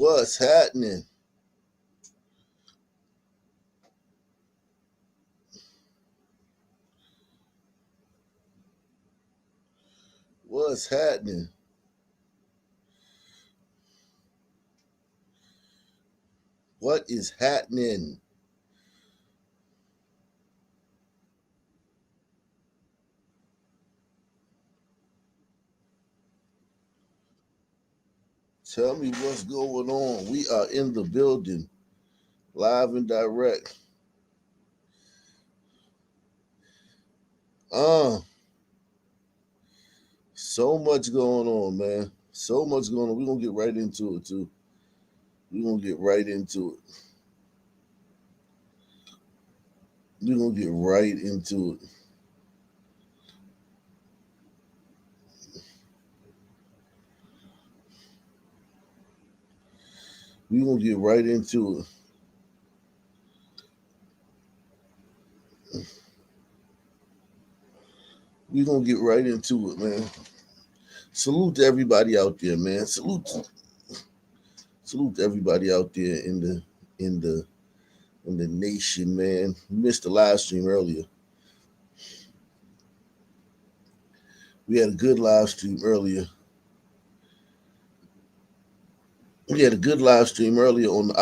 What's happening? What's happening? What is happening? Tell me what's going on. We are in the building, live and direct. Uh, so much going on, man. So much going on. We're gonna get right into it too. We're gonna get right into it. We're gonna get right into it. We're gonna get right into it. We're gonna get right into it, man. Salute to everybody out there, man. Salute to everybody out there in the in the nation, man. We missed the live stream earlier. We had a good live stream earlier. We had a good live stream earlier on the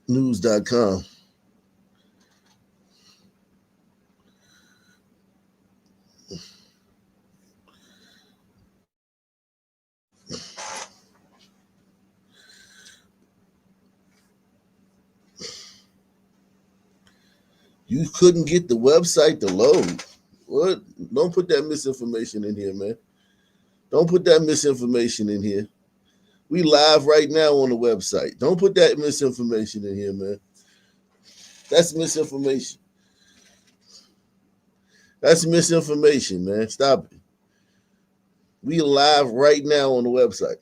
OckNationNews.com. You couldn't get the website to load. What? Don't put that misinformation in here, man. Don't put that misinformation in here. We live right now on the website. Don't put that misinformation in here, man. That's misinformation. That's misinformation, man. Stop it. We live right now on the website.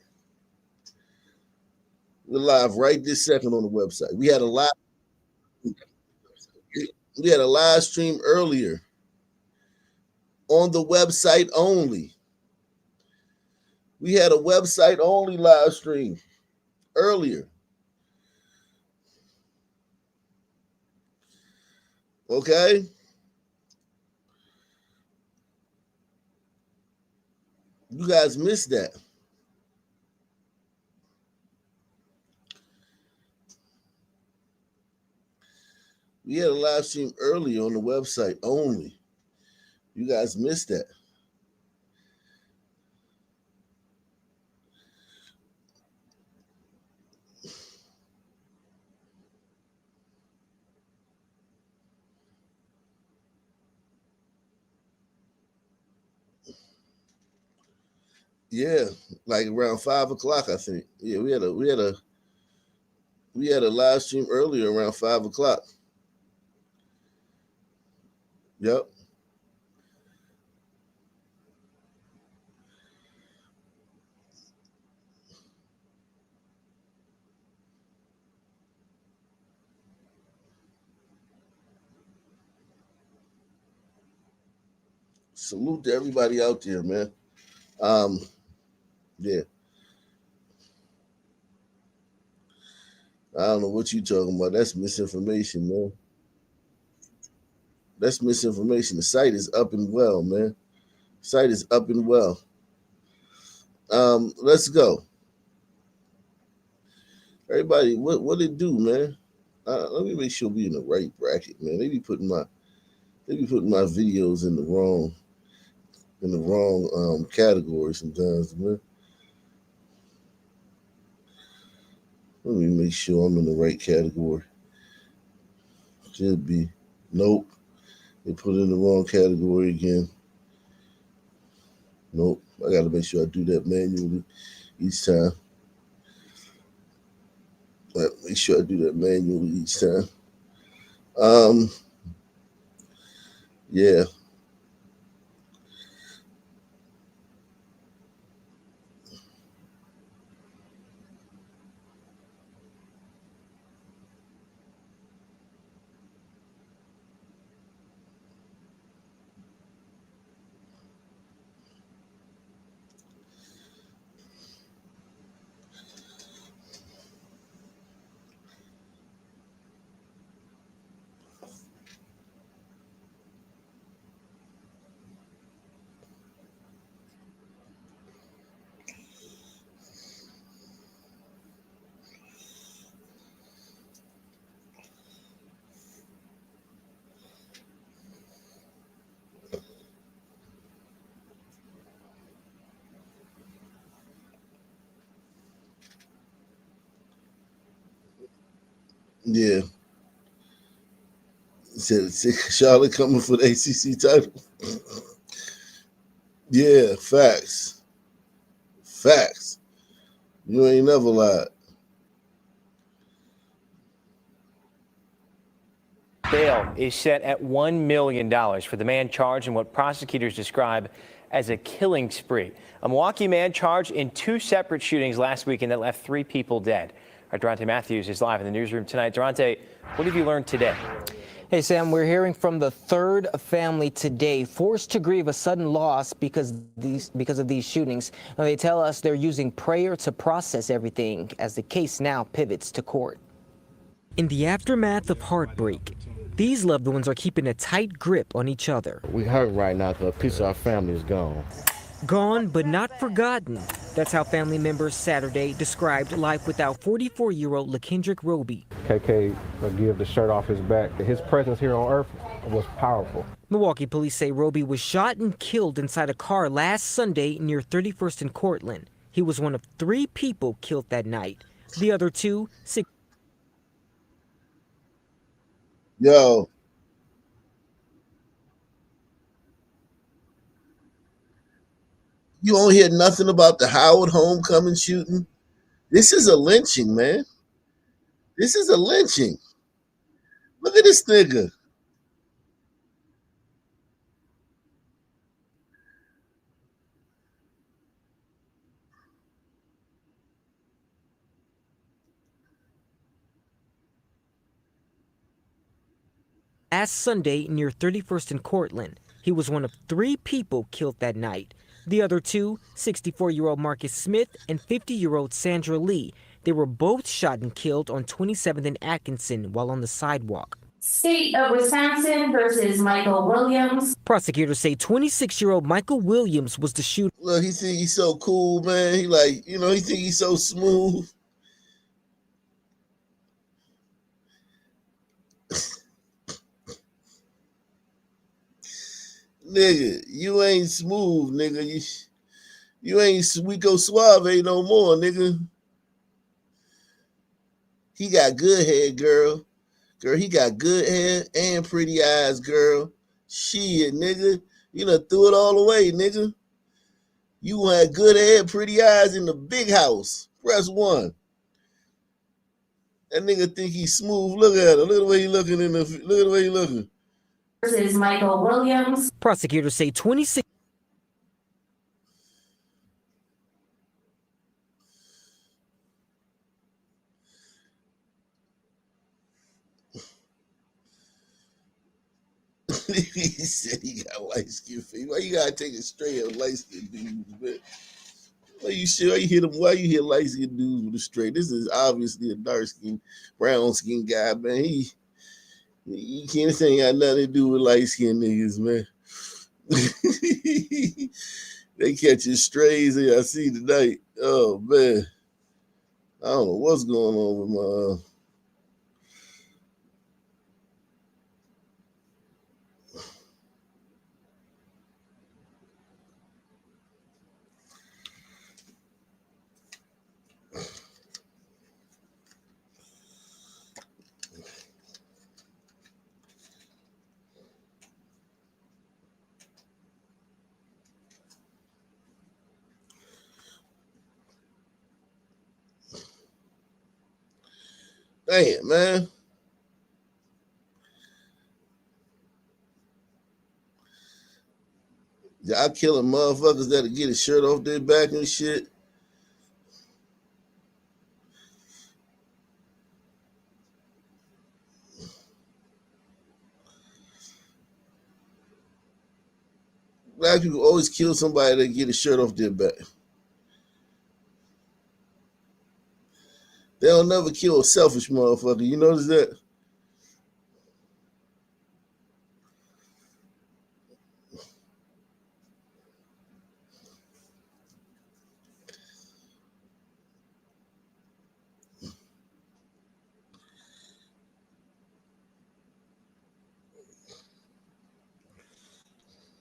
We're live right this second on the website. We had a live stream earlier on the website only. We had a website only live stream earlier. Okay? You guys missed that. We had a live stream earlier on the website only. You guys missed that. Yeah, like around 5 o'clock, I think. Yeah, we had a live stream earlier around 5 o'clock. Yep. Salute to everybody out there, man. Um, yeah. I don't know what you talking about. That's misinformation, man. That's misinformation. The site is up and well, man. Site is up and well. Let's go. Everybody, what it do, man? Let me make sure we in the right bracket, man. They be putting my videos in the wrong category sometimes, man. Let me make sure I'm in the right category. Should be. Nope. They put it in the wrong category again. Nope. I gotta make sure I do that manually each time. Make sure I do that manually each time. Um, yeah. Yeah. Said Charlotte coming for the ACC title. Yeah, facts. Facts. You ain't never lied. Bail is set at $1 million for the man charged in what prosecutors describe as a killing spree. A Milwaukee man charged in 2 separate shootings last weekend that left 3 people dead. Our Durante Matthews is live in the newsroom tonight. Durante, what have you learned today? Hey, Sam, we're hearing from the third family today forced to grieve a sudden loss because of these shootings. Now, they tell us they're using prayer to process everything as the case now pivots to court. In the aftermath of heartbreak, these loved ones are keeping a tight grip on each other. We hurt right now because a piece of our family is gone. Gone but not forgotten. That's how family members Saturday described life without 44-year-old LaKendrick Roby. KK give the shirt off his back. His presence here on earth was powerful. Milwaukee police say Roby was shot and killed inside a car last Sunday near 31st and Cortland. He was one of 3 people killed that night. The other 2, 6. Yo. You don't hear nothing about the Howard homecoming shooting. This is a lynching, man. This is a lynching. Look at this nigga. Last Sunday near 31st and Cortland. He was one of 3 people killed that night. The other 2, 64-year-old Marcus Smith and 50-year-old Sandra Lee. They were both shot and killed on 27th and Atkinson while on the sidewalk. State of Wisconsin versus Michael Williams. Prosecutors say 26-year-old Michael Williams was the shooter. Look, he think he's so cool, man. He like, he think he's so smooth. Nigga, you ain't smooth, nigga. You ain't Sweeto Suave no more, nigga. He got good hair, girl. Girl, he got good hair and pretty eyes, girl. Shit, nigga. You done threw it all away, nigga. You had good hair, pretty eyes in the big house. Press 1. That nigga think he's smooth. Look at him. Look at the way he looking look at the way he looking. Versus Michael Williams. Prosecutors say 26. He said he got light skin face. Why you gotta take it straight up light skin dudes, man? Why you hit light skin dudes with a straight? This is obviously a dark skin, brown skin guy, man. He can't say he got nothing to do with light skin niggas, man. They catching strays here. I see tonight. Oh man. I don't know what's going on with my damn, man. Y'all killing motherfuckers that'll get a shirt off their back and shit. Black people always kill somebody that get a shirt off their back. They'll never kill a selfish motherfucker. You notice that?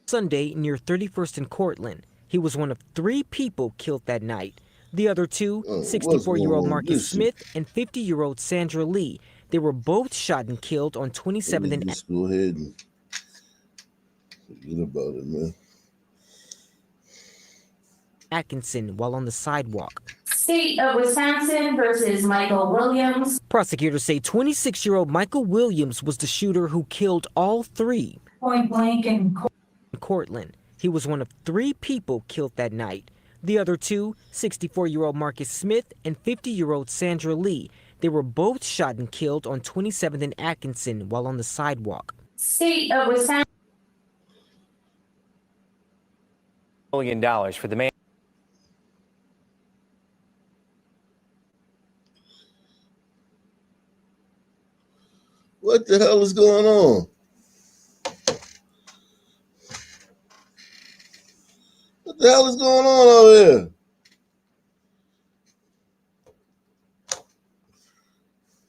Sunday near 31st and Cortland. He was one of 3 people killed that night. The other 2, 64-year-old Marcus Smith and 50-year-old Sandra Lee. They were both shot and killed on 27th and Just go ahead and forget about it, man. Atkinson while on the sidewalk. State of Wisconsin versus Michael Williams. Prosecutors say 26-year-old Michael Williams was the shooter who killed all three. Point blank in Cortland. He was one of three people killed that night. The other two, 64-year-old Marcus Smith and 50-year-old Sandra Lee, they were both shot and killed on 27th and Atkinson while on the sidewalk. State of Wisconsin. $1 million for the man. What the hell is going on? What the hell is going on over here?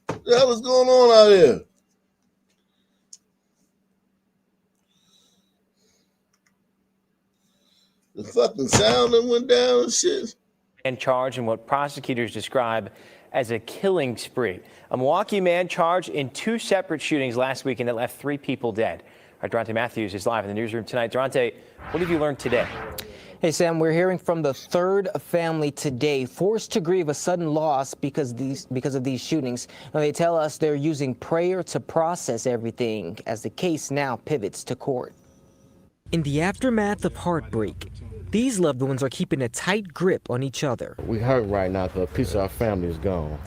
What the hell is going on out here? The fucking sound that went down and shit. And charged in what prosecutors describe as a killing spree. A Milwaukee man charged in two separate shootings last weekend that left three people dead. Our Durante Matthews is live in the newsroom tonight. Durante, what have you learned today? Hey, Sam, we're hearing from the third family today forced to grieve a sudden loss because of these shootings. Now, they tell us they're using prayer to process everything as the case now pivots to court. In the aftermath of heartbreak, these loved ones are keeping a tight grip on each other. We hurt right now because a piece of our family is gone.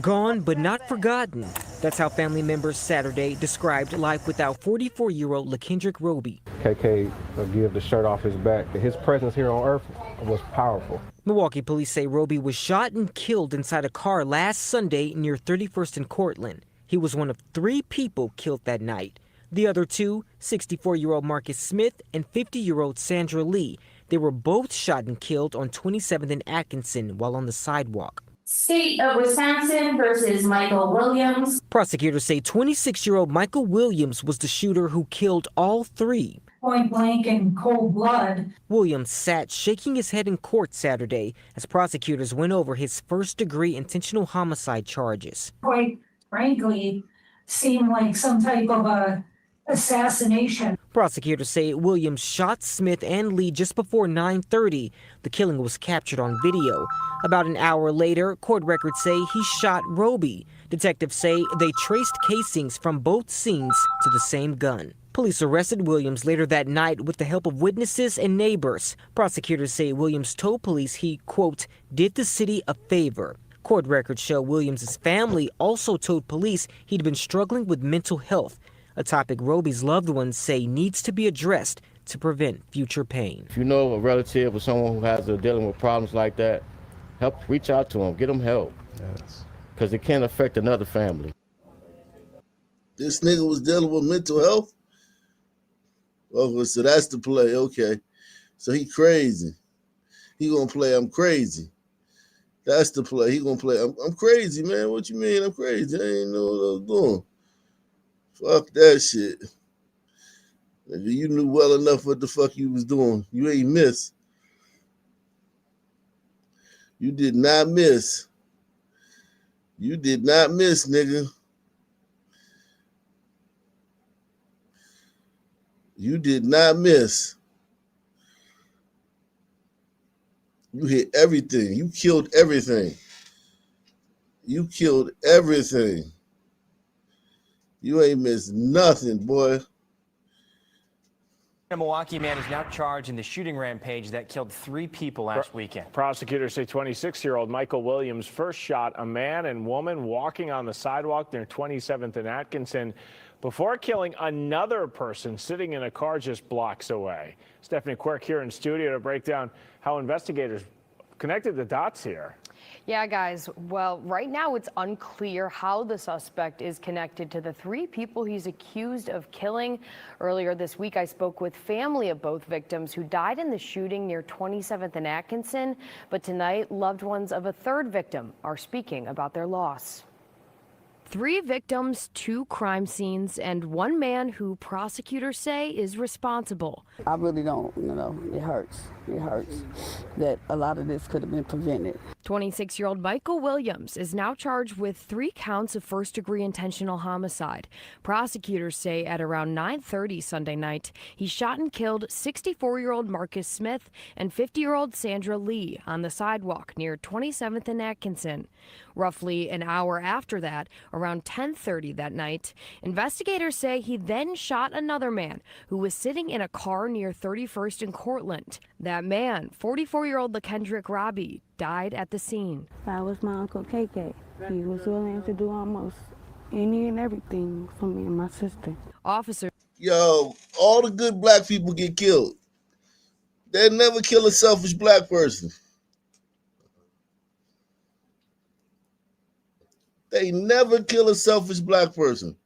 Gone but not forgotten. That's how family members Saturday described life without 44-year-old LaKendrick Roby. KK give the shirt off his back. His presence here on Earth was powerful. Milwaukee police say Roby was shot and killed inside a car last Sunday near 31st and Cortland. He was one of three people killed that night. The other two, 64-year-old Marcus Smith and 50-year-old Sandra Lee, they were both shot and killed on 27th and Atkinson while on the sidewalk. State of Wisconsin versus Michael Williams. Prosecutors say 26-year-old Michael Williams was the shooter who killed all three. point blank in cold blood. Williams sat shaking his head in court Saturday as prosecutors went over his first-degree intentional homicide charges. Quite frankly, seemed like some type of a assassination. Prosecutors say Williams shot Smith and Lee just before 9:30. The killing was captured on video. About an hour later, court records say he shot Roby. Detectives say they traced casings from both scenes to the same gun. Police arrested Williams later that night with the help of witnesses and neighbors. Prosecutors say Williams told police he, quote, did the city a favor. Court records show Williams' family also told police he'd been struggling with mental health, a topic Roby's loved ones say needs to be addressed to prevent future pain. If you know a relative or someone who has dealing with problems like that, help reach out to them, get them help. Because it can affect another family. This nigga was dealing with mental health? Oh, so that's the play, okay. So he crazy. He gonna play I'm crazy. That's the play. He gonna play I'm crazy, man. What you mean I'm crazy? I ain't know what I was doing. Fuck that shit. You knew well enough what the fuck you was doing. You ain't miss. You did not miss. You did not miss, nigga. You did not miss. You hit everything. You killed everything. You killed everything. You ain't missed nothing, boy. A Milwaukee man is now charged in the shooting rampage that killed three people last weekend. Prosecutors say 26-year-old Michael Williams first shot a man and woman walking on the sidewalk near 27th and Atkinson before killing another person sitting in a car just blocks away. Stephanie Quirk here in studio to break down how investigators connected the dots here. Yeah, guys. Well, right now it's unclear how the suspect is connected to the three people he's accused of killing. Earlier this week, I spoke with family of both victims who died in the shooting near 27th and Atkinson. But tonight, loved ones of a third victim are speaking about their loss. 3 victims, 2 crime scenes, and 1 man who prosecutors say is responsible. I really don't, it hurts. It hurts that a lot of this could have been prevented. 26-year-old Michael Williams is now charged with 3 counts of first-degree intentional homicide. Prosecutors say at around 9:30 Sunday night, he shot and killed 64-year-old Marcus Smith and 50-year-old Sandra Lee on the sidewalk near 27th and Atkinson. Roughly an hour after that, around 10:30 that night, investigators say he then shot another man who was sitting in a car near 31st and Cortland. That man, 44-year-old LaKendrick Robbie, died at the scene. That was my Uncle KK. He was willing to do almost any and everything for me and my sister. Officers. Yo, all the good black people get killed. They never kill a selfish black person. They never kill a selfish black person.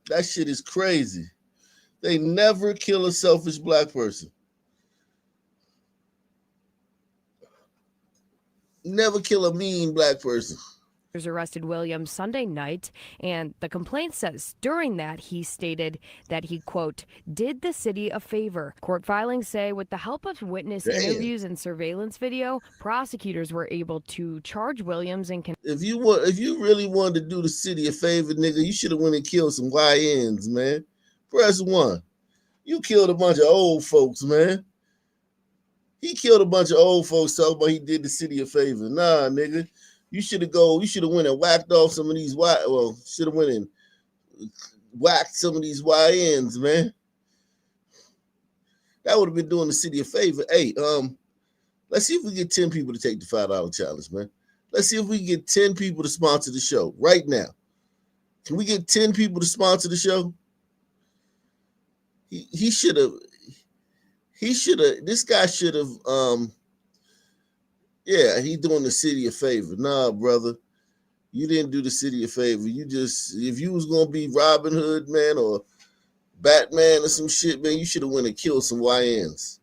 That shit is crazy. They never kill a selfish black person. Never kill a mean black person. Arrested Williams Sunday night, and the complaint says during that he stated that he, quote, did the city a favor. Court filings say with the help of witness interviews and surveillance video, prosecutors were able to charge Williams and if you really wanted to do the city a favor, nigga, you should have went and killed some YNs, man. Press 1. You killed a bunch of old folks, man. He killed a bunch of old folks talking about he did the city a favor. Nah, nigga. You should have went and whacked off some of these should have went and whacked some of these YNs, man. That would have been doing the city a favor. Hey, let's see if we get 10 people to take the $5 challenge, man. Let's see if we can get 10 people to sponsor the show right now. Can we get 10 people to sponsor the show? This guy should have, he doing the city a favor. Nah, brother, you didn't do the city a favor. If you was going to be Robin Hood, man, or Batman or some shit, man, you should have went and killed some YNs.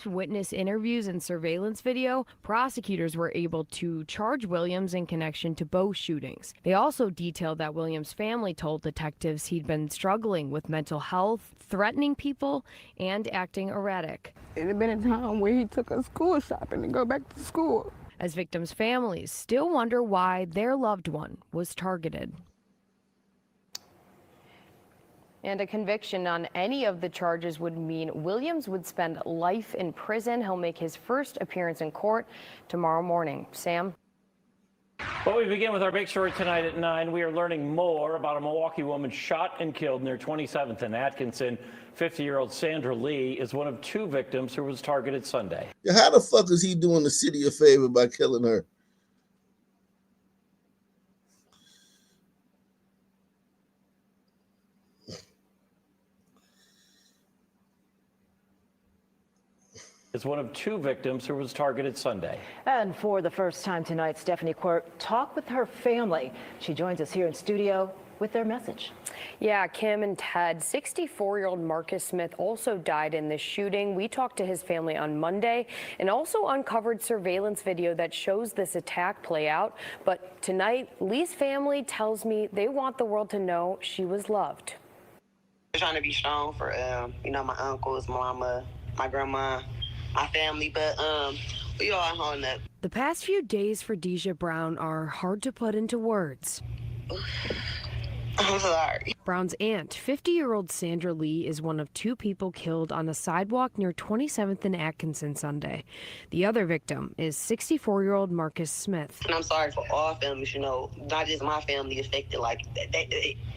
Witness interviews and surveillance video, prosecutors were able to charge Williams in connection to both shootings. They also detailed that Williams' family told detectives he'd been struggling with mental health, threatening people, and acting erratic. It had been a time where he took us school shopping to go back to school. As victims' families still wonder why their loved one was targeted. And a conviction on any of the charges would mean Williams would spend life in prison. He'll make his first appearance in court tomorrow morning. Sam? Well, we begin with our big story tonight at 9. We are learning more about a Milwaukee woman shot and killed near 27th and Atkinson. 50-year-old Sandra Lee is one of 2 victims who was targeted Sunday. How the fuck is he doing the city a favor by killing her? Is one of 2 victims who was targeted Sunday. And for the first time tonight, Stephanie Quirk talked with her family. She joins us here in studio with their message. Yeah, Kim and Ted, 64-year-old Marcus Smith also died in this shooting. We talked to his family on Monday and also uncovered surveillance video that shows this attack play out. But tonight, Lee's family tells me they want the world to know she was loved. We're trying to be strong for, my uncles, mama, my grandma, my family, but we all holding up. The past few days for Deja Brown are hard to put into words. I'm sorry. Brown's aunt, 50-year-old Sandra Lee, is one of 2 people killed on the sidewalk near 27th and Atkinson Sunday. The other victim is 64-year-old Marcus Smith. And I'm sorry for all families, not just my family affected,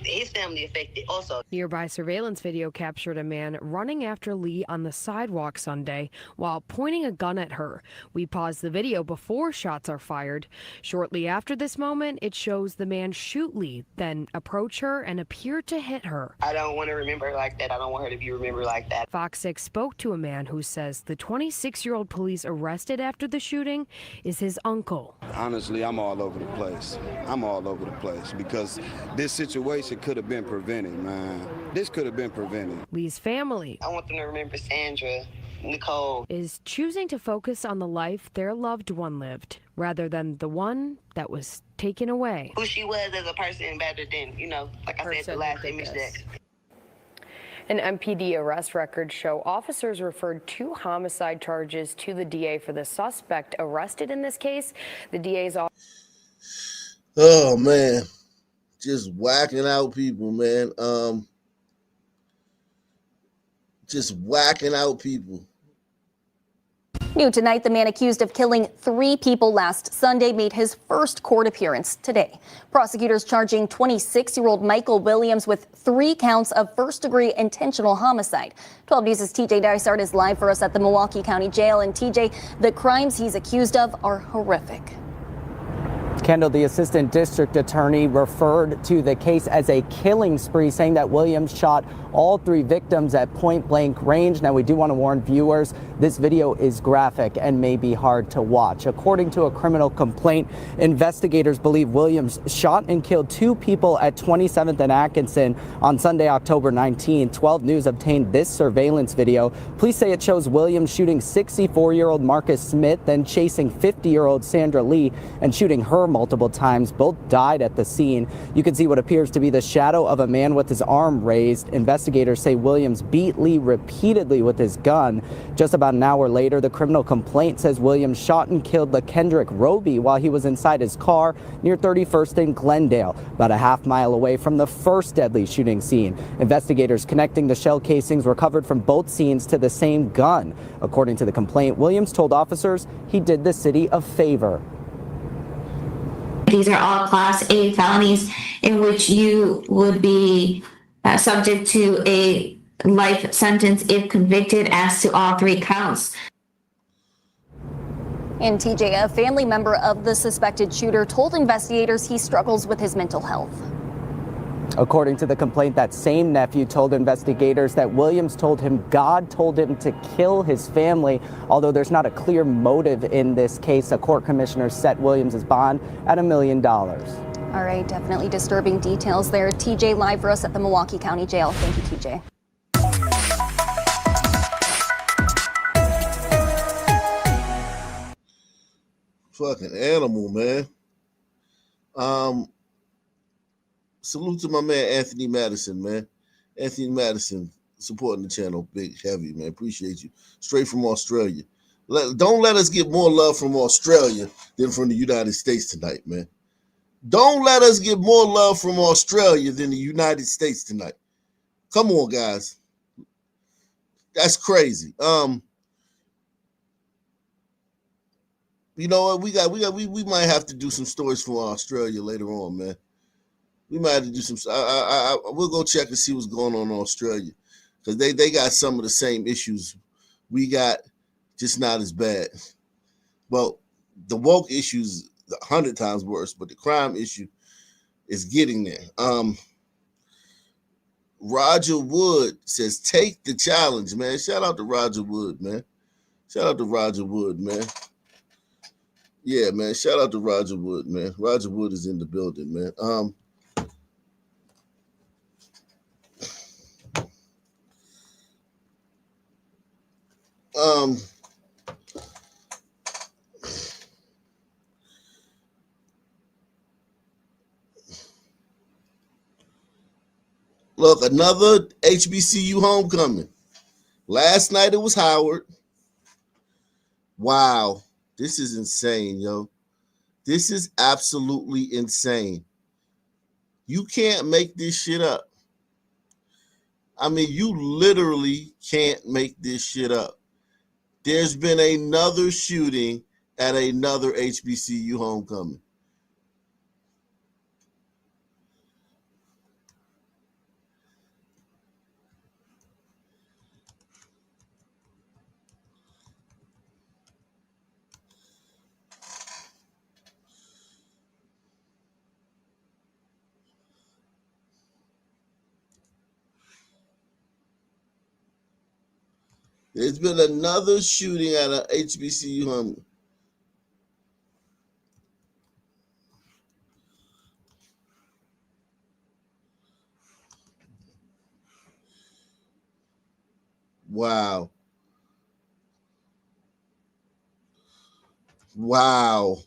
his family affected also. Nearby surveillance video captured a man running after Lee on the sidewalk Sunday while pointing a gun at her. We paused the video before shots are fired. Shortly after this moment, it shows the man shoot Lee, then approach her and appear to hit her. I don't want to remember like that. I don't want her to be remembered like that. Fox 6 spoke to a man who says the 26-year-old police arrested after the shooting is his uncle. Honestly, I'm all over the place. Because this situation could have been prevented, man. This could have been prevented. Lee's family. I want them to remember Sandra, Nicole. Is choosing to focus on the life their loved one lived rather than the one that was taken away. Who she was as a person better than, like I said, the last image that. An MPD arrest records show officers referred 2 homicide charges to the DA for the suspect arrested in this case. The DA's office. Oh man, just whacking out people, man. Just whacking out people. New tonight, the man accused of killing 3 people last Sunday made his first court appearance today. Prosecutors charging 26-year-old Michael Williams with 3 counts of first-degree intentional homicide. 12 News' TJ Dysart is live for us at the Milwaukee County Jail. And TJ, the crimes he's accused of are horrific. Kendall, the assistant district attorney, referred to the case as a killing spree, saying that Williams shot all 3 victims at point-blank range. Now, we do want to warn viewers, this video is graphic and may be hard to watch. According to a criminal complaint, investigators believe Williams shot and killed 2 people at 27th and Atkinson on Sunday, October 19. 12 News obtained this surveillance video. Police say it shows Williams shooting 64-year-old Marcus Smith, then chasing 50-year-old Sandra Lee and shooting her multiple times. Both died at the scene. You can see what appears to be the shadow of a man with his arm raised. Investigators say Williams beat Lee repeatedly with his gun. Just about an hour later, the criminal complaint says Williams shot and killed LaKendrick Roby while he was inside his car near 31st and Glendale, about a half-mile away from the first deadly shooting scene. Investigators connecting the shell casings recovered from both scenes to the same gun. According to the complaint, Williams told officers he did the city a favor. These are all Class A felonies in which you would be subject to a life sentence if convicted as to all 3 counts. And TJ, a family member of the suspected shooter told investigators he struggles with his mental health. According to the complaint, that same nephew told investigators that Williams told him God told him to kill his family. Although there's not a clear motive in this case, a court commissioner set Williams' bond at $1 million. All right, definitely disturbing details there. TJ live for us at the Milwaukee County Jail. Thank you, TJ. Fucking animal, man. Salute to my man Anthony Madison, man. Anthony Madison supporting the channel, big, heavy, man. Appreciate you. Straight from Australia. Don't let us get more love from Australia than from the United States tonight, man. Don't let us get more love from Australia than the United States tonight. Come on, guys. That's crazy. You know what? We might have to do some stories from Australia later on, man. We might have to do some. We'll go check and see what's going on in Australia, because they got some of the same issues we got, just not as bad. Well, the woke issues 100 times worse, but the crime issue is getting there. Roger Wood says, "Take the challenge, man." Shout out to Roger Wood, man. Shout out to Roger Wood, man. Yeah, man. Shout out to Roger Wood, man. Roger Wood is in the building, man. Look, another HBCU homecoming. Last night it was Howard. Wow, this is insane, yo. This is absolutely insane. You can't make this shit up. I mean, you literally can't make this shit up. There's been another shooting at another HBCU homecoming. There's been another shooting at an HBCU homecoming. Wow. Wow.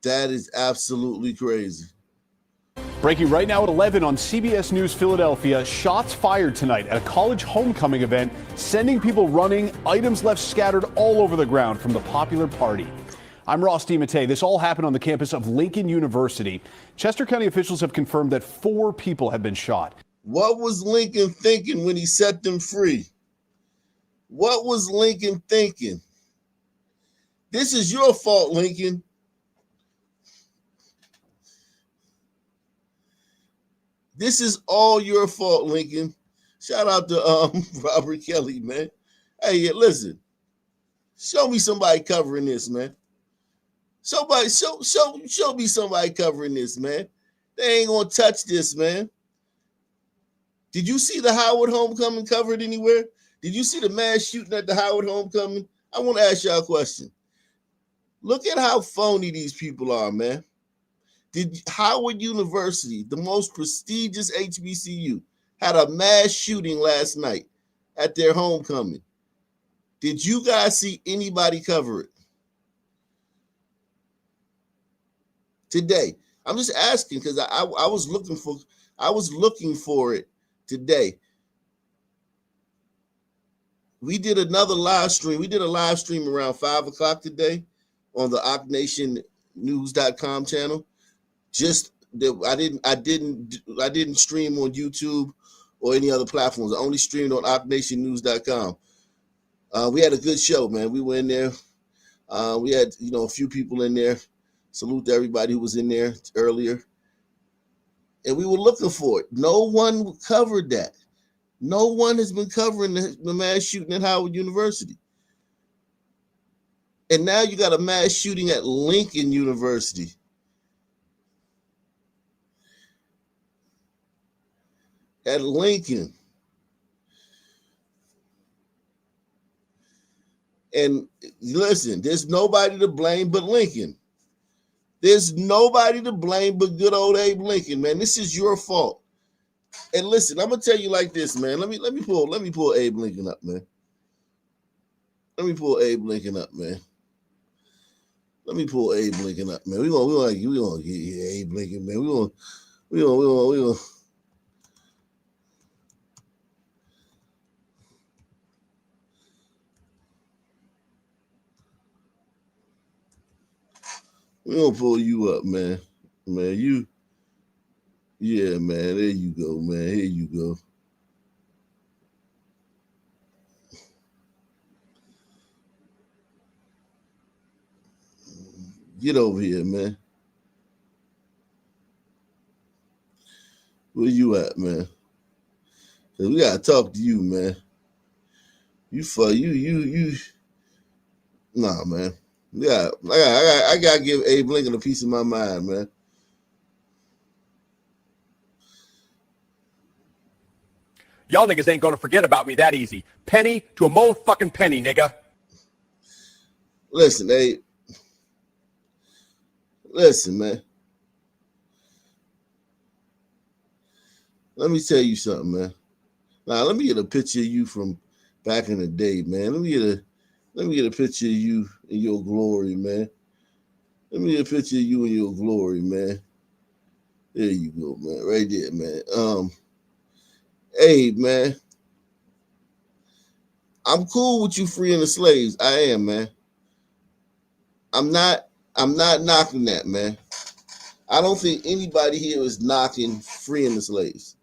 That is absolutely crazy. Breaking right now at 11 on CBS News Philadelphia, shots fired tonight at a college homecoming event, sending people running, items left scattered all over the ground from the popular party. I'm Ross DiMattei. This all happened on the campus of Lincoln University. Chester County officials have confirmed that 4 people have been shot. What was Lincoln thinking when he set them free? What was Lincoln thinking? This is your fault, Lincoln. This is all your fault, Lincoln. Shout out to Robert Kelly, man. Hey, listen. Show me somebody covering this, man. Somebody show me somebody covering this, man. They ain't gonna touch this, man. Did you see the Howard homecoming covered anywhere? Did you see the mass shooting at the Howard homecoming? I want to ask y'all a question. Look at how phony these people are, man. Did Howard University, the most prestigious HBCU, had a mass shooting last night at their homecoming? Did you guys see anybody cover it today? I'm just asking because I was looking for it today. We did another live stream. We did a live stream around 5 o'clock today on the OcNationNews.com channel. Just that I didn't stream on YouTube or any other platforms. I only streamed on OcNationNews.com. We had a good show, man. We were in there. We had a few people in there. Salute to everybody who was in there earlier. And we were looking for it. No one covered that. No one has been covering the mass shooting at Howard University. And now you got a mass shooting at Lincoln University. At Lincoln. And listen, there's nobody to blame but Lincoln. There's nobody to blame but good old Abe Lincoln, man. This is your fault. And listen, I'm gonna tell you like this, man. Let me pull Abe Lincoln up, man. Let me pull Abe Lincoln up, man. Let me pull Abe Lincoln up, man. We gonna get Abe Lincoln, man. We gonna pull you up, man. Man, yeah, man. There you go, man. Here you go. Get over here, man. Where you at, man? Cause we gotta talk to you, man. Nah, man. Yeah, I gotta give Abe Lincoln a piece of my mind, man. Y'all niggas ain't gonna forget about me that easy. Penny to a motherfucking penny, nigga. Listen, Abe. Listen, man. Let me tell you something, man. Now, let me get a picture of you from back in the day, man. Let me get a picture of you in your glory, man. Let me get a picture of you in your glory, man. There you go, man. Right there, man. Abe, man. I'm cool with you freeing the slaves. I am, man. I'm not knocking that, man. I don't think anybody here is knocking freeing the slaves.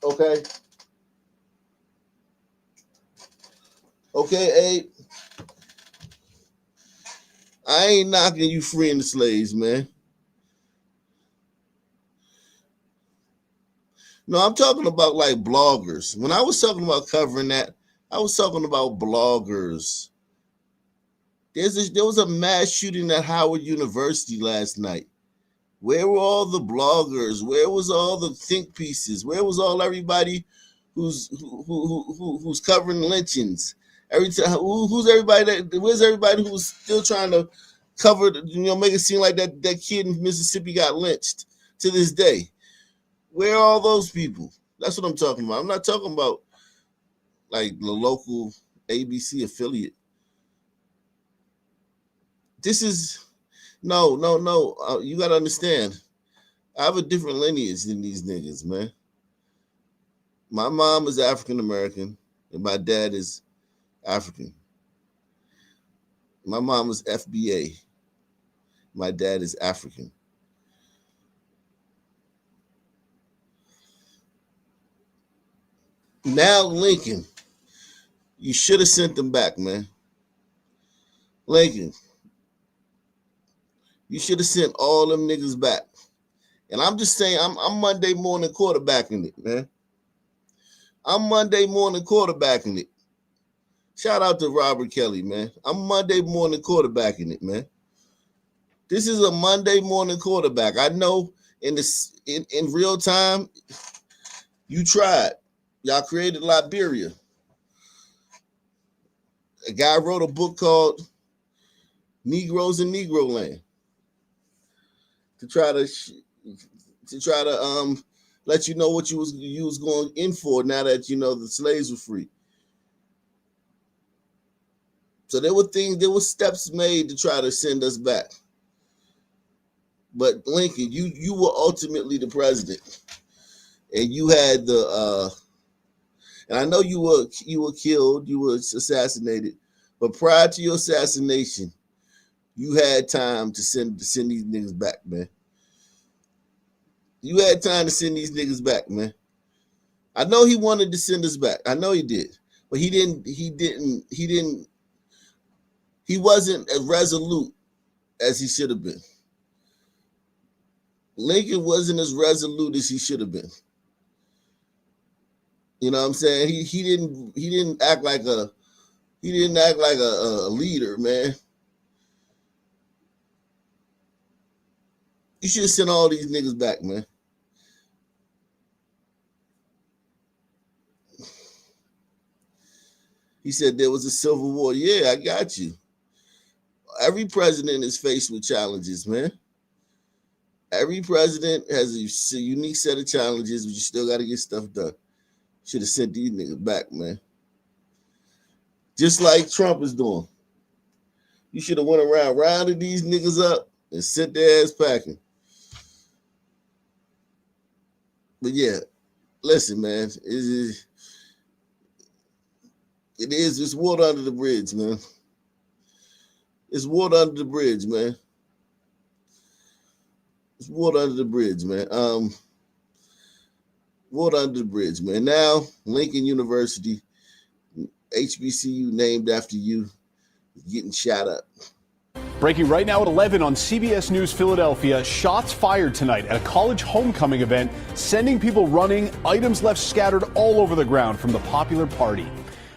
Okay? Okay, Abe? I ain't knocking you freeing the slaves, man. No, I'm talking about like bloggers. When I was talking about covering that, I was talking about bloggers. There was a mass shooting at Howard University last night. Where were all the bloggers? Where was all the think pieces? Where was all everybody who's covering lynchings? Where's everybody who's still trying to covered, make it seem like that kid in Mississippi got lynched to this day. Where are all those people? That's what I'm talking about. I'm not talking about like the local ABC affiliate. This is no. You got to understand. I have a different lineage than these niggas, man. My mom is African American and my dad is African. My mom was FBA. My dad is African. Now, Lincoln, you should have sent them back, man. Lincoln, you should have sent all them niggas back. And I'm just saying, I'm Monday morning quarterbacking it, man. I'm Monday morning quarterbacking it. Shout out to Robert Kelly, man. I'm Monday morning quarterbacking it, man. This is a Monday morning quarterback. I know in real time, you tried. Y'all created Liberia. A guy wrote a book called Negroes in Negro Land to try to let you know what you was going in for now that the slaves were free. So there were steps made to try to send us back. But Lincoln, you were ultimately the president, and you had and I know you were killed, you were assassinated, but prior to your assassination, you had time to send these niggas back, man. You had time to send these niggas back, man. I know he wanted to send us back. I know he did, but he wasn't as resolute as he should have been. Lincoln wasn't as resolute as he should have been. You know what I'm saying? He didn't act like a leader, man. You should have sent all these niggas back, man. He said there was a civil war. Yeah, I got you. Every president is faced with challenges, man. Every president has a unique set of challenges, but you still got to get stuff done. Should have sent these niggas back, man. Just like Trump is doing. You should have went around, rounded these niggas up, and sent their ass packing. But yeah, listen, man. It's water under the bridge, man. It's water under the bridge, man. It's water under the bridge, man. Water under the bridge, man. Now, Lincoln University, HBCU named after you, is getting shot up. Breaking right now at 11 on CBS News Philadelphia, shots fired tonight at a college homecoming event, sending people running, items left scattered all over the ground from the popular party.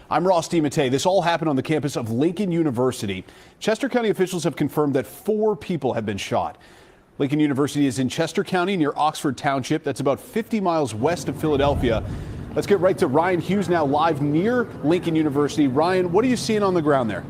I'm Ross DiMattei. This all happened on the campus of Lincoln University. Chester County officials have confirmed that 4 people have been shot. Lincoln University is in Chester County near Oxford Township. That's about 50 miles west of Philadelphia. Let's get right to Ryan Hughes now live near Lincoln University. Ryan, what are you seeing on the ground there?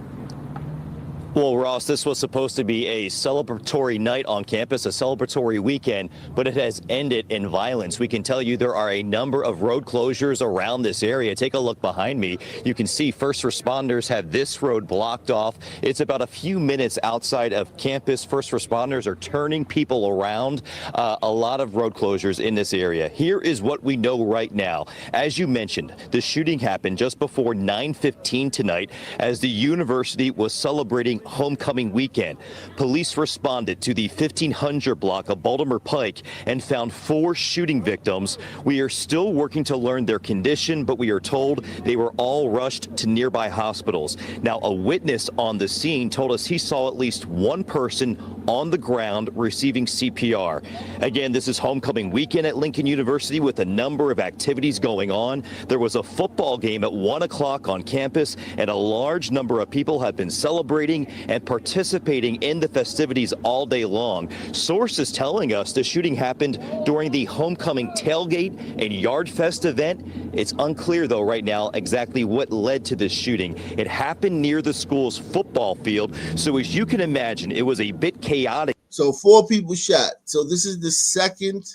Well, Ross, this was supposed to be a celebratory night on campus, a celebratory weekend, but it has ended in violence. We can tell you there are a number of road closures around this area. Take a look behind me. You can see first responders have this road blocked off. It's about a few minutes outside of campus. First responders are turning people around. A lot of road closures in this area. Here is what we know right now. As you mentioned, the shooting happened just before 9:15 tonight as the university was celebrating homecoming weekend. Police responded to the 1500 block of Baltimore Pike and found 4 shooting victims. We are still working to learn their condition, but we are told they were all rushed to nearby hospitals. Now, a witness on the scene told us he saw at least 1 person on the ground receiving CPR. Again, this is homecoming weekend at Lincoln University with a number of activities going on. There was a football game at 1 o'clock on campus, and a large number of people have been celebrating and participating in the festivities all day long. Sources telling us the shooting happened during the homecoming tailgate and Yard Fest event. It's unclear, though, right now exactly what led to this shooting. It happened near the school's football field, so as you can imagine, it was a bit chaotic. So 4 people shot. So this is the second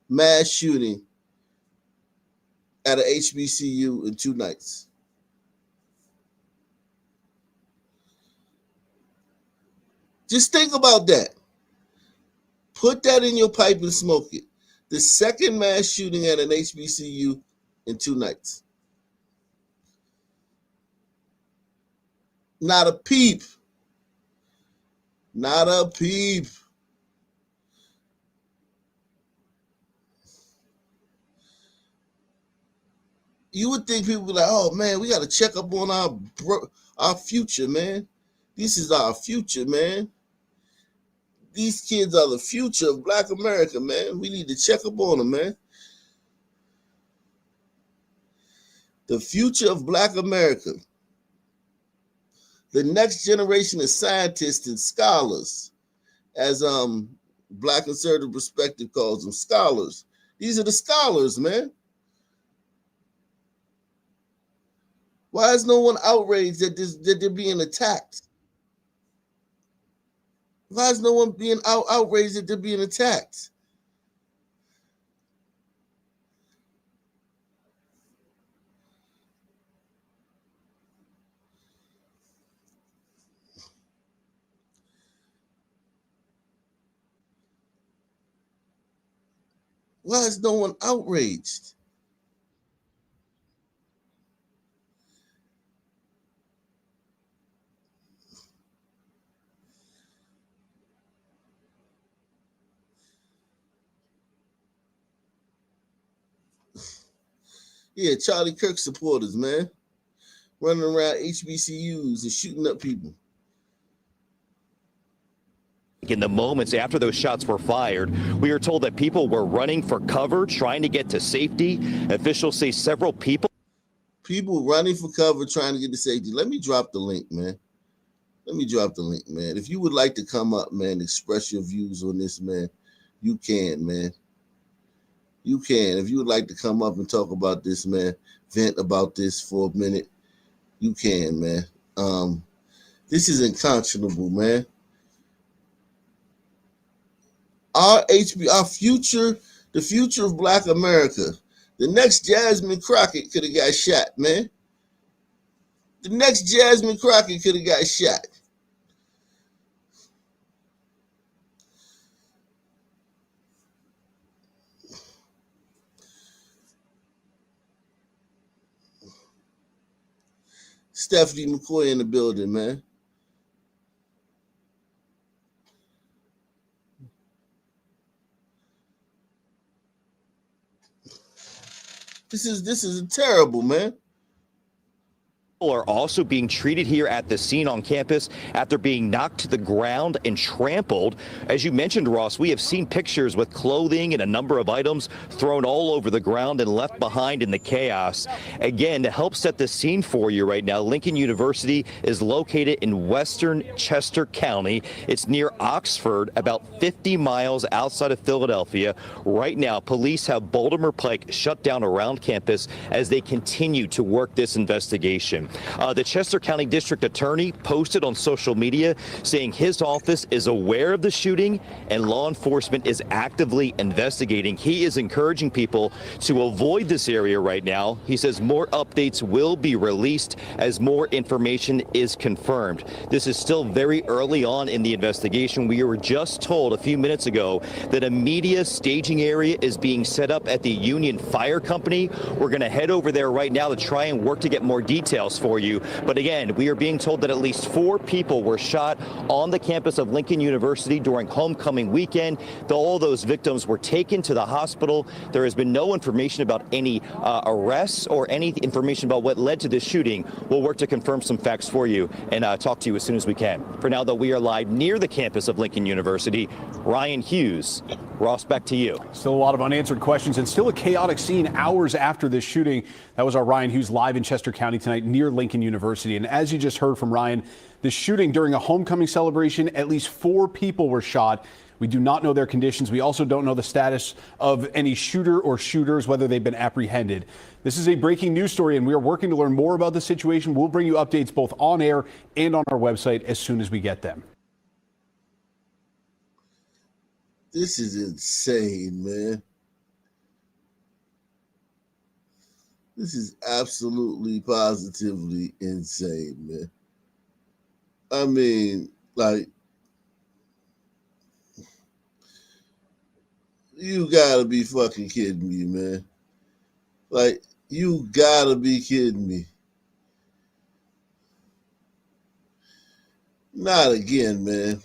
mass shooting at a HBCU in 2 nights. Just think about that. Put that in your pipe and smoke it. The second mass shooting at an HBCU in 2 nights. Not a peep. Not a peep. You would think people would be like, oh man, we got to check up on our future, man. This is our future, man. These kids are the future of Black America, man. We need to check up on them, man. The future of Black America. The next generation of scientists and scholars, as Black Conservative Perspective calls them, scholars. These are the scholars, man. Why is no one outraged that they're being attacked? Why is no one being outraged that they're being attacked? Why is no one outraged? Yeah, Charlie Kirk supporters, man. Running around HBCUs and shooting up people. In the moments after those shots were fired, we are told that people were running for cover, trying to get to safety. Officials say several people running for cover, trying to get to safety. Let me drop the link, man. Let me drop the link, man. If you would like to come up, man, express your views on this, man, you can, man. You can. If you would like to come up and talk about this, man, vent about this for a minute, you can, man. This is unconscionable, man. Our future, the future of Black America. The next Jasmine Crockett could have got shot, man. The next Jasmine Crockett could have got shot. Stephanie McCoy in the building, man. This is terrible, man. are also being treated here at the scene on campus after being knocked to the ground and trampled. As you mentioned, Ross, we have seen pictures with clothing and a number of items thrown all over the ground and left behind in the chaos. Again, to help set the scene for you right now, Lincoln University is located in western Chester County. It's near Oxford, about 50 miles outside of Philadelphia. Right now, police have Baltimore Pike shut down around campus as they continue to work this investigation. The Chester County District Attorney posted on social media saying his office is aware of the shooting and law enforcement is actively investigating. He is encouraging people to avoid this area right now. He says more updates will be released as more information is confirmed. This is still very early on in the investigation. We were just told a few minutes ago that a media staging area is being set up at the Union Fire Company. We're going to head over there right now to try and work to get more details for you. But again, we are being told that at least 4 people were shot on the campus of Lincoln University during homecoming weekend. All those victims were taken to the hospital. There has been no information about any arrests or any information about what led to this shooting. We'll work to confirm some facts for you and talk to you as soon as we can. For now, though, we are live near the campus of Lincoln University. Ryan Hughes Ross, back to you. Still a lot of unanswered questions and still a chaotic scene hours after this shooting. That was our Ryan Hughes live in Chester County tonight near Lincoln University. And as you just heard from Ryan, the shooting during a homecoming celebration, at least 4 people were shot. We do not know their conditions. We also don't know the status of any shooter or shooters, whether they've been apprehended. This is a breaking news story, and we are working to learn more about the situation. We'll bring you updates both on air and on our website as soon as we get them. This is insane, man. This is absolutely, positively insane, man. I mean, like, you gotta be fucking kidding me, man. Like, you gotta be kidding me. Not again, man.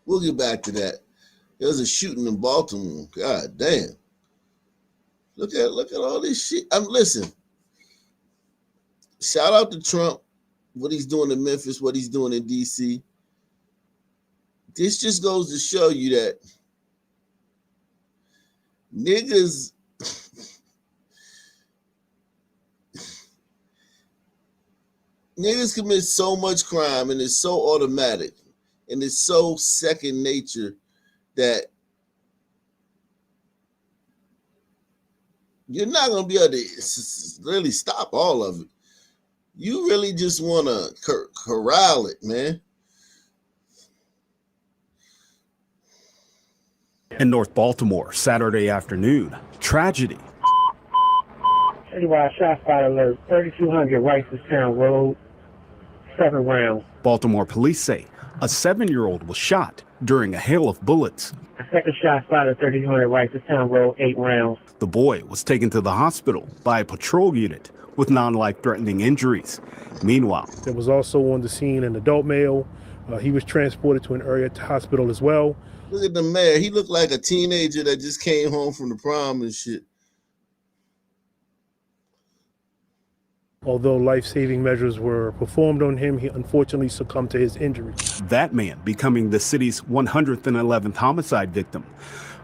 We'll get back to that. There was a shooting in Baltimore. God damn. Look at all this shit. Listen. Shout out to Trump, what he's doing in Memphis, what he's doing in DC. This just goes to show you that niggas commit so much crime, and it's so automatic and it's so second nature that you're not going to be able to really stop all of it. You really just want to corral it, man. In North Baltimore, Saturday afternoon, tragedy. Shot fire alert, 3200 Ricestown Road, 7 rounds. Baltimore police say a 7-year-old was shot during a hail of bullets. A second shot fired at 3200 Ricestown Road, 8 rounds. The boy was taken to the hospital by a patrol unit with non-life-threatening injuries. Meanwhile, there was also on the scene an adult male. He was transported to an area hospital as well. Look at the mayor. He looked like a teenager that just came home from the prom and shit. Although life-saving measures were performed on him, he unfortunately succumbed to his injuries. That man becoming the city's 111th homicide victim.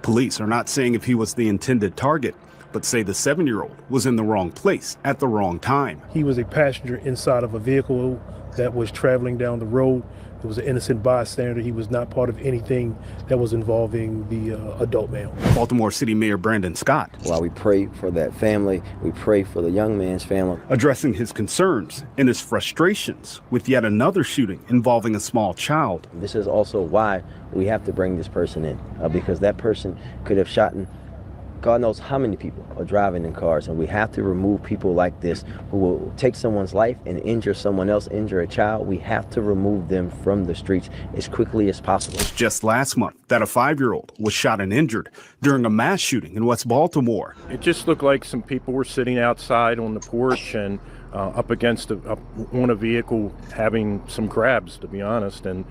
Police are not saying if he was the intended target, but say the 7-year-old was in the wrong place at the wrong time. He was a passenger inside of a vehicle that was traveling down the road. It was an innocent bystander. He was not part of anything that was involving the adult male. Baltimore City Mayor Brandon Scott. While we pray for that family, we pray for the young man's family. Addressing his concerns and his frustrations with yet another shooting involving a small child. This is also why we have to bring this person in, because that person could have shot God knows how many people are driving in cars, and we have to remove people like this who will take someone's life and injure someone else, injure a child. We have to remove them from the streets as quickly as possible. Just last month, that a 5-year-old was shot and injured during a mass shooting in West Baltimore. It just looked like some people were sitting outside on the porch and up against on a vehicle having some grabs, to be honest, and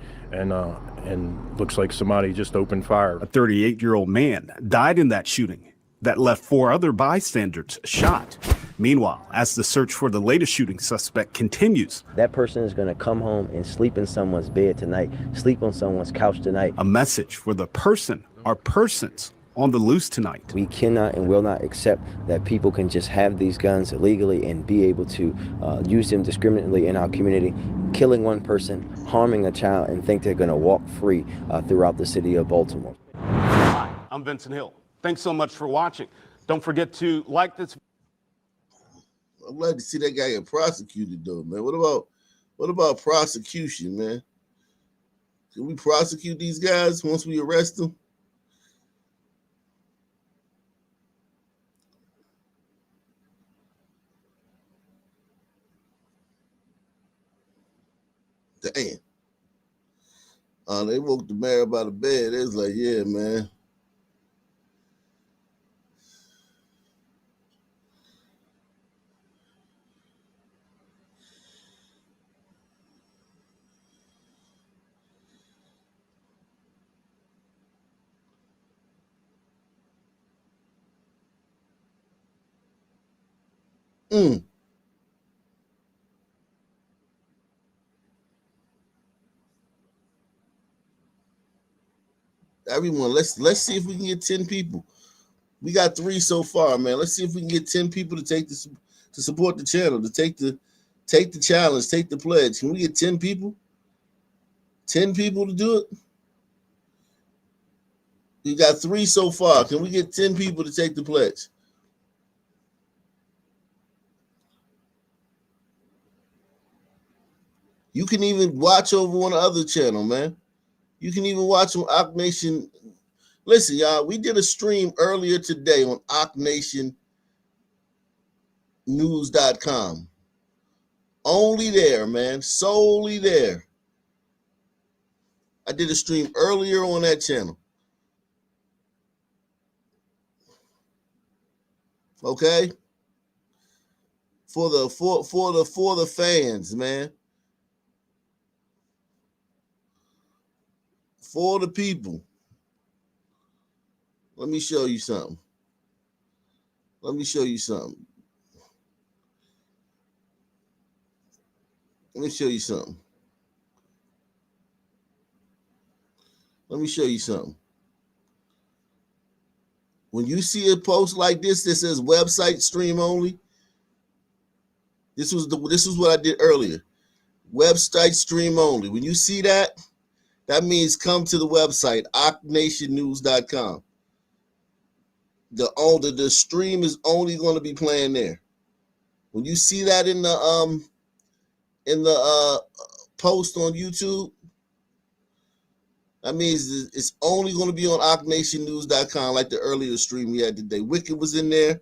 looks like somebody just opened fire. A 38-year-old man died in that shooting that left 4 other bystanders shot. Meanwhile, as the search for the latest shooting suspect continues, that person is going to come home and sleep in someone's bed tonight, sleep on someone's couch tonight. A message for the person or persons on the loose tonight. We cannot and will not accept that people can just have these guns illegally and be able to use them discriminately in our community, killing one person, harming a child, and think they're going to walk free throughout the city of Baltimore. Hi, I'm Vincent Hill. Thanks so much for watching. Don't forget to like this. I'm glad to see that guy get prosecuted, though, man. What about prosecution, man? Can we prosecute these guys once we arrest them? Damn. They woke the mayor out of bed. It was like, yeah, man. Everyone, let's see if we can get 10 people. We got 3 so far, man. Let's see if we can get 10 people to take this, to support the channel, to take the challenge, take the pledge. Can we get 10 people? 10 people to do it? We got 3 so far. Can we get 10 people to take the pledge? You can even watch over on the other channel, man. You can even watch on Ock Nation. Listen, y'all, we did a stream earlier today on OckNationNews.com. Only there, man. Solely there. I did a stream earlier on that channel. Okay? For the fans, man. For the people. Let me show you something. Let me show you something. Let me show you something. Let me show you something. When you see a post like this that says website stream only, this was what I did earlier. Website stream only. When you see that, that means come to the website, OckNationNews.com. The stream is only going to be playing there. When you see that in the post on YouTube, that means it's only going to be on OckNationNews.com, like the earlier stream we had today. Wicked was in there. A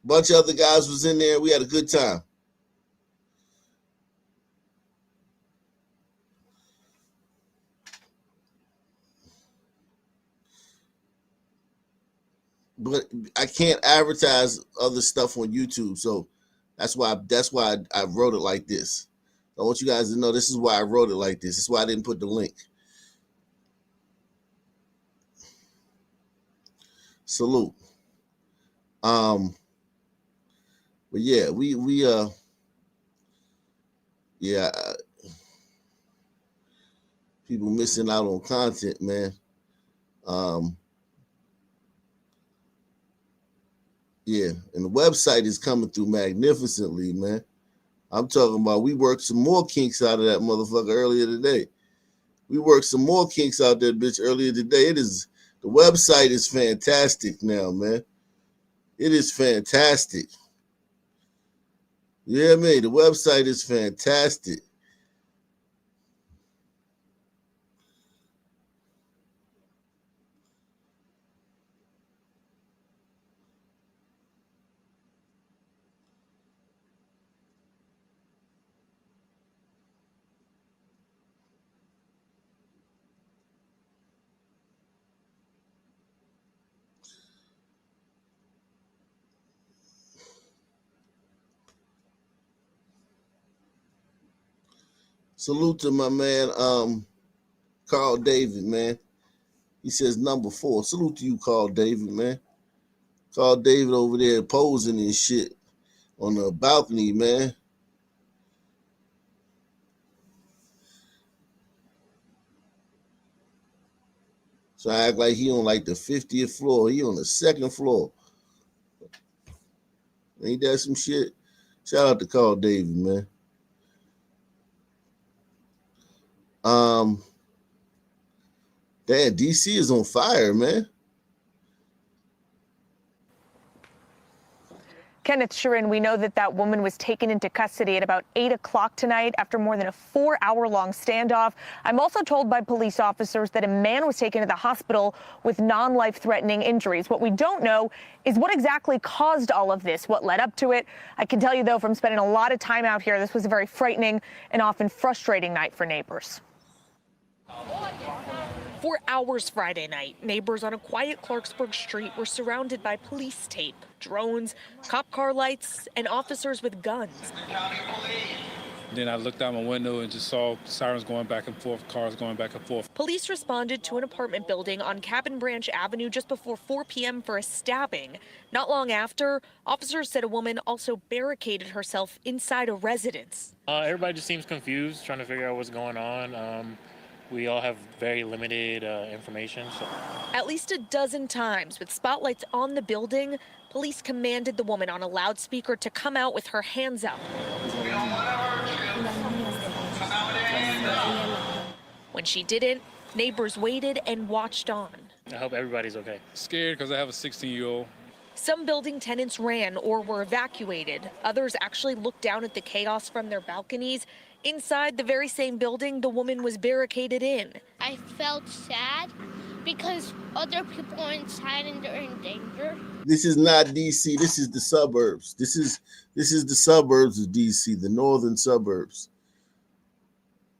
bunch of other guys was in there. We had a good time. But I can't advertise other stuff on YouTube, so that's why I wrote it like this. I want you guys to know this is why I wrote it like this. This is why I didn't put the link. Salute. But yeah, people missing out on content, man. Yeah, and the website is coming through magnificently, man. I'm talking about we worked some more kinks out of that motherfucker earlier today. We worked some more kinks out there, bitch, earlier today. The website is fantastic now, man. It is fantastic. You hear me? The website is fantastic. Salute to my man, Carl David, man. He says number 4. Salute to you, Carl David, man. Carl David over there posing and shit on the balcony, man. So I act like he on like the 50th floor. He on the 2nd floor. Ain't that some shit? Shout out to Carl David, man. Damn, DC is on fire, man. Kenneth Sheeran, we know that woman was taken into custody at about 8 o'clock tonight after more than a 4-hour-long standoff. I'm also told by police officers that a man was taken to the hospital with non-life-threatening injuries. What we don't know is what exactly caused all of this, what led up to it. I can tell you, though, from spending a lot of time out here, this was a very frightening and often frustrating night for neighbors. For hours Friday night, neighbors on a quiet Clarksburg street were surrounded by police tape, drones, cop car lights, and officers with guns. Then I looked out my window and just saw sirens going back and forth, cars going back and forth. Police responded to an apartment building on Cabin Branch Avenue just before 4 p.m. for a stabbing. Not long after, officers said a woman also barricaded herself inside a residence. Everybody just seems confused, trying to figure out what's going on. We all have very limited information. So. At least a dozen times, with spotlights on the building, police commanded the woman on a loudspeaker to come out with her hands up. When she didn't, neighbors waited and watched on. I hope everybody's okay. Scared because I have a 16-year-old. Some building tenants ran or were evacuated. Others actually looked down at the chaos from their balconies. Inside the very same building, the woman was barricaded in. I felt sad because other people are inside and they're in danger. This is not DC. This is the suburbs. This is the suburbs of DC, the northern suburbs.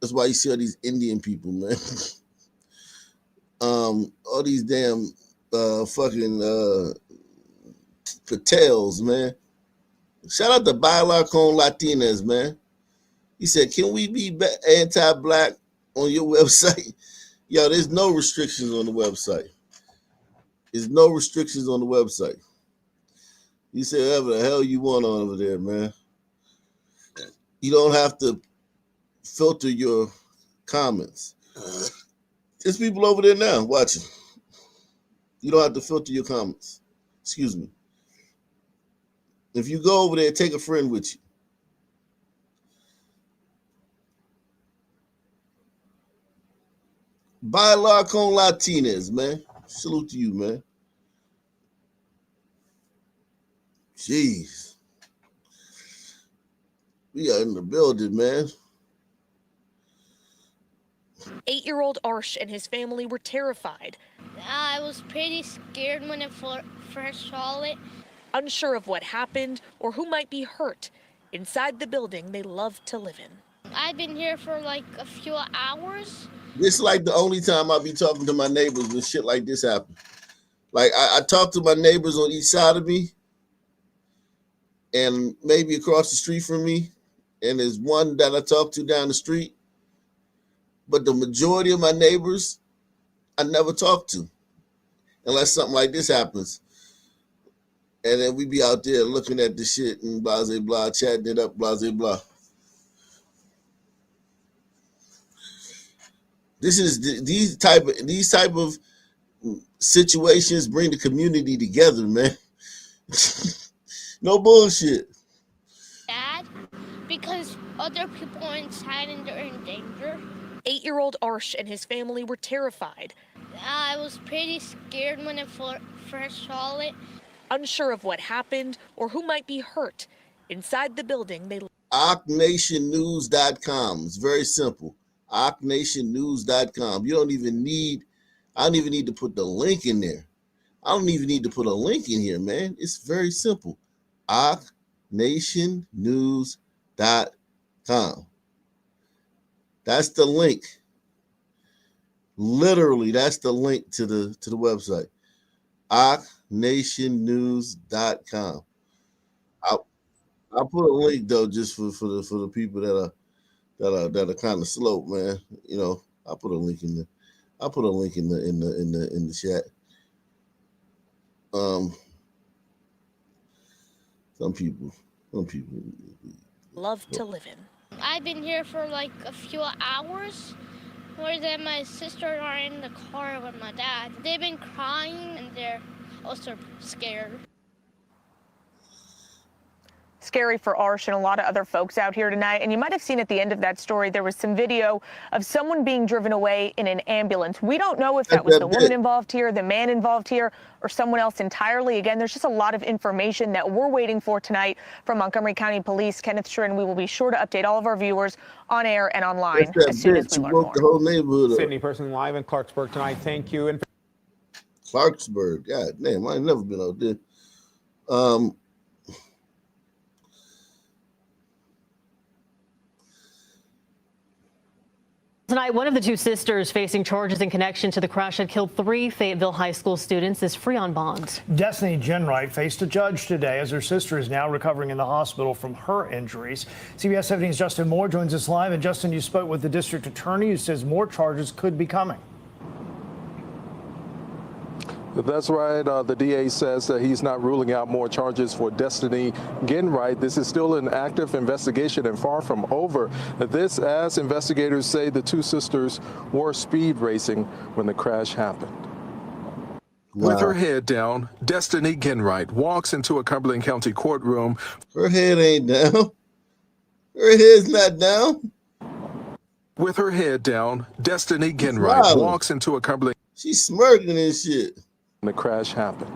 That's why you see all these Indian people, man. All these damn fucking Patels, man. Shout out to Bailar con Latinas, man. He said, can we be anti-black on your website? Yo, there's no restrictions on the website. There's no restrictions on the website. You say whatever the hell you want on over there, man. You don't have to filter your comments. There's people over there now watching. You don't have to filter your comments. Excuse me. If you go over there, take a friend with you. Bailar con Latinas, man. Salute to you, man. Jeez. We are in the building, man. 8-year-old Arsh and his family were terrified. I was pretty scared when I first saw it. Unsure of what happened or who might be hurt inside the building they love to live in. I've been here for like a few hours. This is like the only time I'll be talking to my neighbors when shit like this happens. Like I talk to my neighbors on each side of me and maybe across the street from me. And there's one that I talk to down the street. But the majority of my neighbors, I never talk to unless something like this happens. And then we be out there looking at the shit and blah, blah, blah, chatting it up, blah, blah, blah. These type of situations bring the community together, man. No bullshit. Dad, because other people are inside and they're in danger. 8-year-old Arsh and his family were terrified. I was pretty scared when I first saw it. Unsure of what happened or who might be hurt inside the building they OCNationnews.com. It's very simple. OCNationnews.com. I don't even need to put the link in there. I don't even need to put a link in here, man. It's very simple. OCNationnews.com. That's the link. Literally, that's the link to the website. OCNationnews.com. I'll put a link though, just for the people that are kind of slow, man. You know, I'll put a link in the chat. Some people love to live in. I've been here for like a few hours. More than my sister are in the car with my dad. They've been crying and they're also scared. Scary for Arsh and a lot of other folks out here tonight. And you might have seen at the end of that story, there was some video of someone being driven away in an ambulance. We don't know if that was the woman involved here, the man involved here, or someone else entirely. Again, there's just a lot of information that we're waiting for tonight from Montgomery County Police. Kenneth Schrin, we will be sure to update all of our viewers on air and online as soon as we learn more. The whole neighborhood Sydney, person live in Clarksburg tonight. Thank you. And Clarksburg, God damn, I ain't never been out there. Tonight, one of the two sisters facing charges in connection to the crash that killed 3 Fayetteville High School students is free on bond. Destiny Genwright faced a judge today as her sister is now recovering in the hospital from her injuries. CBS 17's Justin Moore joins us live. And Justin, you spoke with the district attorney who says more charges could be coming. That's right. The DA says that he's not ruling out more charges for Destiny Genwright. This is still an active investigation and far from over. This, as investigators say, the two sisters were speed racing when the crash happened. Wow. With her head down, Destiny Genwright walks into a Cumberland County courtroom. Her head ain't down. Her head's not down. With her head down, Destiny Genwright walks into a Cumberland. She's smirking and shit. The crash happened.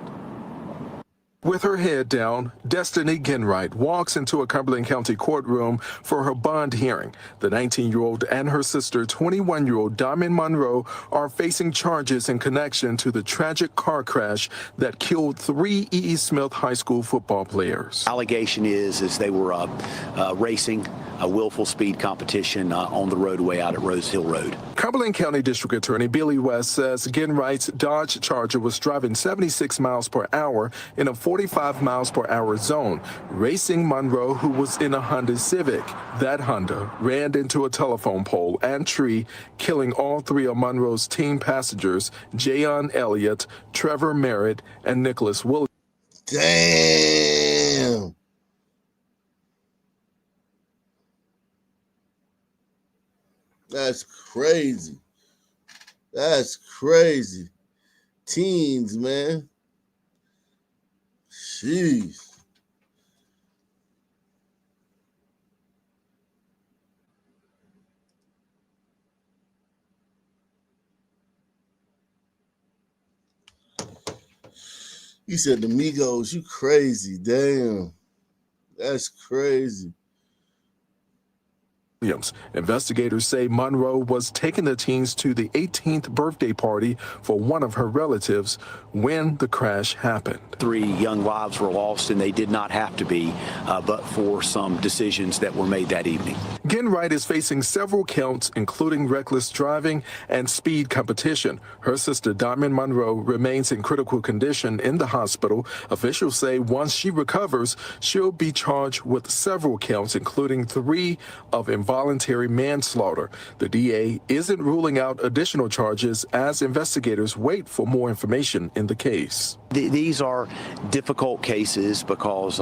With her head down, Destiny Genwright walks into a Cumberland County courtroom for her bond hearing. The 19-year-old and her sister, 21-year-old Diamond Monroe, are facing charges in connection to the tragic car crash that killed 3 E.E. Smith High School football players. Allegation is they were racing a willful speed competition on the roadway out at Rose Hill Road. Cumberland County District Attorney Billy West says Genwright's Dodge Charger was driving 76 miles per hour in a 45 miles per hour zone, racing Monroe, who was in a Honda Civic. That Honda ran into a telephone pole and tree, killing all 3 of Monroe's teen passengers, Jayon Elliott, Trevor Merritt, and Nicholas Williams. Damn. That's crazy. That's crazy. Teens, man. Jeez. You said the Migos, you crazy. Damn. That's crazy. Investigators say Monroe was taking the teens to the 18th birthday party for one of her relatives when the crash happened. 3 young lives were lost, and they did not have to be, but for some decisions that were made that evening. Genwright is facing several counts, including reckless driving and speed competition. Her sister, Diamond Monroe, remains in critical condition in the hospital. Officials say once she recovers, she'll be charged with several counts, including 3 of involuntary manslaughter. The DA isn't ruling out additional charges as investigators wait for more information in the case. These are difficult cases because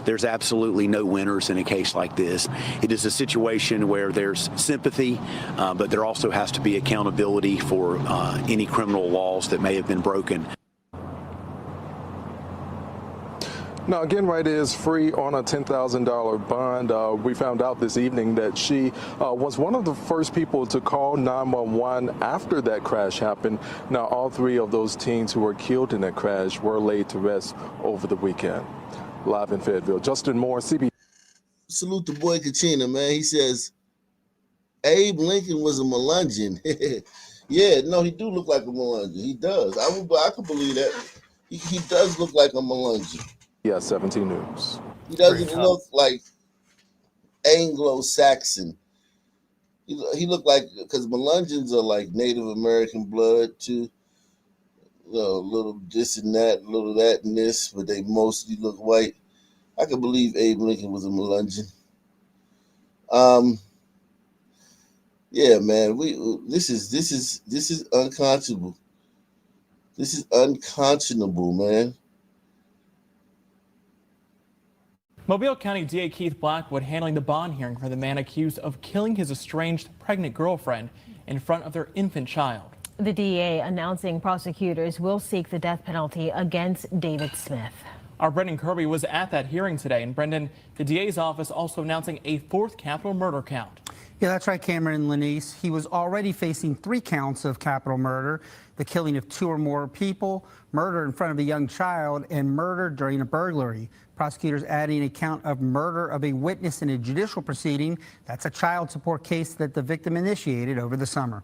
there's absolutely no winners in a case like this. It is a situation where there's sympathy, but there also has to be accountability for any criminal laws that may have been broken. Now, Genwright is free on a $10,000 bond. We found out this evening that she was one of the first people to call 911 after that crash happened. Now, all 3 of those teens who were killed in that crash were laid to rest over the weekend. Live in Fayetteville, Justin Moore, CBS. Salute the boy Kachina, man. He says, Abe Lincoln was a Melungeon. Yeah, no, he do look like a Melungeon. He does. I could believe that. He does look like a Melungeon. Yeah, 17 News. He doesn't look like Anglo-Saxon. He looked like, because Melungeons are like Native American blood too. You know, a little this and that, a little that and this, but they mostly look white. I could believe Abe Lincoln was a Melungeon. Yeah, man, this is unconscionable. This is unconscionable, man. Mobile County DA Keith Blackwood handling the bond hearing for the man accused of killing his estranged pregnant girlfriend in front of their infant child. The DA announcing prosecutors will seek the death penalty against David Smith. Our Brendan Kirby was at that hearing today. And Brendan, the DA's office also announcing a 4th capital murder count. Yeah, that's right, Cameron and Lenise. He was already facing 3 counts of capital murder, the killing of 2 or more people, murder in front of a young child, and murder during a burglary. Prosecutors adding a count of murder of a witness in a judicial proceeding. That's a child support case that the victim initiated over the summer.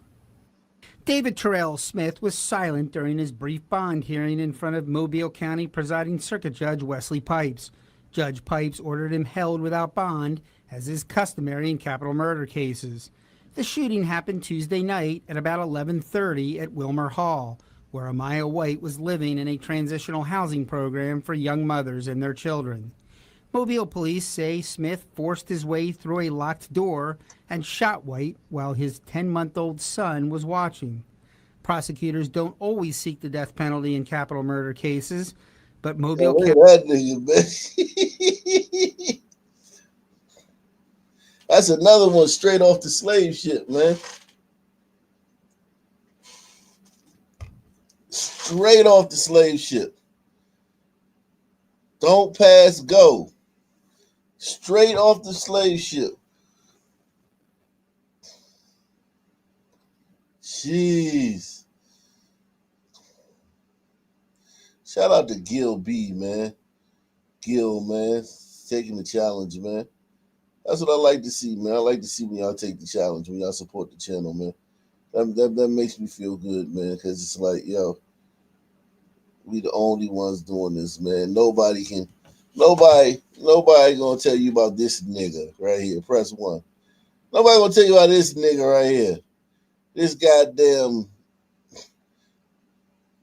David Terrell Smith was silent during his brief bond hearing in front of Mobile County Presiding Circuit Judge Wesley Pipes. Judge Pipes ordered him held without bond, as is customary in capital murder cases. The shooting happened Tuesday night at about 11:30 at Wilmer Hall, where Amaya White was living in a transitional housing program for young mothers and their children. Mobile police say Smith forced his way through a locked door and shot White while his 10-month-old son was watching. Prosecutors don't always seek the death penalty in capital murder cases, but Mobile Look at County... that nigga, man. That's another one straight off the slave ship, man. Straight off the slave ship. Don't pass go. Straight off the slave ship. Jeez. Shout out to Gil B, man. Gil, man. Taking the challenge, man. That's what I like to see, man. I like to see when y'all take the challenge, when y'all support the channel, man. That makes me feel good, man, because it's like, yo, we the only ones doing this, man. Nobody gonna tell you about this nigga right here. Press 1. Nobody gonna tell you about this nigga right here. This goddamn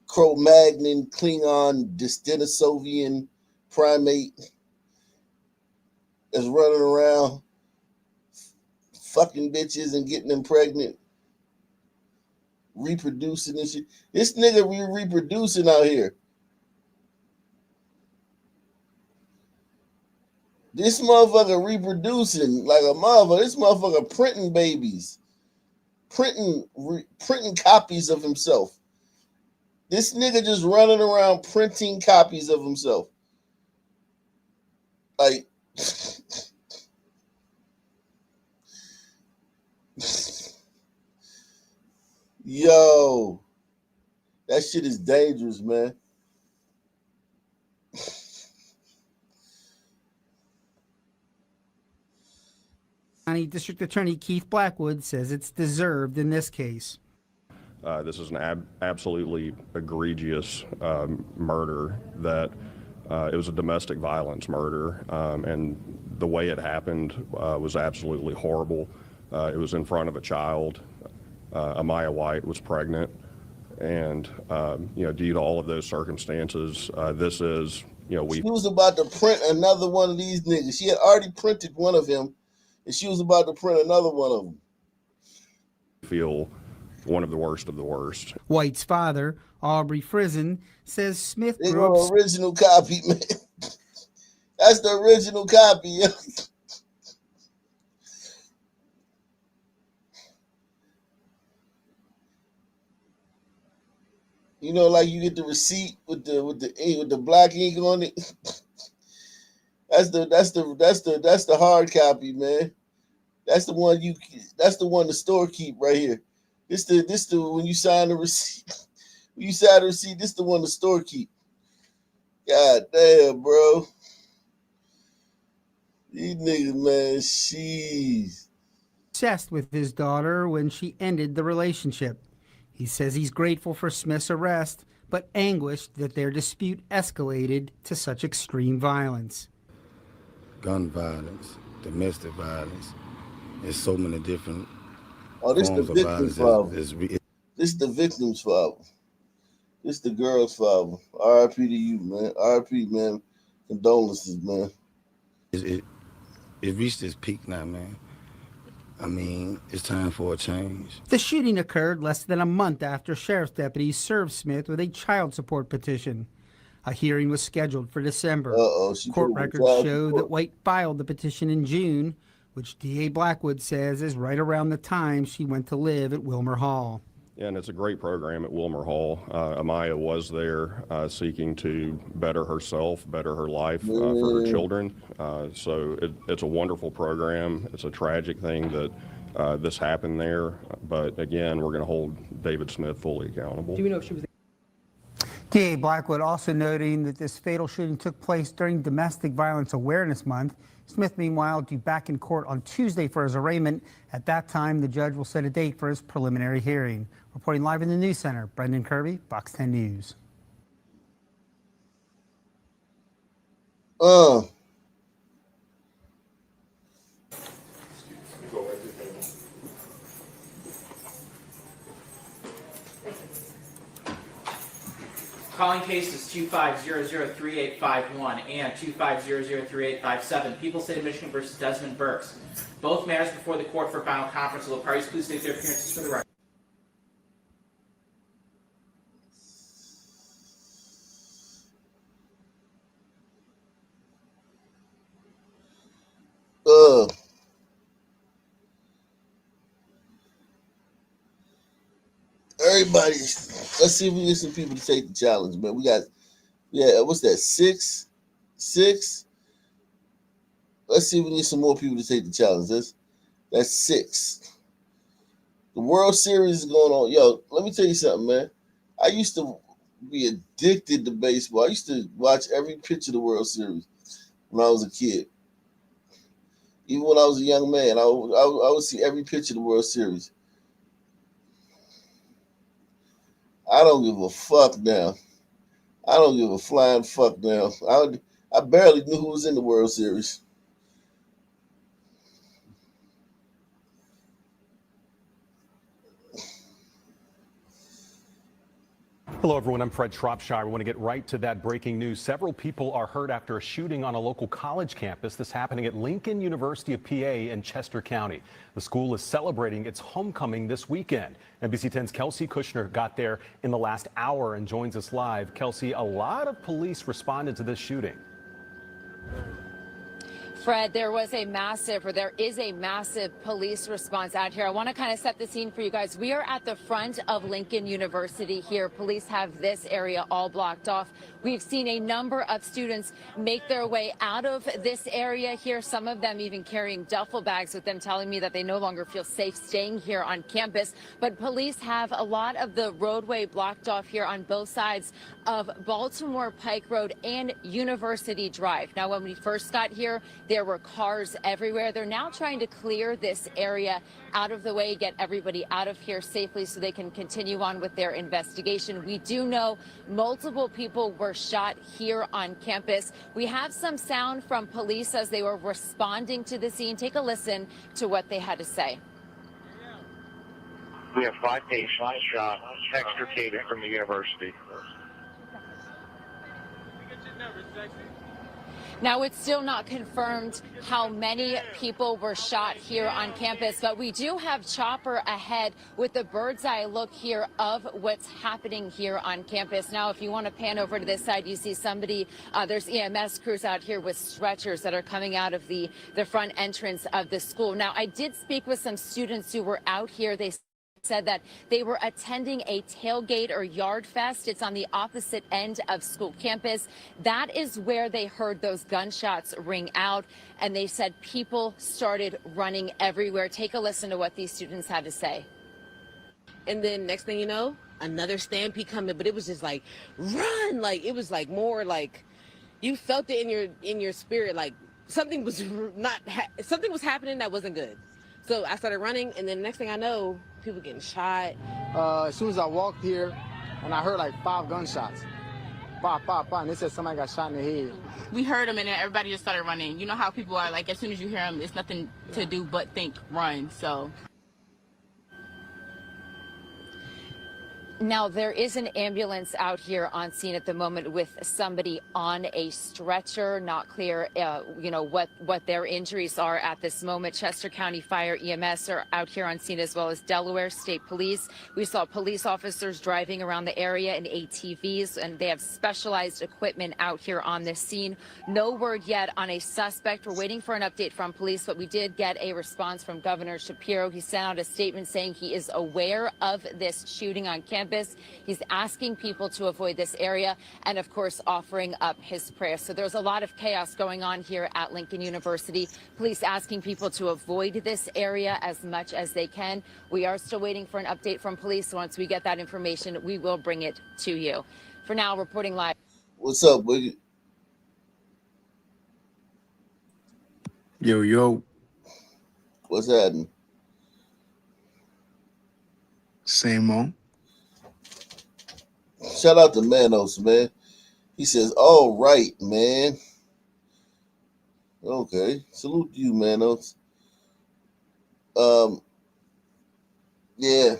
Cro-Magnon, Klingon, Denisovian primate is running around fucking bitches and getting them pregnant, reproducing and shit. This nigga reproducing out here. This motherfucker reproducing like a motherfucker. This motherfucker printing babies, printing copies of himself. This nigga just running around printing copies of himself. Like, yo, that shit is dangerous, man. County District Attorney Keith Blackwood says it's deserved in this case. This is an absolutely egregious murder that it was a domestic violence murder, and the way it happened was absolutely horrible. It was in front of a child. Amaya White was pregnant, and due to all of those circumstances, this is, she was about to print another one of these niggas. She had already printed one of him, and she was about to print another one of them. Feel one of the worst of the worst. White's father, Aubrey Frizen, says Smith They grew go up... original copy, man. That's the original copy. You know, like you get the receipt with the black ink on it. That's the hard copy, man. That's the one the store keep right here. This the when you sign the receipt. When you sign the receipt, this the one the store keep. God damn, bro. These niggas, man, she's obsessed with his daughter when she ended the relationship. He says he's grateful for Smith's arrest, but anguished that their dispute escalated to such extreme violence. Gun violence, domestic violence, there's so many different this forms the of victim's violence. father. This the victim's father. This the girl's father. R.I.P. to you, man. R.I.P. man. Condolences, man. It reached its peak now, man. I mean, it's time for a change. The shooting occurred less than a month after sheriff's deputies served Smith with a child support petition. A hearing was scheduled for December. Court records show that White filed the petition in June, which D.A. Blackwood says is right around the time she went to live at Wilmer Hall. Yeah, and it's a great program at Wilmer Hall. Amaya was there seeking to better herself, better her life for her children. So it's a wonderful program. It's a tragic thing that this happened there. But again, we're going to hold David Smith fully accountable. Do we know if she was... D.A. Blackwood also noting that this fatal shooting took place during Domestic Violence Awareness Month. Smith, meanwhile, due back in court on Tuesday for his arraignment. At that time, the judge will set a date for his preliminary hearing. Reporting live in the News Center, Brendan Kirby, Fox 10 News. Calling case is 25003851 and 25003857. People State of Michigan versus Desmond Burks. Both matters before the court for final conference. Will the parties please state their appearances for the record? Everybody, let's see if we get some people to take the challenge, man. We got, what's that, six? Let's see if we need some more people to take the challenge. That's 6. The World Series is going on. Yo, let me tell you something, man. I used to be addicted to baseball. I used to watch every pitch of the World Series when I was a kid. Even when I was a young man, I would see every pitch of the World Series. I don't give a fuck now. I don't give a flying fuck now. I barely knew who was in the World Series. Hello, everyone. I'm Fred Shropshire. We want to get right to that breaking news. Several people are hurt after a shooting on a local college campus. This happening at Lincoln University of PA in Chester County. The school is celebrating its homecoming this weekend. NBC 10's Kelsey Kushner got there in the last hour and joins us live. Kelsey, a lot of police responded to this shooting. Fred, there is a massive police response out here. I want to kind of set the scene for you guys. We are at the front of Lincoln University here. Police have this area all blocked off. We've seen a number of students make their way out of this area here, some of them even carrying duffel bags with them, telling me that they no longer feel safe staying here on campus. But police have a lot of the roadway blocked off here on both sides of Baltimore Pike Road and University Drive. Now, when we first got here, there were cars everywhere. They're now trying to clear this area out of the way, get everybody out of here safely so they can continue on with their investigation. We do know multiple people were shot here on campus. We have some sound from police as they were responding to the scene. Take a listen to what they had to say. We have 5 patients shot, extricated from the university. Now, it's still not confirmed how many people were shot here on campus, but we do have chopper ahead with a bird's eye look here of what's happening here on campus. Now, if you want to pan over to this side, you see somebody, there's EMS crews out here with stretchers that are coming out of the front entrance of the school. Now, I did speak with some students who were out here. They said that they were attending a tailgate or yard fest. It's on the opposite end of school campus. That is where they heard those gunshots ring out, and they said people started running everywhere. Take a listen to what these students had to say. And then next thing you know, another stampede coming, but it was just like, run! Like, it was like more like you felt it in your spirit, like something was something was happening that wasn't good. So I started running, and then next thing I know, people getting shot. As soon as I walked here, and I heard like 5 gunshots. Pop, pop, pop, and they said somebody got shot in the head. We heard them, and then everybody just started running. You know how people are, like, as soon as you hear them, it's nothing to do but think, run, so. Now, there is an ambulance out here on scene at the moment with somebody on a stretcher. Not clear, what their injuries are at this moment. Chester County Fire EMS are out here on scene, as well as Delaware State Police. We saw police officers driving around the area in ATVs, and they have specialized equipment out here on this scene. No word yet on a suspect. We're waiting for an update from police, but we did get a response from Governor Shapiro. He sent out a statement saying he is aware of this shooting on campus. He's asking people to avoid this area and, of course, offering up his prayers. So there's a lot of chaos going on here at Lincoln University. Police asking people to avoid this area as much as they can. We are still waiting for an update from police. Once we get that information, we will bring it to you. For now, reporting live. What's up, Wiggy? Yo, yo. What's happening? Same on. Shout out to Manos, man. He says, all right, man. Okay. Salute to you, Manos. Yeah.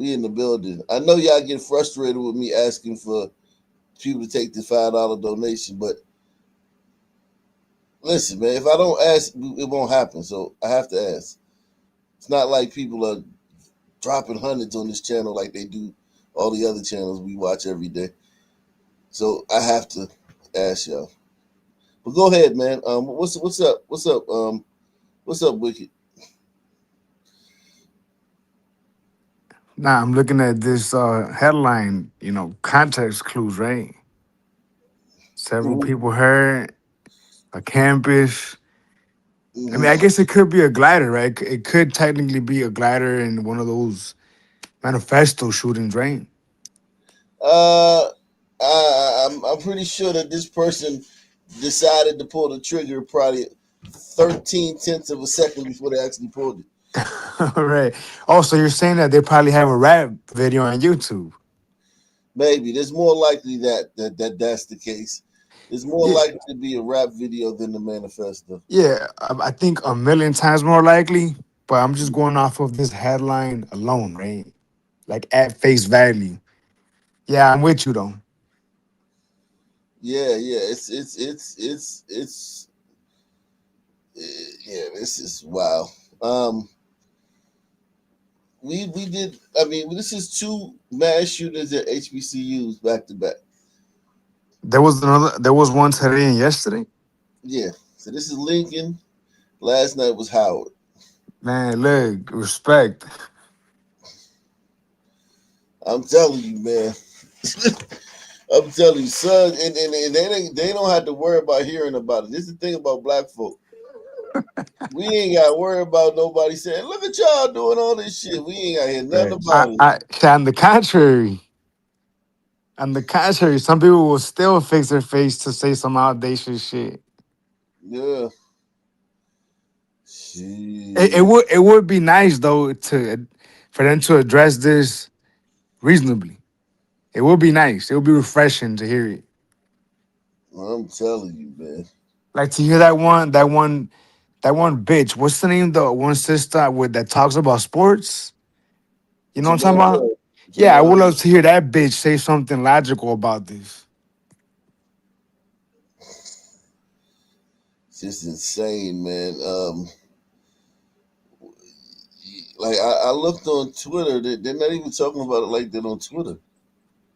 We in the building. I know y'all get frustrated with me asking for people to take the $5 donation, but listen, man, if I don't ask, it won't happen. So I have to ask. It's not like people are dropping hundreds on this channel like they do all the other channels we watch every day. So I have to ask y'all. But go ahead, man. What's up? What's up? What's up, Wicked? Nah, I'm looking at this headline, context clues, right? Several people hurt, a campus. I mean, I guess it could be a glider, right? It could technically be a glider in one of those manifesto shootings, right? I'm pretty sure that this person decided to pull the trigger probably 13/10 of a second before they actually pulled it. Right. Also, you're saying that they probably have a rap video on YouTube. Maybe there's more likely that's the case. There's more Yeah. likely to be a rap video than the manifesto. Yeah, I think a million times more likely, but I'm just going off of this headline alone, right? Like at face value. Yeah, I'm with you though. Yeah, yeah, this is wow. We did. I mean, this is 2 mass shootings at HBCUs back to back. There was one today and yesterday. Yeah. So this is Lincoln. Last night was Howard. Man, look, respect. I'm telling you, man. I'm telling you, son, and they don't have to worry about hearing about it. This is the thing about black folk. We ain't got to worry about nobody saying, "Look at y'all doing all this shit." We ain't got to hear nothing about it. On the contrary, some people will still fix their face to say some audacious shit. Yeah. It would be nice though for them to address this reasonably. It would be nice. It would be refreshing to hear it. I'm telling you, man. Like to hear that one bitch. What's the name? The one sister that talks about sports. You know what I'm talking about? Yeah, I would love to hear that bitch say something logical about this. It's just insane, man. Like I looked on Twitter. They're not even talking about it like that on Twitter.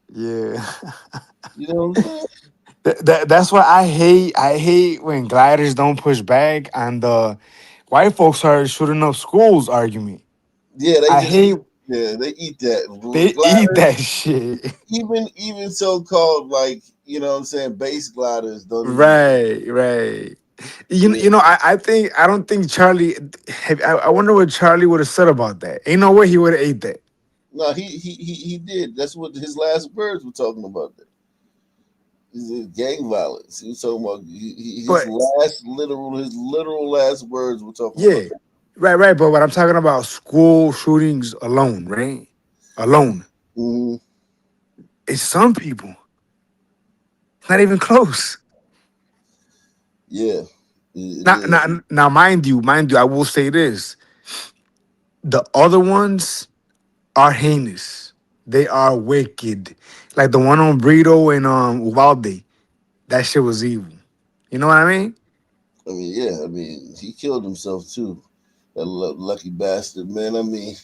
Yeah. You know what I'm saying? That's why I hate when gliders don't push back on the white folks are shooting up schools argument. Yeah, I hate they eat that. they eat that shit. Even so-called like, you know what I'm saying, base gliders don't even. Right. I don't think Charlie. I wonder what Charlie would have said about that. Ain't no way he would have ate that. No, he did. That's what his last words were talking about. That gang violence. He was talking about his literal last words were talking about Yeah, that. right. But what I'm talking about, school shootings alone, right? Alone. Mm-hmm. It's some people. Not even close. Yeah. Now, mind you, I will say this: the other ones are heinous. They are wicked. Like the one on Brito and Uvalde. That shit was evil. You know what I mean? I mean, yeah. I mean, he killed himself too. That lucky bastard, man. I mean,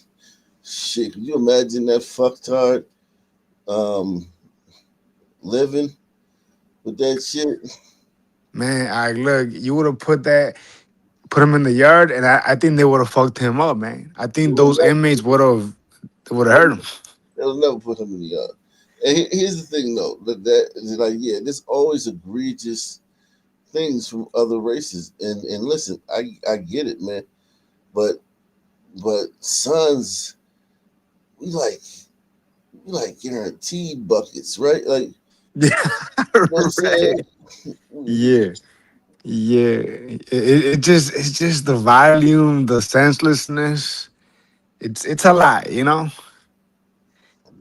shit. Can you imagine that fucktard living with that shit? Man, look, you would have put him in the yard, and I think they would have fucked him up, man. I think those inmates would have hurt him. They'll never put him in the yard. And here's the thing, though, that is like, yeah, there's always egregious things from other races, and listen, I get it, man, but sons, we like guaranteed buckets, right? Like, you know what I'm saying? Yeah. It's just the volume, the senselessness. It's a lot, you know.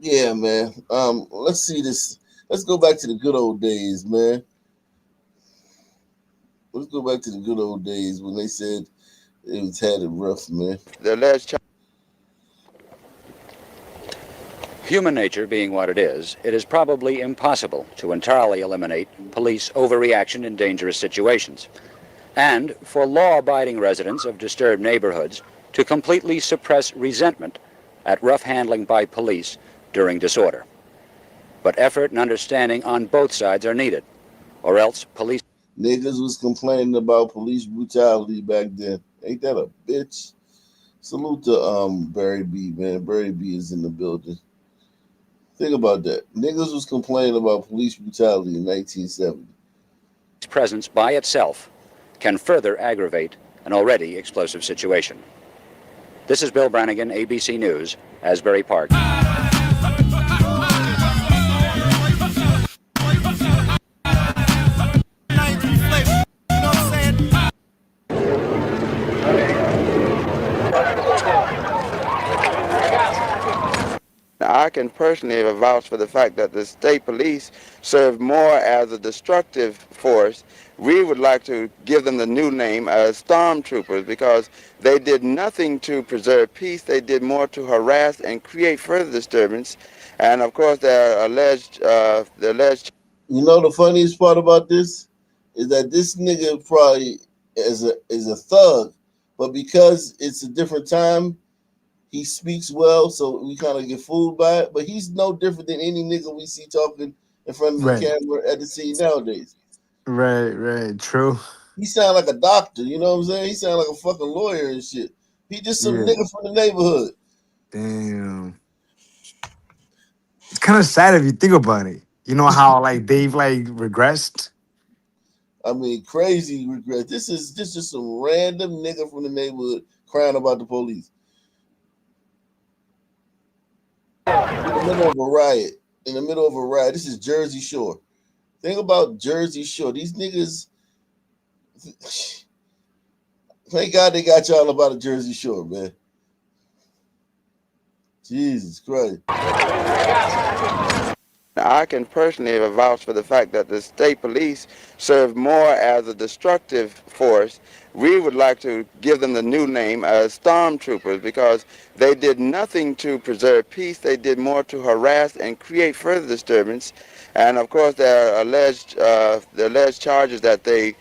Yeah, man. Let's see this. Let's go back to the good old days, man. Let's go back to the good old days when they said had it rough, man. The last Human nature being what it is probably impossible to entirely eliminate police overreaction in dangerous situations, and for law-abiding residents of disturbed neighborhoods to completely suppress resentment at rough handling by police during disorder. But effort and understanding on both sides are needed, or else police... Niggas was complaining about police brutality back then. Ain't that a bitch? Salute to Barry B, man. Barry B is in the building. Think about that. Niggas was complaining about police brutality in 1970. Presence by itself can further aggravate an already explosive situation. This is Bill Brannigan, ABC News, Asbury Park. Now, I can personally vouch for the fact that the state police serve more as a destructive force. We would like to give them the new name as stormtroopers because they did nothing to preserve peace. They did more to harass and create further disturbance. And of course, their alleged. You know the funniest part about this is that this nigga probably is a thug, but because it's a different time, he speaks well, so we kind of get fooled by it. But he's no different than any nigga we see talking in front of the camera at the scene nowadays. Right, true. He sound like a doctor, you know what I'm saying? He sound like a fucking lawyer and shit. He just some nigga from the neighborhood. Damn. It's kind of sad if you think about it. You know how like they've like regressed? I mean, crazy regret. This is just some random nigga from the neighborhood crying about the police. In the middle of a riot. This is Jersey Shore. Think about Jersey Shore. These niggas, thank God they got y'all about a Jersey Shore, man. Jesus Christ. Now, I can personally vouch for the fact that the state police serve more as a destructive force. We would like to give them the new name as stormtroopers because they did nothing to preserve peace. They did more to harass and create further disturbance. And of course, their alleged charges that they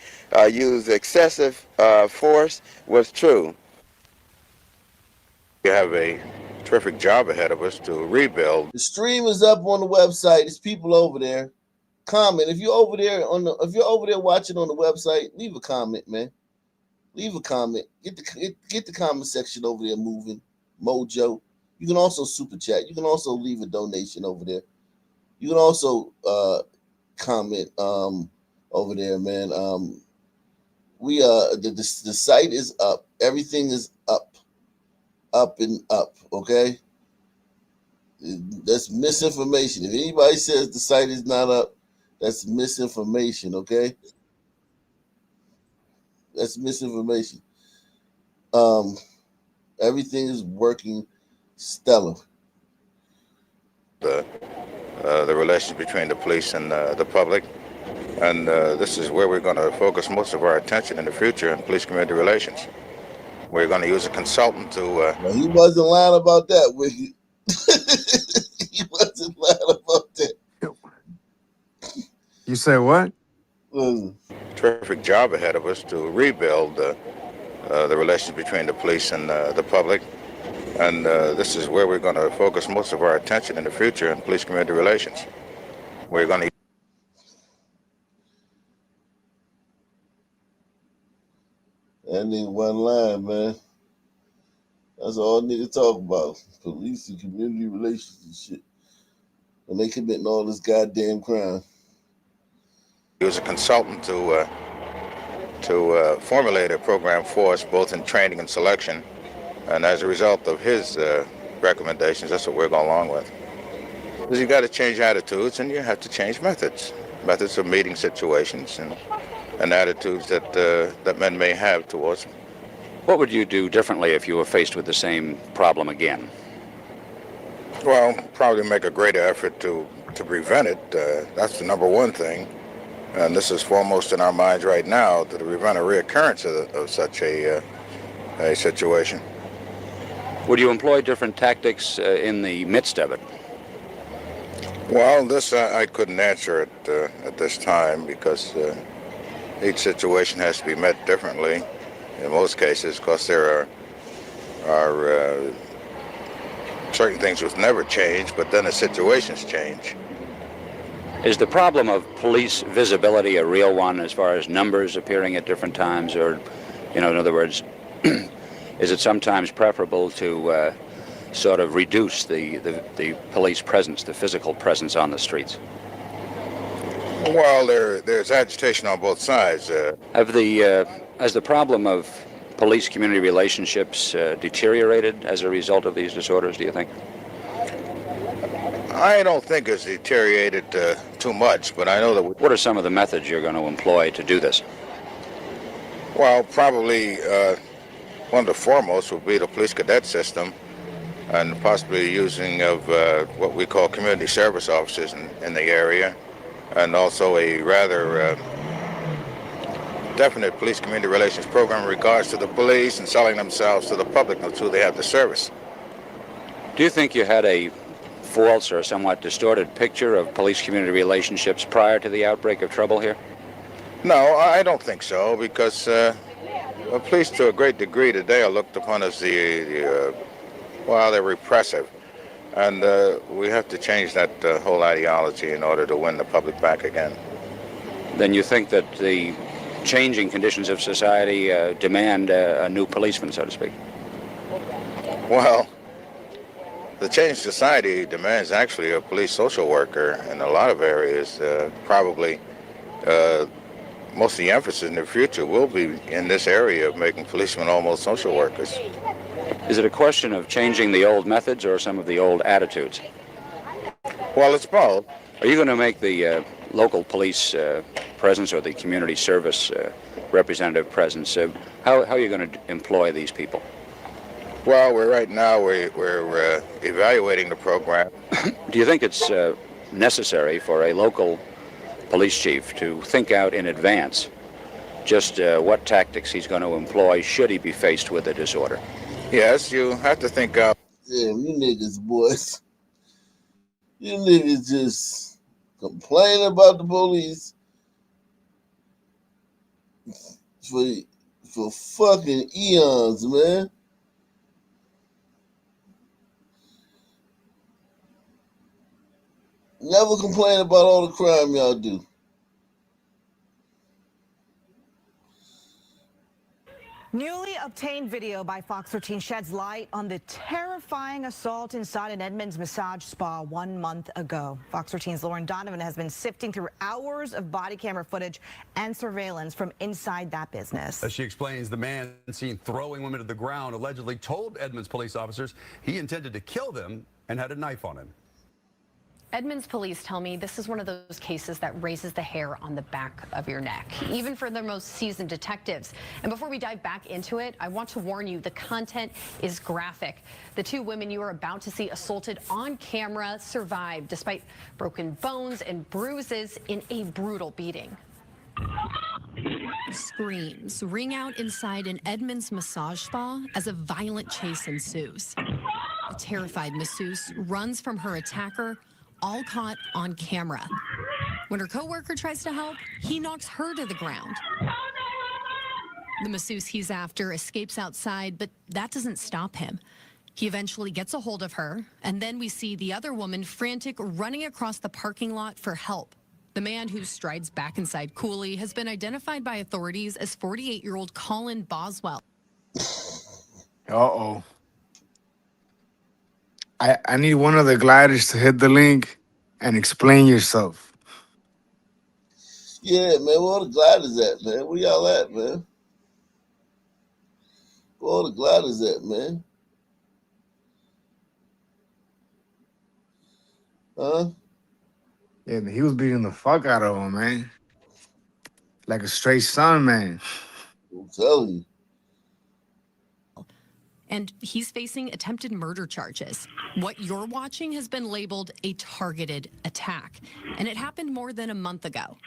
used excessive force was true. We have a terrific job ahead of us to rebuild. The stream is up on the website. There's people over there. Comment if you're over there watching on the website. Leave a comment, man. Leave a comment. Get the comment section over there moving. Mojo. You can also super chat. You can also leave a donation over there. You can also comment over there, man. We the site is up. Everything is up and up. Okay. That's misinformation. If anybody says the site is not up, that's misinformation, okay? That's misinformation. Everything is working stellar. The relations between the police and the public, and this is where we're going to focus most of our attention in the future in police-community relations. We're going to use a consultant to... Well, he wasn't lying about that, Wiggy. He wasn't lying about that. You say what? Terrific job ahead of us to rebuild the relations between the police and the public. And this is where we're going to focus most of our attention in the future in police-community relations. We're going to... That nigga wasn't lying, man. That's all niggas talk about. Police and community relations and shit. When they committing all this goddamn crime. He was a consultant to formulate a program for us, both in training and selection. And as a result of his recommendations, that's what we're going along with. Because you got to change attitudes and you have to change methods. Methods of meeting situations and attitudes that men may have towards them. What would you do differently if you were faced with the same problem again? Well, probably make a greater effort to prevent it. That's the number one thing. And this is foremost in our minds right now, to prevent a reoccurrence of such a situation. Would you employ different tactics in the midst of it? Well, this I couldn't answer it at this time because each situation has to be met differently. In most cases, because there are certain things which never change, but then the situations change. Is the problem of police visibility a real one as far as numbers appearing at different times? Or, in other words, is it sometimes preferable to sort of reduce the police presence, the physical presence on the streets? Well, there's agitation on both sides. Has the problem of police-community relationships deteriorated as a result of these disorders, do you think? I don't think it's deteriorated too much, but I know that... What are some of the methods you're going to employ to do this? Well, probably one of the foremost would be the police cadet system, and possibly using of what we call community service officers in the area, and also a rather definite police-community relations program in regards to the police and selling themselves to the public until they have the service. Do you think you had a false or somewhat distorted picture of police-community relationships prior to the outbreak of trouble here? No, I don't think so, because police to a great degree today are looked upon as well, they're repressive. And we have to change that whole ideology in order to win the public back again. Then you think that the changing conditions of society demand a new policeman, so to speak? Well, the changed society demands actually a police social worker in a lot of areas. Probably most of the emphasis in the future will be in this area of making policemen almost social workers. Is it a question of changing the old methods or some of the old attitudes? Well, it's both. Are you going to make the local police presence or the community service representative presence? How are you going to employ these people? Well, right now we're evaluating the program. Do you think it's necessary for a local police chief to think out in advance just what tactics he's going to employ should he be faced with a disorder? Yes, you have to think out. Damn, you niggas, boys. You niggas just complain about the police for fucking eons, man. Never complain about all the crime y'all do. Newly obtained video by Fox 13 sheds light on the terrifying assault inside an Edmonds massage spa 1 month ago. Fox 13's Lauren Donovan has been sifting through hours of body camera footage and surveillance from inside that business. As she explains, the man seen throwing women to the ground allegedly told Edmonds police officers he intended to kill them and had a knife on him. Edmonds police tell me this is one of those cases that raises the hair on the back of your neck, even for their most seasoned detectives. And before we dive back into it, I want to warn you, the content is graphic. The two women you are about to see assaulted on camera survived despite broken bones and bruises in a brutal beating. Screams ring out inside an Edmonds massage spa as a violent chase ensues. A terrified masseuse runs from her attacker, all caught on camera. When her coworker tries to help, he knocks her to the ground. The masseuse he's after escapes outside, but that doesn't stop him. He eventually gets a hold of her, and then we see the other woman frantic, running across the parking lot for help. The man who strides back inside coolly has been identified by authorities as 48-year-old Colin Boswell. Uh-oh. I need one of the gliders to hit the link and explain yourself. Yeah, man, where all the gliders at, man? Where y'all at, man? Where all the gliders at, man? Huh? Yeah, he was beating the fuck out of him, man. Like a straight son, man. I'm telling you. And he's facing attempted murder charges. What you're watching has been labeled a targeted attack, and it happened more than a month ago.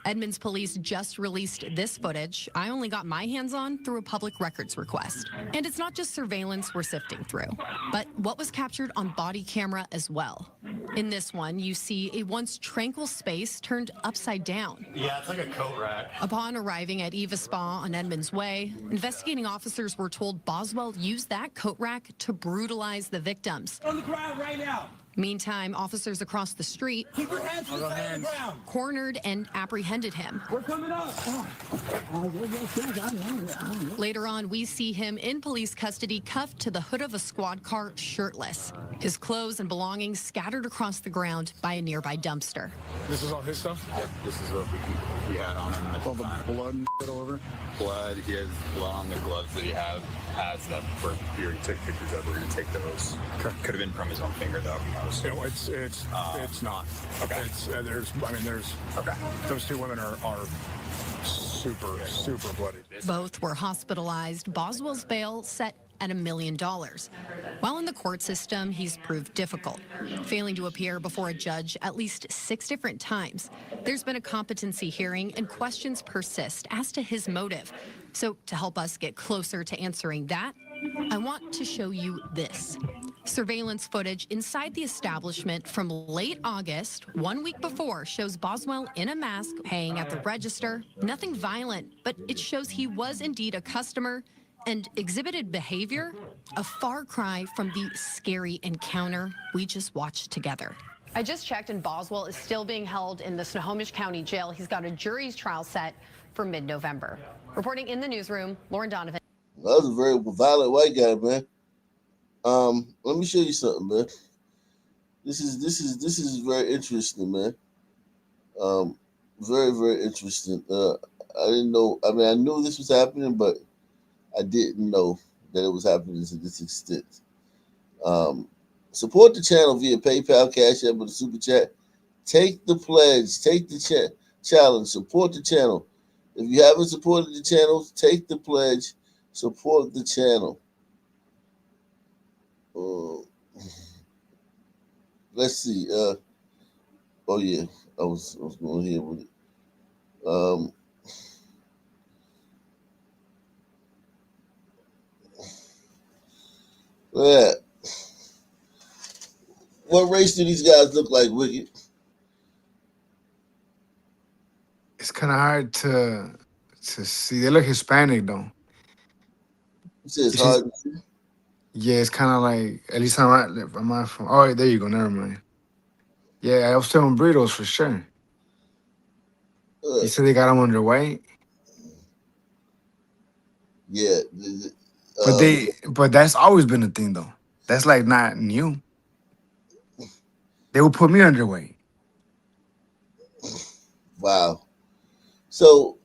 Edmonds police just released this footage I only got my hands on through a public records request. And it's not just surveillance we're sifting through, but what was captured on body camera as well. In this one, you see a once tranquil space turned upside down. Yeah, it's like a coat rack. Upon arriving at Eva Spa on Edmonds Way, investigating officers were told Boswell used that coat rack to brutalize the victims. On the ground right now. Meantime, officers across the street Keep your hands on the ground. cornered and apprehended him. We're coming up. Later on, we see him in police custody, cuffed to the hood of a squad car, shirtless. His clothes and belongings scattered across the ground by a nearby dumpster. This is all his stuff? Yeah, this is what we had on him. All the blood and shit all over? Blood, he has blood on the gloves that he has that for here. He took pictures of. We're going to take those. Could have been from his own finger, though. No, it's not. Okay. There's okay. Those two women are super bloody. Both were hospitalized. Boswell's bail set at $1 million. While in the court system, he's proved difficult, failing to appear before a judge at least 6 different times. There's been a competency hearing and questions persist as to his motive. So to help us get closer to answering that, I want to show you this. Surveillance footage inside the establishment from late August, 1 week before, shows Boswell in a mask paying at the register. Nothing violent, but it shows he was indeed a customer and exhibited behavior a far cry from the scary encounter we just watched together. I just checked, and Boswell is still being held in the Snohomish County Jail. He's got a jury's trial set for mid-November. Reporting in the newsroom, Lauren Donovan. That was a very violent white guy, man. Let me show you something, man. This is very interesting, man. Very, very interesting. I didn't know. I mean, I knew this was happening, but I didn't know that it was happening to this extent. Support the channel via PayPal, Cash App, or the Super Chat. Take the pledge. Take the challenge. Support the channel. If you haven't supported the channel, take the pledge. Support the channel. Let's see. Oh yeah, I was going here with it. Yeah. What race do these guys look like, Wicked? It's kind of hard to see. They look Hispanic though. It's hard to see. Yeah, it's kind of like, at least I'm not from. Oh, there you go. Never mind. Yeah, I was telling burritos for sure. You said they got them underweight. Yeah, but that's always been a thing though. That's like not new. They would put me underweight. Wow. So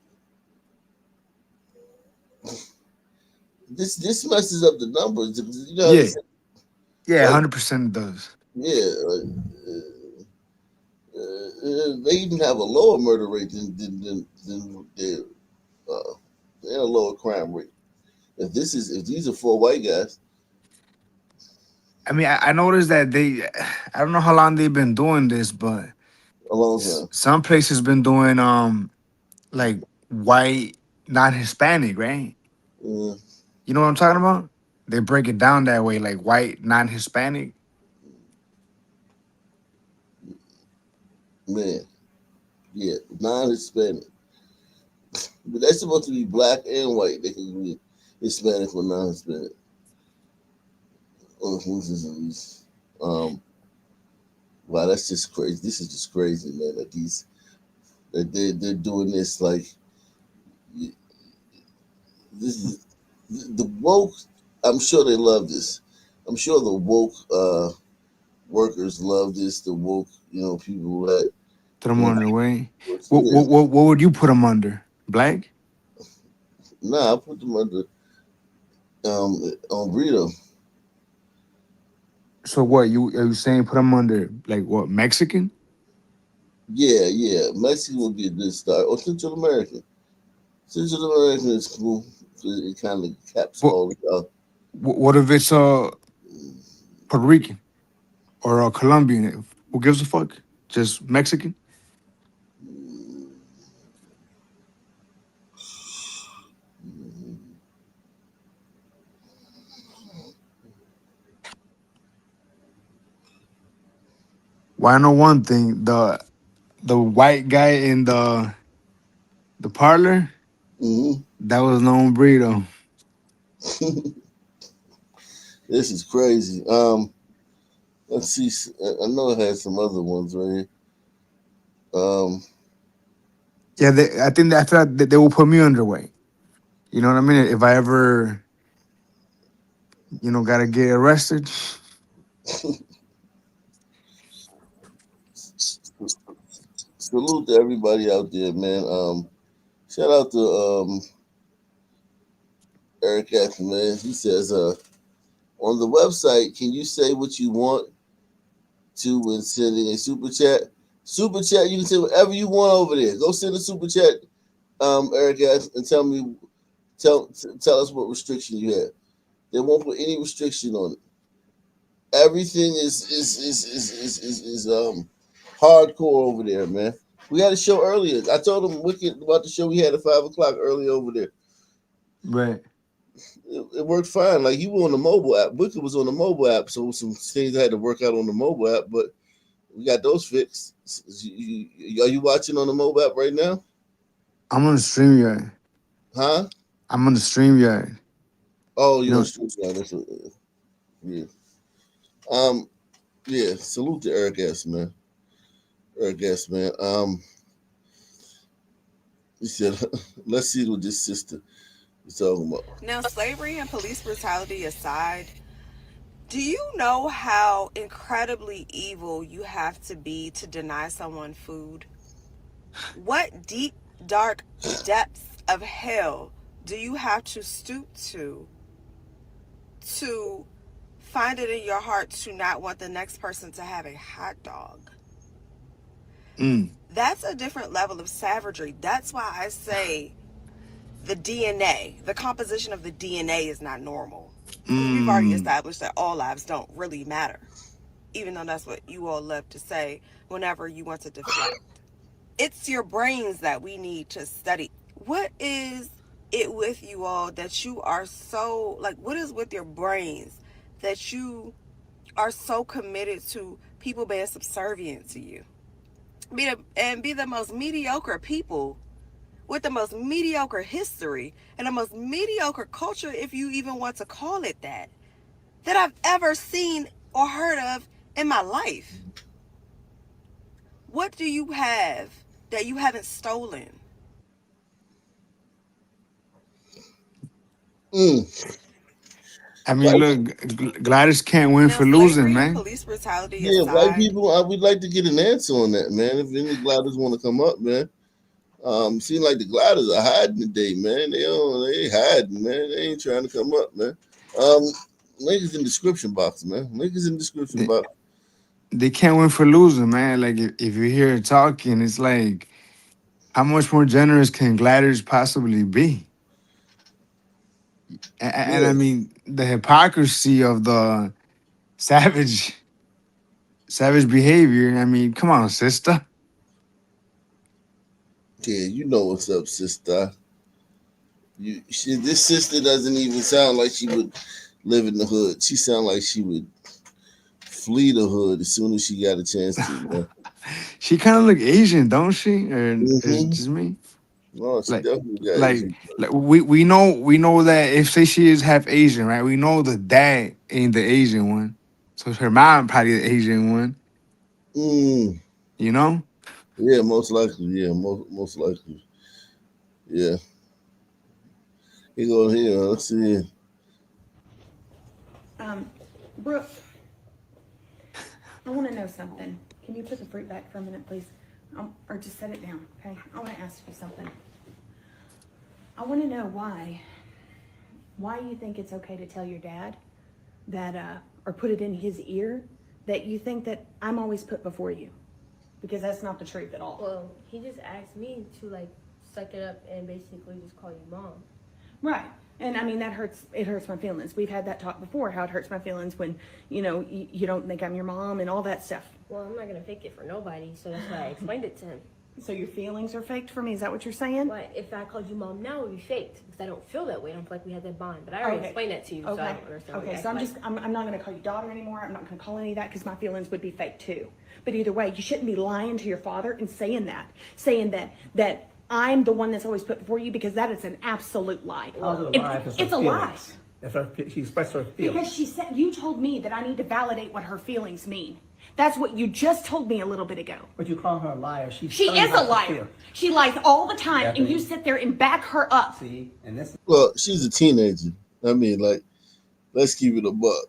this messes up the numbers. You know, Yeah, 100% it does. Yeah, they even have a lower murder rate than their they have a lower crime rate. If these are 4 white guys. I mean, I noticed that I don't know how long they've been doing this, but a long time. Some places been doing like white, non-Hispanic, right? Mm. You know what I'm talking about? They break it down that way, like white, non-Hispanic. Man, yeah, non-Hispanic. But that's supposed to be black and white. They can be Hispanic or non-Hispanic. Wow, that's just crazy. This is just crazy, man. That they're doing this like this is the woke. I'm sure they love this. I'm sure the woke workers love this. The woke, people that Put them on their way. What would you put them under? Black? Nah, I put them under on burrito. So what? Are you saying put them under like what? Mexican? Yeah. Mexican would be a good start. Or Central American. Central American is cool. It kind of caps all the stuff. What if it's Puerto Rican or Colombian? Who gives a fuck? Just Mexican? Well, I know one thing. The white guy in the parlor, that was no burrito. This is crazy. Let's see. I know it had some other ones right here. Yeah, I think after that they will put me underway. You know what I mean? If I ever, gotta get arrested. Salute to everybody out there, man. Shout out to Eric X, man. He says, on the website, can you say what you want to when sending a super chat? Super chat, you can say whatever you want over there. Go send a super chat, Eric X, and tell us what restriction you have. They won't put any restriction on it. Everything is hardcore over there, man. We had a show earlier. I told him Wicked about the show we had at 5:00 earlier over there. Right. It worked fine. Like, he was on the mobile app. Wicked was on the mobile app, so some things I had to work out on the mobile app, but we got those fixed. Are you watching on the mobile app right now? I'm on the StreamYard. Huh? I'm on the StreamYard. Oh, You you're on know, StreamYard. That's what, yeah. Yeah. Salute to Eric S, man. Eric S, man. He said, let's see what this sister is talking about. Now, slavery and police brutality aside, do you know how incredibly evil you have to be to deny someone food? What deep, dark depths of hell do you have to stoop to find it in your heart to not want the next person to have a hot dog? That's a different level of savagery. That's why I say the DNA, the composition of the DNA is not normal. Because we've already established that all lives don't really matter. Even though that's what you all love to say whenever you want to deflect. It's your brains that we need to study. What is it with you all that you are so, like, what is with your brains that you are so committed to people being subservient to you? Be the most mediocre people with the most mediocre history and the most mediocre culture, if you even want to call it that I've ever seen or heard of in my life. What do you have that you haven't stolen? I mean, look, Gladys can't win for losing, man. Police brutality Yeah, aside, white people, we'd like to get an answer on that, man. If any gliders want to come up, man. Seem like the gliders are hiding today, man. They ain't hiding, man. They ain't trying to come up, man. Link is in the description box, man. Link is in the description box. They can't win for losing, man. Like, if you hear her talking, it's like, how much more generous can Gladys possibly be? And I mean, the hypocrisy of the savage behavior. I mean, come on, sister. Yeah, you know what's up, sister. This sister doesn't even sound like she would live in the hood. She sound like she would flee the hood as soon as she got a chance to, man. She kind of look Asian, don't she? Or is it just me? No, she definitely got Asian. Like we know that if say she is half Asian, right? We know the dad ain't the Asian one, so her mom probably the Asian one. You know? Yeah, most likely. Yeah, most likely. Yeah. He go here. Let's see. Brooke, I want to know something. Can you put the fruit back for a minute, please? Or just set it down, okay? I want to ask you something. I want to know why you think it's okay to tell your dad that, or put it in his ear, that you think that I'm always put before you. Because that's not the truth at all. Well, he just asked me to, like, suck it up and basically just call you mom. Right. And I mean, it hurts my feelings. We've had that talk before, how it hurts my feelings when, you don't think I'm your mom and all that stuff. Well, I'm not going to fake it for nobody, so that's why I explained it to him. So your feelings are faked for me? Is that what you're saying? But if I called you mom now, it would be faked because I don't feel that way. I don't feel like we had that bond. But I already explained that to you, so I don't understand. Okay, so I'm not going to call you daughter anymore. I'm not going to call any of that because my feelings would be fake too. But either way, you shouldn't be lying to your father and saying that I'm the one that's always put before you, because that is an absolute lie. It's a lie. She expressed her feelings. Because she said, you told me that I need to validate what her feelings mean. That's what you just told me a little bit ago. But you call her a liar. She is a liar. She lies all the time, and you sit there and back her up. See, and this. Well, she's a teenager. I mean, like, let's keep it a buck.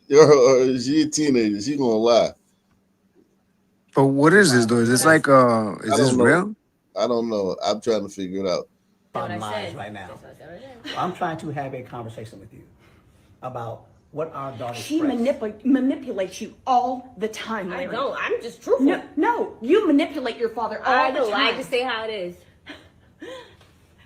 She's a teenager. She's gonna lie. But what is this though? Is this like is this real? I don't know. I'm trying to figure it out. On lies right now. I'm trying to have a conversation with you about what our daughter. She manipulates you all the time, Larry. I don't. I'm just truthful. No, you manipulate your father all the time. I just say how it is.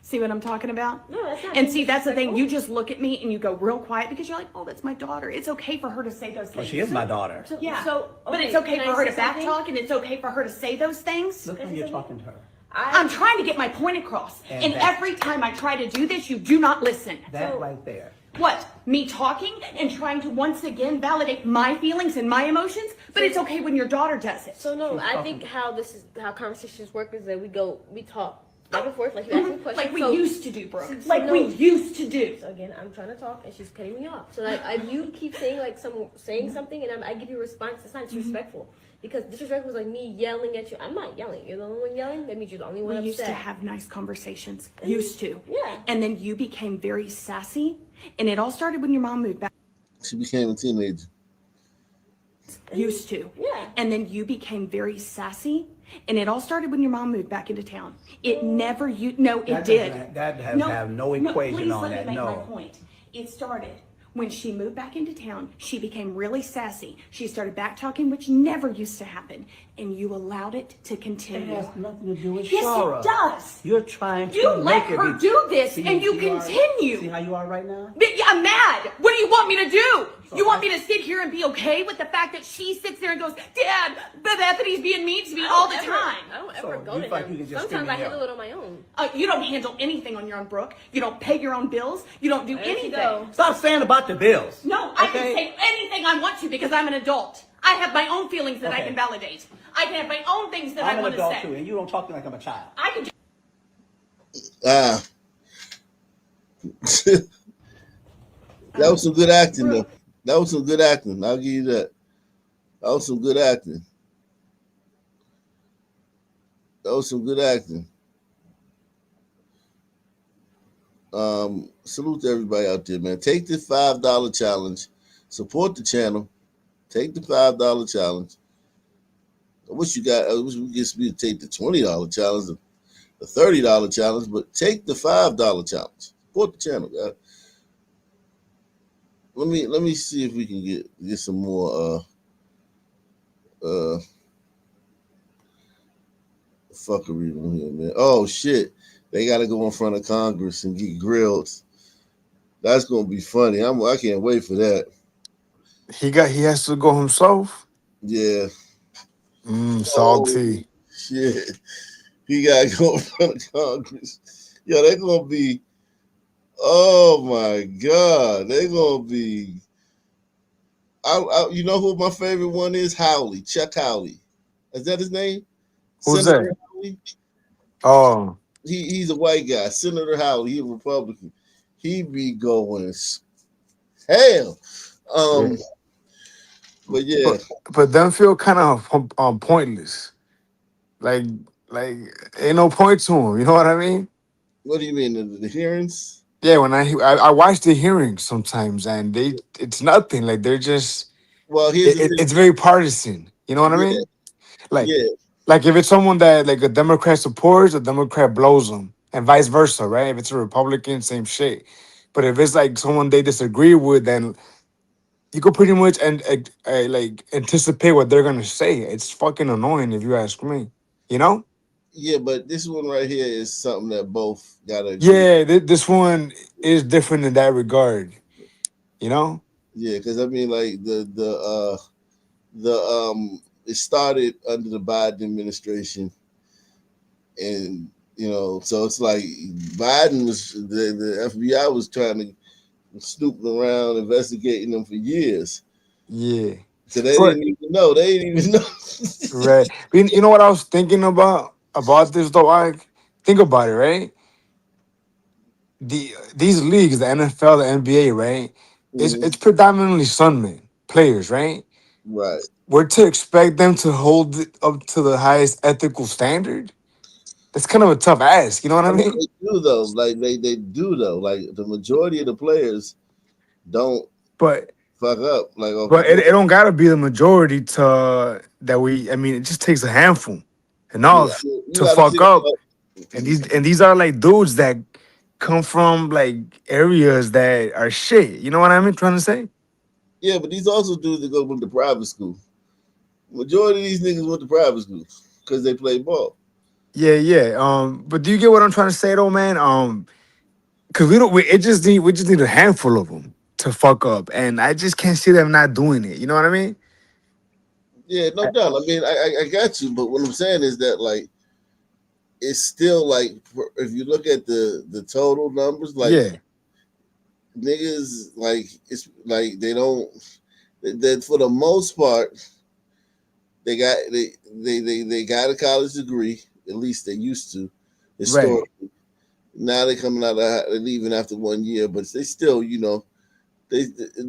See what I'm talking about? No, that's not. And see, that's the thing. You just look at me and you go real quiet because you're like, oh, that's my daughter. It's okay for her to say those things. Well, she is my daughter. But it's okay for her to back talk, and it's okay for her to say those things. Look when you're talking to her. I'm trying to get my point across. And every time I try to do this, you do not listen. That right there. What? Me talking and trying to once again validate my feelings and my emotions? But it's okay when your daughter does it. So no, I think how conversations work is that we talk back and forth, like you ask me questions. Like we used to do, Brooke. We used to do. So again, I'm trying to talk and she's cutting me off. So like you keep saying something and I give you a response, it's not disrespectful. Because disrespect was like me yelling at you. I'm not yelling. You're the only one yelling. That means you're the only one upset. We used to have nice conversations. Used to. Yeah. And then you became very sassy. And it all started when your mom moved back. She became a teenager. Used to. Yeah. And then you became very sassy. And it all started when your mom moved back into town. It never, it did. That have no equation on that. Please let me make my point. It started when she moved back into town. She became really sassy. She started back talking, which never used to happen. And you allowed it to continue. It has nothing to do with Yes, Shara. it does. You're trying to You make let her do this, and you continue. See how you are right now? I'm mad. What do you want me to do? You want me to sit here and be okay with the fact that she sits there and goes, Dad, Bethany's being mean to me all the time? I don't ever go to him. Sometimes I handle it on my own. You don't handle anything on your own, Brooke. You don't pay your own bills. You don't do anything. Stop saying about the bills. No, I can say anything I want to because I'm an adult. I have my own feelings that I can validate. I can have my own things that I want to say. I'm an adult too, and you don't talk to me like I'm a child. I can. That was some good acting, though. That was some good acting. I'll give you that. That was some good acting. That was some good acting. Salute to everybody out there, man. Take the $5 challenge. Support the channel. Take the $5 challenge. I wish we get me to take the $20 challenge, the $30 challenge, but take the $5 challenge. Support the channel, guys. Let me see if we can get some more fuckery on here, man. Oh shit. They gotta go in front of Congress and get grilled. That's gonna be funny. I can't wait for that. He has to go himself. Yeah. Salty. Oh, shit. He gotta go in front of Congress. Yo, they're gonna be. Oh my God, they're gonna be. You know who my favorite one is? Howley, Chuck Howley. Is that his name? Who's Senator that? Howley? Oh, He's a white guy. Senator Howley, he's a Republican. He be going hell. But yeah, but them feel kind of pointless. Like ain't no point to him. You know what I mean? What do you mean the hearings? Yeah, when I watch the hearings sometimes, and it's nothing. Like they're just. Well, it's very partisan. You know what I mean? Like if it's someone that like a Democrat supports, a Democrat blows them, and vice versa, right? If it's a Republican, same shit. But if it's like someone they disagree with, then you could pretty much like anticipate what they're gonna say. It's fucking annoying if you ask me. You know? Yeah, but this one right here is something that both gotta agree. Yeah, this one is different in that regard. You know? Yeah, because I mean, like the it started under the Biden administration, and so it's like Biden was the FBI was trying to snooping around investigating them for years. Yeah. So they But didn't even know. They didn't even know. right. You know what I was thinking about this though? I think about it, right? These leagues, the NFL, the NBA, right? It's Mhm. predominantly Sunmen players, right? Right. We're to expect them to hold it up to the highest ethical standard. That's kind of a tough ask. You know what I I mean, mean? they do though. Like they do though. Like the majority of the players don't But fuck up like off the but court. it don't gotta be the majority to that we. I mean, it just takes a handful Yeah, enough you to got to fuck think up. about. And these are like dudes that come from like areas that are shit. You know what I mean? Trying to say? Yeah, but these also dudes that go went to private school. Majority of these niggas went to private schools because they play ball. Yeah, yeah. But do you get what I'm trying to say though, man? Because we just need a handful of them to fuck up, and I just can't see them not doing it. You know what I mean? Yeah, no doubt. I mean, I got you, but what I'm saying is that like it's still like if you look at the total numbers, like Yeah, niggas, like it's like they don't. That for the most part, they got a college degree. At least they used to, right, historically. Now they coming out of they're leaving after 1 year, but they still, they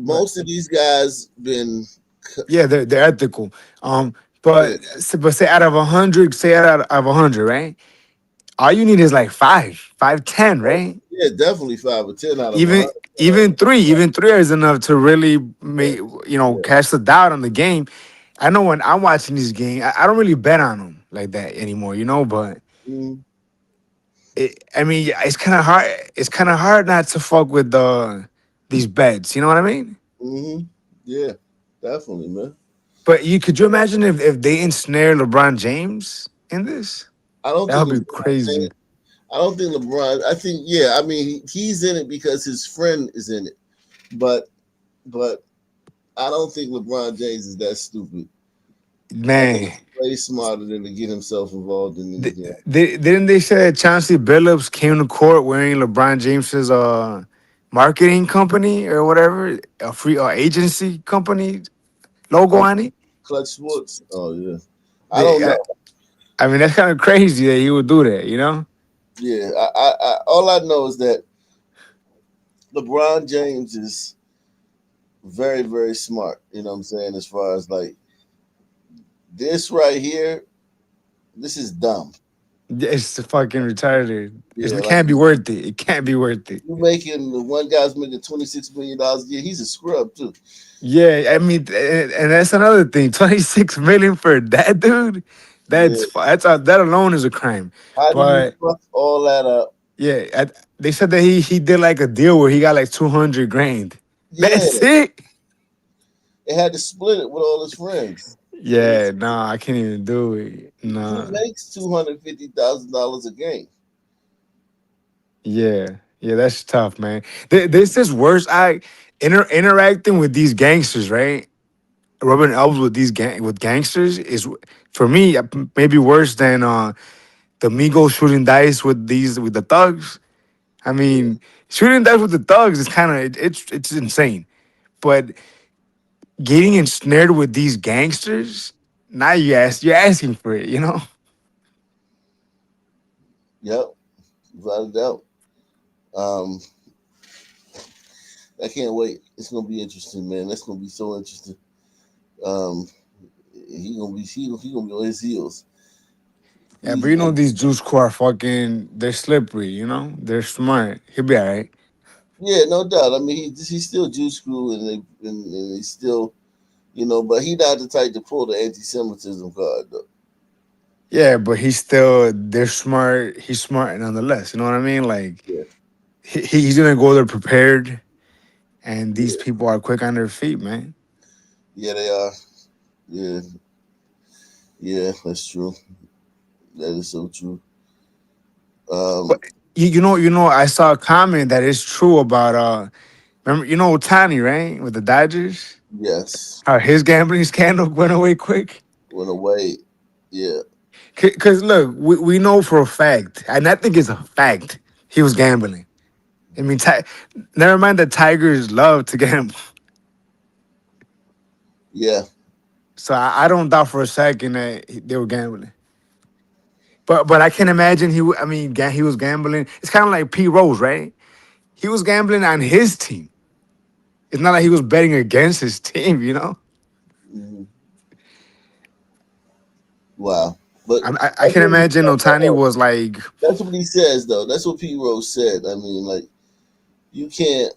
right. most of these guys been Yeah, they're ethical. yeah, But say out of 100, say out of 100, right? All you need is like five, 10, right? yeah, definitely 5 or 10 out of a Even hundred. even three is enough to really make Yeah, cast a doubt on the game. I know when I'm watching this game, I don't really bet on them like that anymore, but mm I mean, yeah, it's kind of hard. It's kind of hard not to fuck with these bets. You know what I mean? hmm yeah, definitely, man. But could you imagine if they ensnare LeBron James in this? I don't That think would be LeBron crazy. James. I don't think LeBron. I think yeah. I mean, he's in it because his friend is in it, but but I don't think LeBron James is that stupid. I think Man, he's way smarter than to get himself involved in anything. didn't they say that Chauncey Billups came to court wearing LeBron James's marketing company or whatever, a free agency company logo Oh, on it? Clutch Sports. Oh yeah. I They, don't know. I mean, that's kind of crazy that he would do that. Yeah. All I know is that LeBron James is very, very smart. You know what I'm saying? As far as like this right here, this is dumb. It's fucking retarded. Yeah, It like can't be worth it. It can't be worth it. you making the one guy's making $26 million a year. He's a scrub too. Yeah, I mean, and that's another thing. 26 million for that dude. Yeah. That alone is a crime. How do you But fuck all that up? yeah, they said that he did like a deal where he got like 200 grand. Yeah. That's it. It had to split it with all his friends. And Yeah, nah, I can't even do it. he Nah. makes $250,000 a game. Yeah, yeah, that's tough, man. This is worse. Interacting with these gangsters, right? Rubbing elbows with with gangsters is for me maybe worse than the Migos shooting dice with the thugs. I Yeah. mean, shooting dice with the thugs is kind of it's insane. But getting ensnared with these gangsters, now you're asking for it. Yep. Without a doubt. Um, I can't wait. It's gonna be interesting, man. That's gonna be so interesting. Um, he gonna be on his heels. Yeah, He's but these Juice Crew are they're slippery. They're smart. He'll be all right. yeah, no doubt. I mean, he's still Juice Crew, and he's still but he not the type to pull the anti-Semitism card though. Yeah, but they're smart. He's smart nonetheless. You know what I mean? Like Yeah, he's gonna go there prepared, and these yeah, people are quick on their feet, man. yeah. They are. Yeah, yeah. That's true. That is so true. Um, But I saw a comment that is true about remember Otani, right? With the Dodgers. yes. How his gambling scandal went away quick. went away. Yeah. Because look, we know for a fact, and I think it's a fact, he was gambling. I mean, never mind that Tigers love to gamble. Yeah. So I don't doubt for a second that they were gambling. But I can imagine I mean, he was gambling. It's kind of like P. Rose, right? He was gambling on his team. It's not like he was betting against his team, you know? Mhm. Wow. But I can imagine Otani was like, that's what he says though. That's what P. Rose said. I mean, like you can't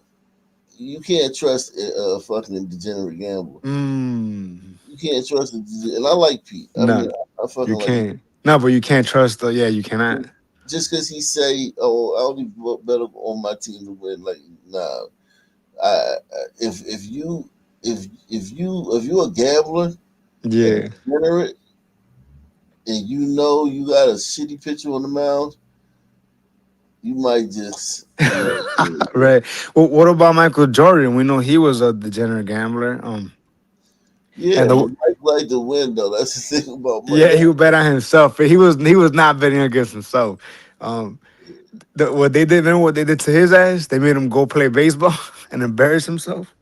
trust a fucking degenerate gambler. You can't trust it. And I like Pete. I no, mean, I fucking you like him. can't. No, but you can't trust yeah, you cannot. Just because he say, "Oh, I only bet on my team to win," like, nah. If you a gambler and Yeah. a degenerate, and you know you got a shitty pitcher on the mound, you might just Right. Well, what about Michael Jordan? We know he was a degenerate gambler. yeah. And But Mike like to win though. That's the thing about Mike. yeah, he would bet on himself, but he was not betting against himself. Um, what they did, remember what they did to his ass? They made him go play baseball and embarrass himself.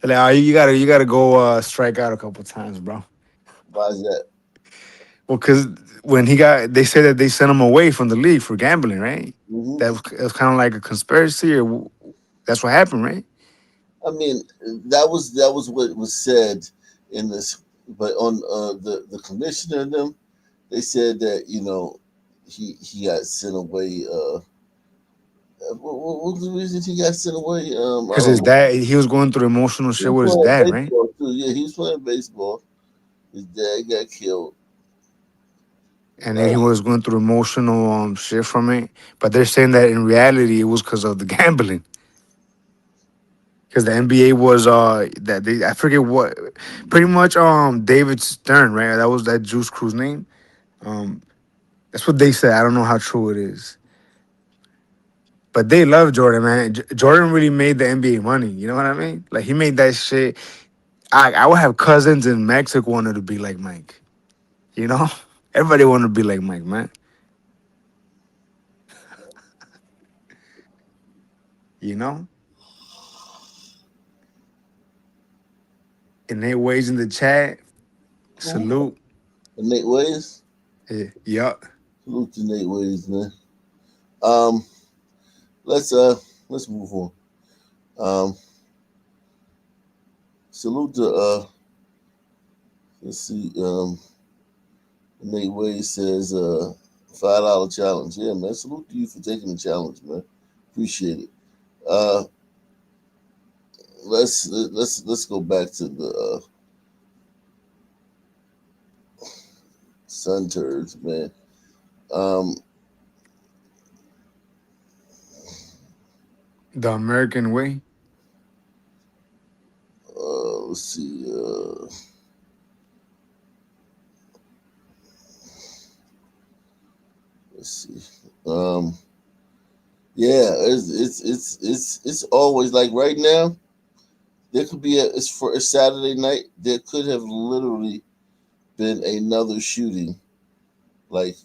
They're like, oh, you gotta go strike out a couple times, bro. Why is that? Well, because they said that they sent him away from the league for gambling, right? Mm-hmm. That was kind of like a conspiracy, or that's what happened, right? I mean, that was what was said in this, but on the commissioner and them, they said that he got sent away. What was the reason he got sent away? I Because don't his know. dad, he was going through emotional He shit was with his playing dad, right? baseball too. Yeah, he was playing baseball. His dad got killed. And then he was going through emotional shit from it. But they're saying that in reality, it was because of the gambling. Because the NBA was I forget what, pretty much David Stern, right? That was that Juice Crew's name. That's what they said. I don't know how true it is. But they love Jordan, man. Jordan really made the NBA money. You know what I mean? Like he made that shit. I would have cousins in Mexico wanted to be like Mike. You know? Everybody wanted to be like Mike, man. You know? And Nate Ways in the chat. Salute. Nate Ways. Yeah. Yup. Salute to Nate Ways, man. Let's move on. Salute to let's see. Nate Ways says $5 challenge. Yeah, man. Salute to you for taking the challenge, man. Appreciate it. Let's go back to the Sun Turds, man. The American way. Let's see. Let's see. Yeah, it's always like right now. There could be it's Saturday night. There could have literally been another shooting, like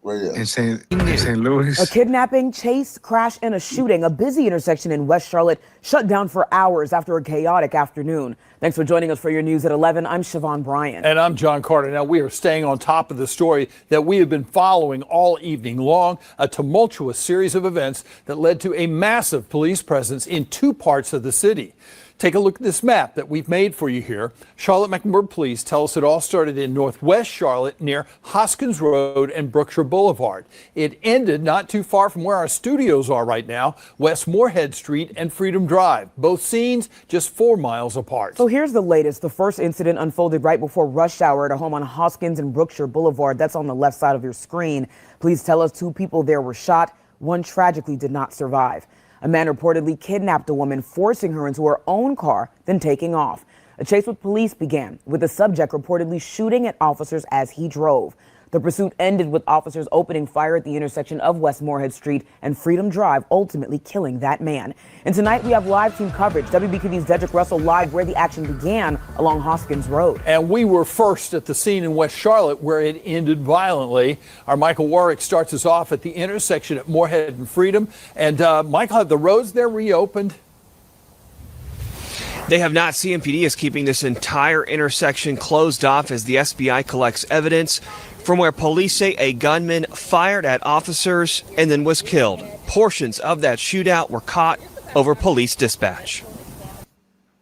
right now. In St. Louis. A kidnapping, chase, crash, and a shooting. A busy intersection in West Charlotte shut down for hours after a chaotic afternoon. Thanks for joining us for your news at 11. I'm Siobhan Bryant. And I'm John Carter. Now, we are staying on top of the story that we have been following all evening long, a tumultuous series of events that led to a massive police presence in two parts of the city. Take a look at this map that we've made for you here. Charlotte-Mecklenburg Police tell us it all started in Northwest Charlotte near Hoskins Road and Brookshire Boulevard. It ended not too far from where our studios are right now, West Moorhead Street and Freedom Drive. Both scenes just 4 miles apart. So here's the latest. The first incident unfolded right before rush hour at a home on Hoskins and Brookshire Boulevard. That's on the left side of your screen. Police tell us 2 people there were shot. One tragically did not survive. A man reportedly kidnapped a woman, forcing her into her own car, then taking off. A chase with police began, with the subject reportedly shooting at officers as he drove. The pursuit ended with officers opening fire at the intersection of West Moorhead Street and Freedom Drive, ultimately killing that man. And tonight we have live team coverage. WBTV's Dedrick Russell live where the action began along Hoskins Road. And we were first at the scene in West Charlotte where it ended violently. Our Michael Warwick starts us off at the intersection at Moorhead and Freedom. And Michael, have the roads there reopened? They have not. CMPD is keeping this entire intersection closed off as the SBI collects evidence from where police say a gunman fired at officers and then was killed. Portions of that shootout were caught over police dispatch.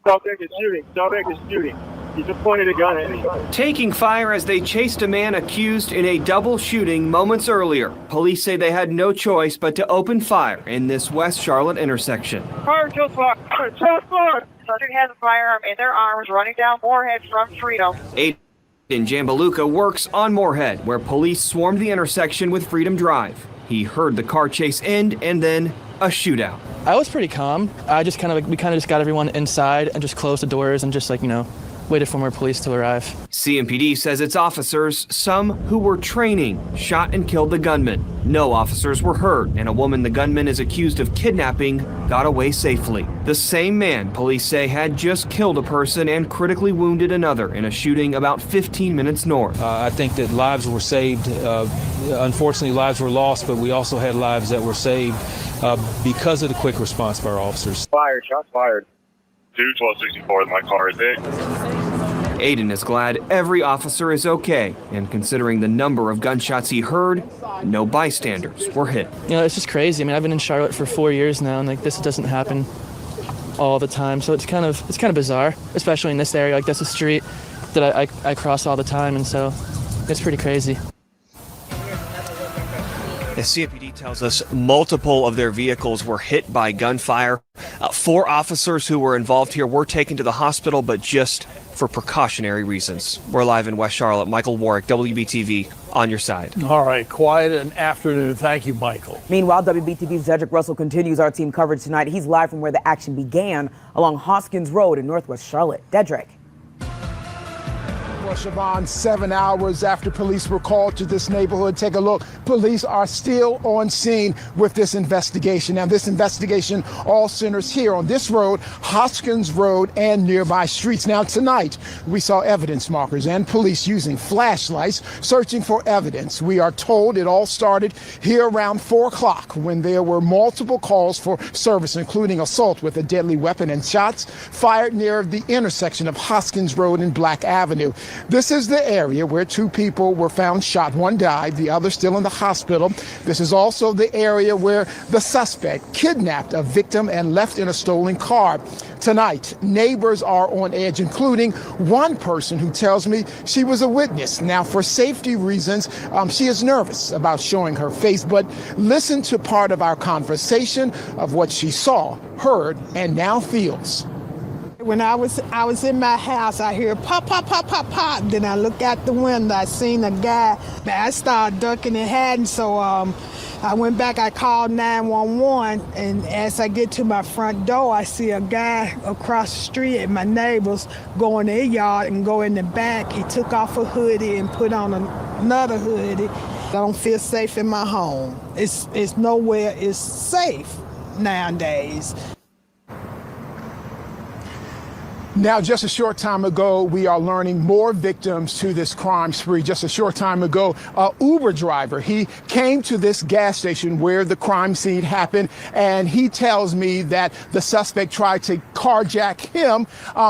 Suspect is shooting. Suspect is shooting. He just pointed a gun at me. Taking fire as they chased a man accused in a double shooting moments earlier. Police say they had no choice but to open fire in this West Charlotte intersection. Fire, just fire. Just fire. Suspect has a firearm in their arms running down Moorhead from Freedom. Aiden Jambaluka works on Moorhead, where police swarmed the intersection with Freedom Drive. He heard the car chase end and then a shootout. I was pretty calm. We kind of just got everyone inside and just closed the doors and just waited for more police to arrive. CMPD says its officers, some who were training, shot and killed the gunman. No officers were hurt, and a woman the gunman is accused of kidnapping got away safely. The same man, police say, had just killed a person and critically wounded another in a shooting about 15 minutes north. I think that lives were saved. Unfortunately, lives were lost, but we also had lives that were saved because of the quick response by our officers. Fired, shots fired. 2-1264 in my car, is it? Aiden is glad every officer is okay, and considering the number of gunshots he heard, no bystanders were hit. It's just crazy. I've been in Charlotte for 4 years now, and this doesn't happen all the time. So it's kind of bizarre, especially in this area. That's a street that I cross all the time, and so it's pretty crazy. The CMPD tells us multiple of their vehicles were hit by gunfire. 4 officers who were involved here were taken to the hospital, but just for precautionary reasons. We're live in West Charlotte. Michael Warwick, WBTV, on your side. All right, quiet an afternoon. Thank you, Michael. Meanwhile, WBTV's Dedrick Russell continues our team coverage tonight. He's live from where the action began along Hoskins Road in Northwest Charlotte. Dedrick. Well, Siobhan, 7 hours after police were called to this neighborhood, take a look. Police are still on scene with this investigation. Now, this investigation all centers here on this road, Hoskins Road, and nearby streets. Now, tonight, we saw evidence markers and police using flashlights searching for evidence. We are told it all started here around 4 o'clock when there were multiple calls for service, including assault with a deadly weapon and shots fired near the intersection of Hoskins Road and Black Avenue. This is the area where 2 people were found shot. One died, the other still in the hospital. This is also the area where the suspect kidnapped a victim and left in a stolen car. Tonight, neighbors are on edge, including one person who tells me she was a witness. Now, for safety reasons, she is nervous about showing her face, but listen to part of our conversation of what she saw, heard, and now feels. When I was in my house, I hear pop, pop, pop, pop, pop. Then I look out the window, I seen a guy. I started ducking and hiding, so I went back, I called 911, and as I get to my front door, I see a guy across the street at my neighbor's go in their yard and go in the back. He took off a hoodie and put on another hoodie. I don't feel safe in my home. It's nowhere is safe nowadays. Now, just a short time ago, we are learning more victims to this crime spree. Just a short time ago, an Uber driver, he came to this gas station where the crime scene happened, and he tells me that the suspect tried to carjack him,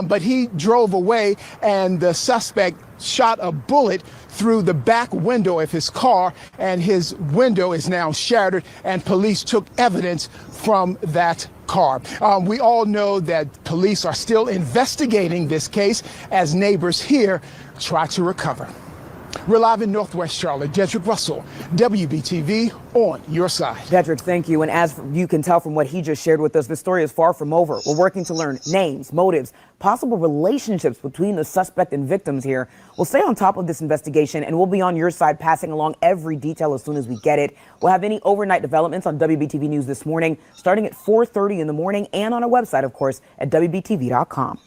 but he drove away, and the suspect shot a bullet through the back window of his car, and his window is now shattered, and police took evidence from that car. We all know that police are still investigating this case as neighbors here try to recover. We're live in Northwest Charlotte. Dedrick Russell, WBTV, on your side. Dedrick, thank you. And as you can tell from what he just shared with us, the story is far from over. We're working to learn names, motives, possible relationships between the suspect and victims here. We'll stay on top of this investigation, and we'll be on your side, passing along every detail as soon as we get it. We'll have any overnight developments on WBTV News this morning, starting at 4:30 in the morning, and on our website, of course, at WBTV.com.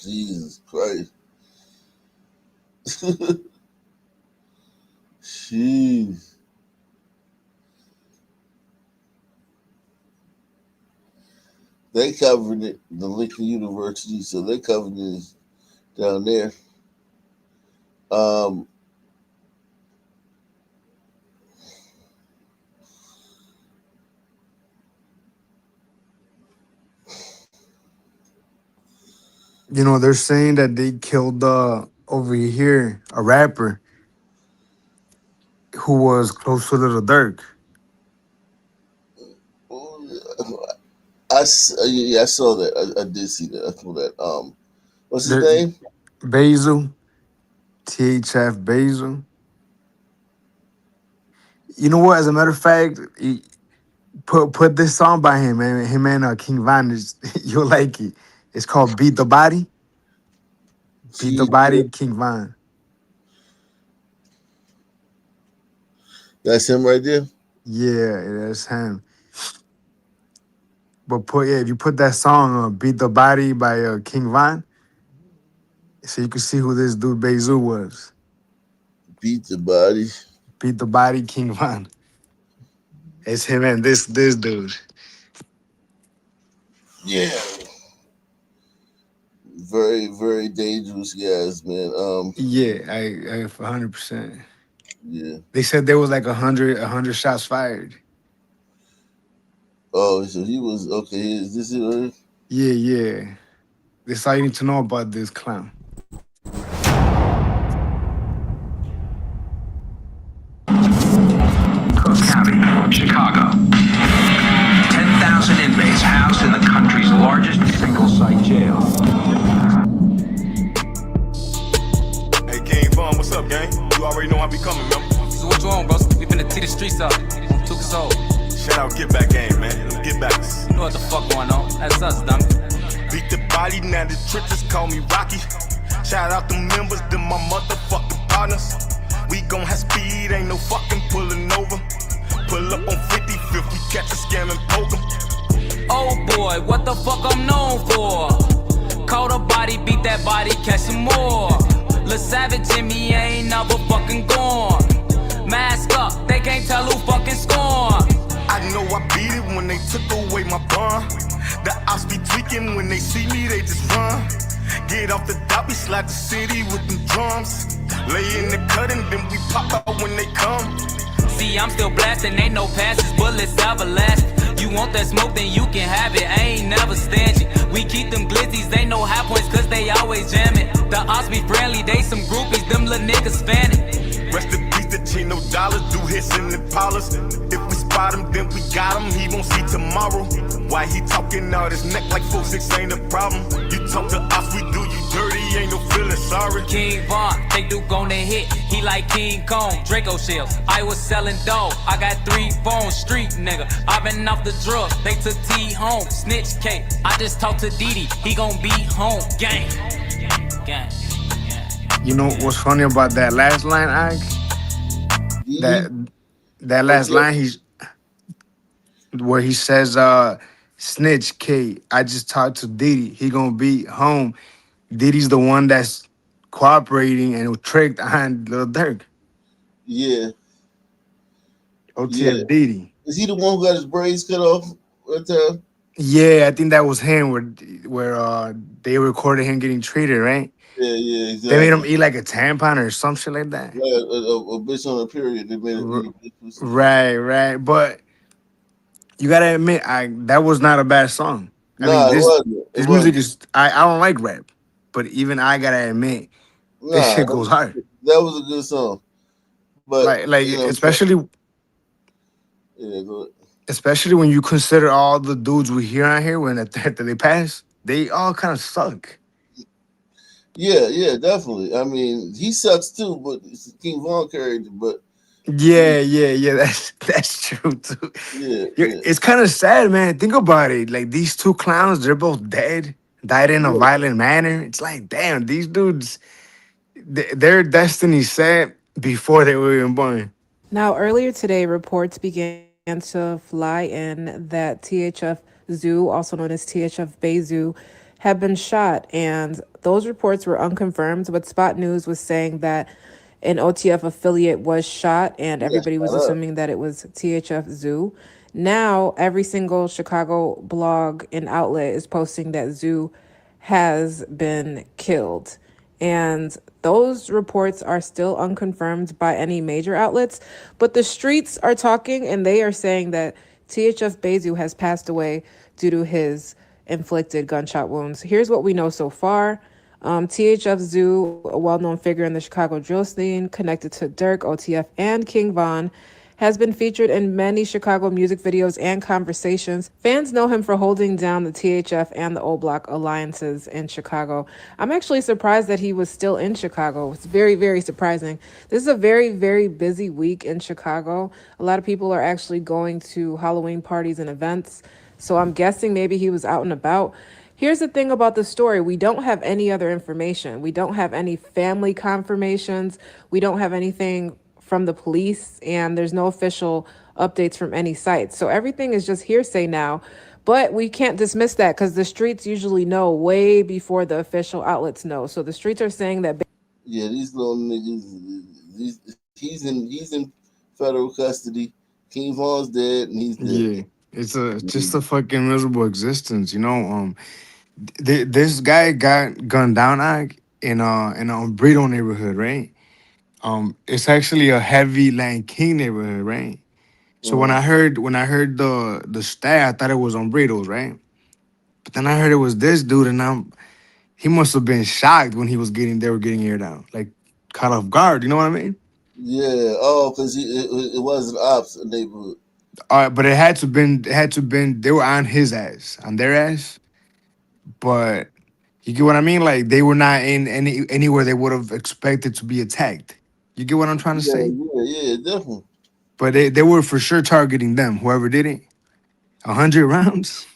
Jesus Christ. Jeez. They covered it, the Lincoln University, so they covered it down there. Um, You know, they're saying that they killed over here a rapper who was close to Little Dirk. yeah, I saw that. I did see that. I saw that. What's his They're, name? Basil, THF Basil. You know what? As a matter of fact, put this song by him, man. Him and King Von is you'll like it. It's called "Beat the Body." Beat the Gee, Body, King Von. that's him right there. Yeah, that's him. But if you put that song on "Beat the Body" by King Von, so you can see who this dude Basil was. Beat the body. Beat the Body, King Von. It's him and this dude. Yeah. Very, very dangerous guys, man. Yeah, I 100%. Yeah. They said there was like 100 shots fired. Oh, so he was okay. Is this it? Right? Yeah, yeah. That's all you need to know about this clown. Cook County, Chicago. 10,000 inmates housed in the country's largest single-site jail. Hey, King Von, what's up, gang? You already know I be coming, man. So what you on, bro? We finna tee the streets up. Took us all. Shout out Get Back Game, man. Them Get Backs. You know what the fuck going on? That's us, dummy. Beat the body, now the trenches call me Rocky. Shout out the members, them my motherfucking partners. We gon' have speed, ain't no fucking pulling over. Pull up on 50, 50, catch a scam and poke 'em. Oh boy, what the fuck I'm known for? Caught a body, beat that body, catch some more. Lil Savage in me ain't never fucking gone. Mask up, they can't tell who fucking scorn. I know I beat it when they took away my bond. The ops be tweaking when they see me, they just run. Get off the dot, we slide the city with them drums. Lay in the cut and then we pop out when they come. See, I'm still blasting, ain't no passes, bullets everlasting. You want that smoke, then you can have it, I ain't never stingy. We keep them glizzies, they know high points, cause they always jamming. The odds be friendly, they some groupies, them little niggas fanning. Rest in peace, the Chino dollars, do hits in the Impalas. If we spot him, then we got him, he won't see tomorrow. Why he talking out his neck like 4-6 ain't a problem? You talk to us, we do you dirty, ain't no feeling sorry. King Von, think Duke gonna hit, he like King Kong, Draco shells. I was selling dope, I got 3 phones, street nigga. I been off the drugs, they took T home, snitch K. I just talked to Didi, he gon' be home, gang. Gang. You know what's funny about that last line, Ike? That last line where he says, snitch K, I just talked to Diddy. He gonna be home. Diddy's the one that's cooperating and tricked on Lil Durk. Yeah. OTF Diddy. Is he the one who got his braids cut off right there? Yeah, I think that was him where they recorded him getting treated, right? Yeah, exactly. They made him eat like a tampon or some shit like that. Yeah, a bitch on a period. They made it. Right. But you gotta admit, that was not a bad song. I mean, this music is. I don't like rap, but even I gotta admit, this shit goes hard. That was a good song, but like you know, especially. Yeah, go ahead. Especially when you consider all the dudes we hear on here when after they pass, they all kind of suck. Yeah, definitely. I mean, he sucks too, but King Von carried it. But yeah, that's true too. Yeah. It's kind of sad, man. Think about it. Like these two clowns, they're both dead, died in a violent manner. It's like, damn, these dudes, their destiny set before they were even born. Now, earlier today, reports began to fly in that THF Zoo, also known as THF Bay Zoo, have been shot, and those reports were unconfirmed, but Spot News was saying that an OTF affiliate was shot, and Yeah, everybody was shut up. assuming that it was THF Zoo. Now, every single Chicago blog and outlet is posting that Zoo has been killed. And those reports are still unconfirmed by any major outlets, but the streets are talking and they are saying that THF Bezu has passed away due to his inflicted gunshot wounds. Here's what we know so far. THF Zoo, a well-known figure in the Chicago drill scene, connected to Dirk, OTF, and King Von, has been featured in many Chicago music videos and conversations. Fans know him for holding down the THF and the O Block alliances in Chicago. I'm actually surprised that he was still in Chicago. It's very, very surprising. This is a very, very busy week in Chicago. A lot of people are actually going to Halloween parties and events. So I'm guessing maybe he was out and about. Here's the thing about the story. We don't have any other information. We don't have any family confirmations. We don't have anything from the police, and there's no official updates from any sites. So everything is just hearsay now. But we can't dismiss that because the streets usually know way before the official outlets know. So the streets are saying that. Yeah, these little niggas. He's in federal custody. King Von's dead, and he's dead. Yeah, it's just a fucking miserable existence, you know. This guy got gunned down in a Brito neighborhood, right? It's actually a heavy Land King neighborhood, right? So when I heard the stat, I thought it was on Britos, right? But then I heard it was this dude, and he must have been shocked when they were getting aired out, like caught off guard. You know what I mean? Yeah. Because it wasn't ops neighborhood. But it had to been they were on his ass, on their ass. But you get what I mean? Like they were not in anywhere they would have expected to be attacked. You get what I'm trying to say? Yeah, definitely. But they were for sure targeting them, whoever did it. 100 rounds.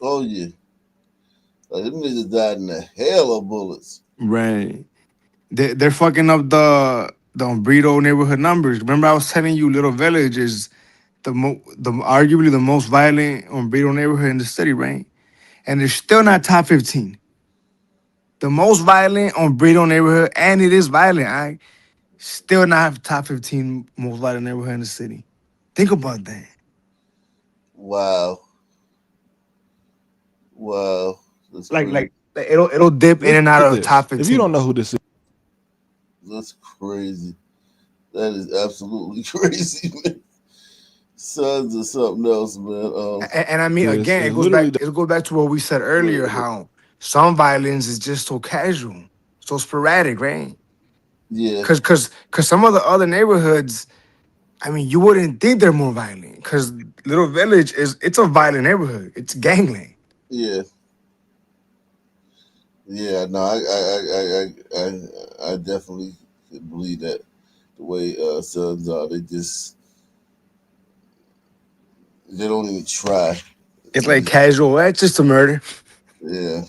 Oh yeah. Like, them niggas died in a hell of bullets. Right. They're fucking up the Brito neighborhood numbers. Remember I was telling you Little Village is the arguably the most violent Brito neighborhood in the city, right? And they're still not top 15. The most violent Brito neighborhood, and it is violent. Still not top 15 most violent neighborhood in the city. Think about that. Wow. That's Like it'll dip in and out of the top 15. If you don't know who this is, that's crazy. That is absolutely crazy, man. Sons of something else, man. And I mean, again, it goes back to what we said earlier, how some violence is just so casual, so sporadic, right? Yeah. Cause some of the other neighborhoods, I mean, you wouldn't think they're more violent. Because Little Village it's a violent neighborhood. It's gangland. Yeah. Yeah, no, I definitely believe that the way Sons are, they don't even try. It's like casual. It's just a murder. Yeah.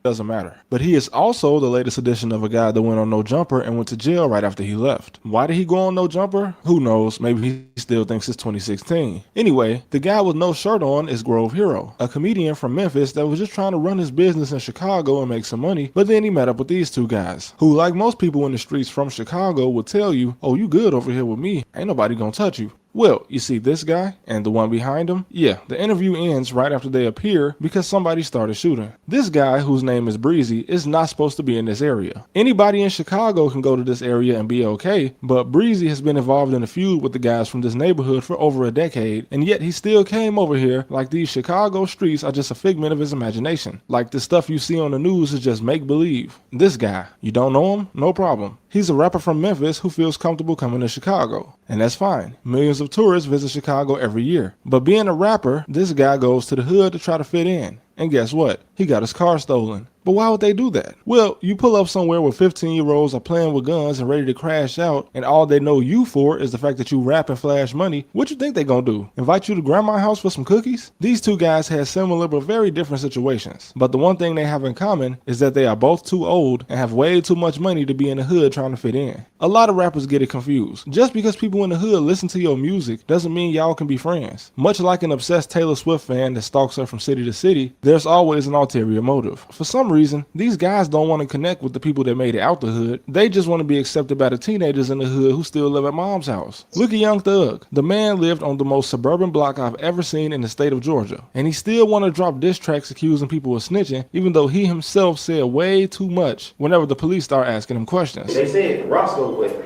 doesn't matter. But he is also the latest edition of a guy that went on No Jumper and went to jail right after he left. Why did he go on No Jumper? Who knows? Maybe he still thinks it's 2016. Anyway, the guy with no shirt on is Grove Hero, a comedian from Memphis that was just trying to run his business in Chicago and make some money, but then he met up with these two guys, who, like most people in the streets from Chicago, would tell you, oh, you good over here with me, ain't nobody gonna touch you. Well, you see this guy and the one behind him? Yeah, the interview ends right after they appear because somebody started shooting. This guy, whose name is Breezy, is not supposed to be in this area. Anybody in Chicago can go to this area and be okay, but Breezy has been involved in a feud with the guys from this neighborhood for over a decade, and yet he still came over here like these Chicago streets are just a figment of his imagination. Like the stuff you see on the news is just make-believe. This guy, you don't know him? No problem. He's a rapper from Memphis who feels comfortable coming to Chicago. And that's fine. Millions of tourists visit Chicago every year. But being a rapper, this guy goes to the hood to try to fit in. And guess what? He got his car stolen. But why would they do that? Well, you pull up somewhere where 15-year-olds are playing with guns and ready to crash out, and all they know you for is the fact that you rap and flash money. What you think they gonna do? Invite you to grandma's house for some cookies? These two guys had similar but very different situations. But the one thing they have in common is that they are both too old and have way too much money to be in the hood trying to fit in. A lot of rappers get it confused. Just because people in the hood listen to your music doesn't mean y'all can be friends. Much like an obsessed Taylor Swift fan that stalks her from city to city, there's always an ulterior motive. For some reason, these guys don't want to connect with the people that made it out the hood. They just want to be accepted by the teenagers in the hood who still live at mom's house. Look at Young Thug. The man lived on the most suburban block I've ever seen in the state of Georgia, and he still want to drop diss tracks accusing people of snitching, even though he himself said way too much whenever the police start asking him questions. They said Roscoe, but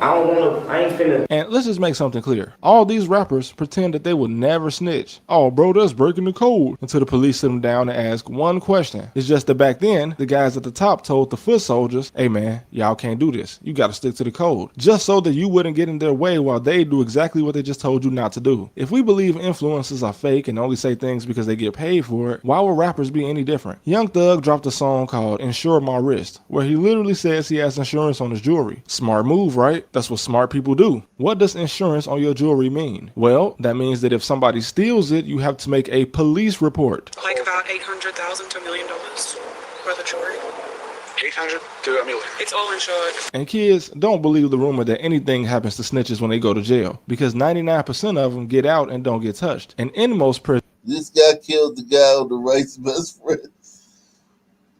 I ain't finna. And let's just make something clear. All these rappers pretend that they will never snitch. Oh, bro, that's breaking the code. Until the police sit them down and ask one question. It's just that back then, the guys at the top told the foot soldiers, hey man, y'all can't do this. You gotta stick to the code. Just so that you wouldn't get in their way while they do exactly what they just told you not to do. If we believe influencers are fake and only say things because they get paid for it, why would rappers be any different? Young Thug dropped a song called Insure My Wrist, where he literally says he has insurance on his jewelry. Smart move, right? That's what smart people do. What does insurance on your jewelry mean? Well, that means that if somebody steals it, you have to make a police report. Like about $800,000 to $1 million for the jewelry. 800 to $1 million. It's all insured. And kids, don't believe the rumor that anything happens to snitches when they go to jail, because 99% of them get out and don't get touched. And in most prisons, this guy killed the guy on the right's best friend.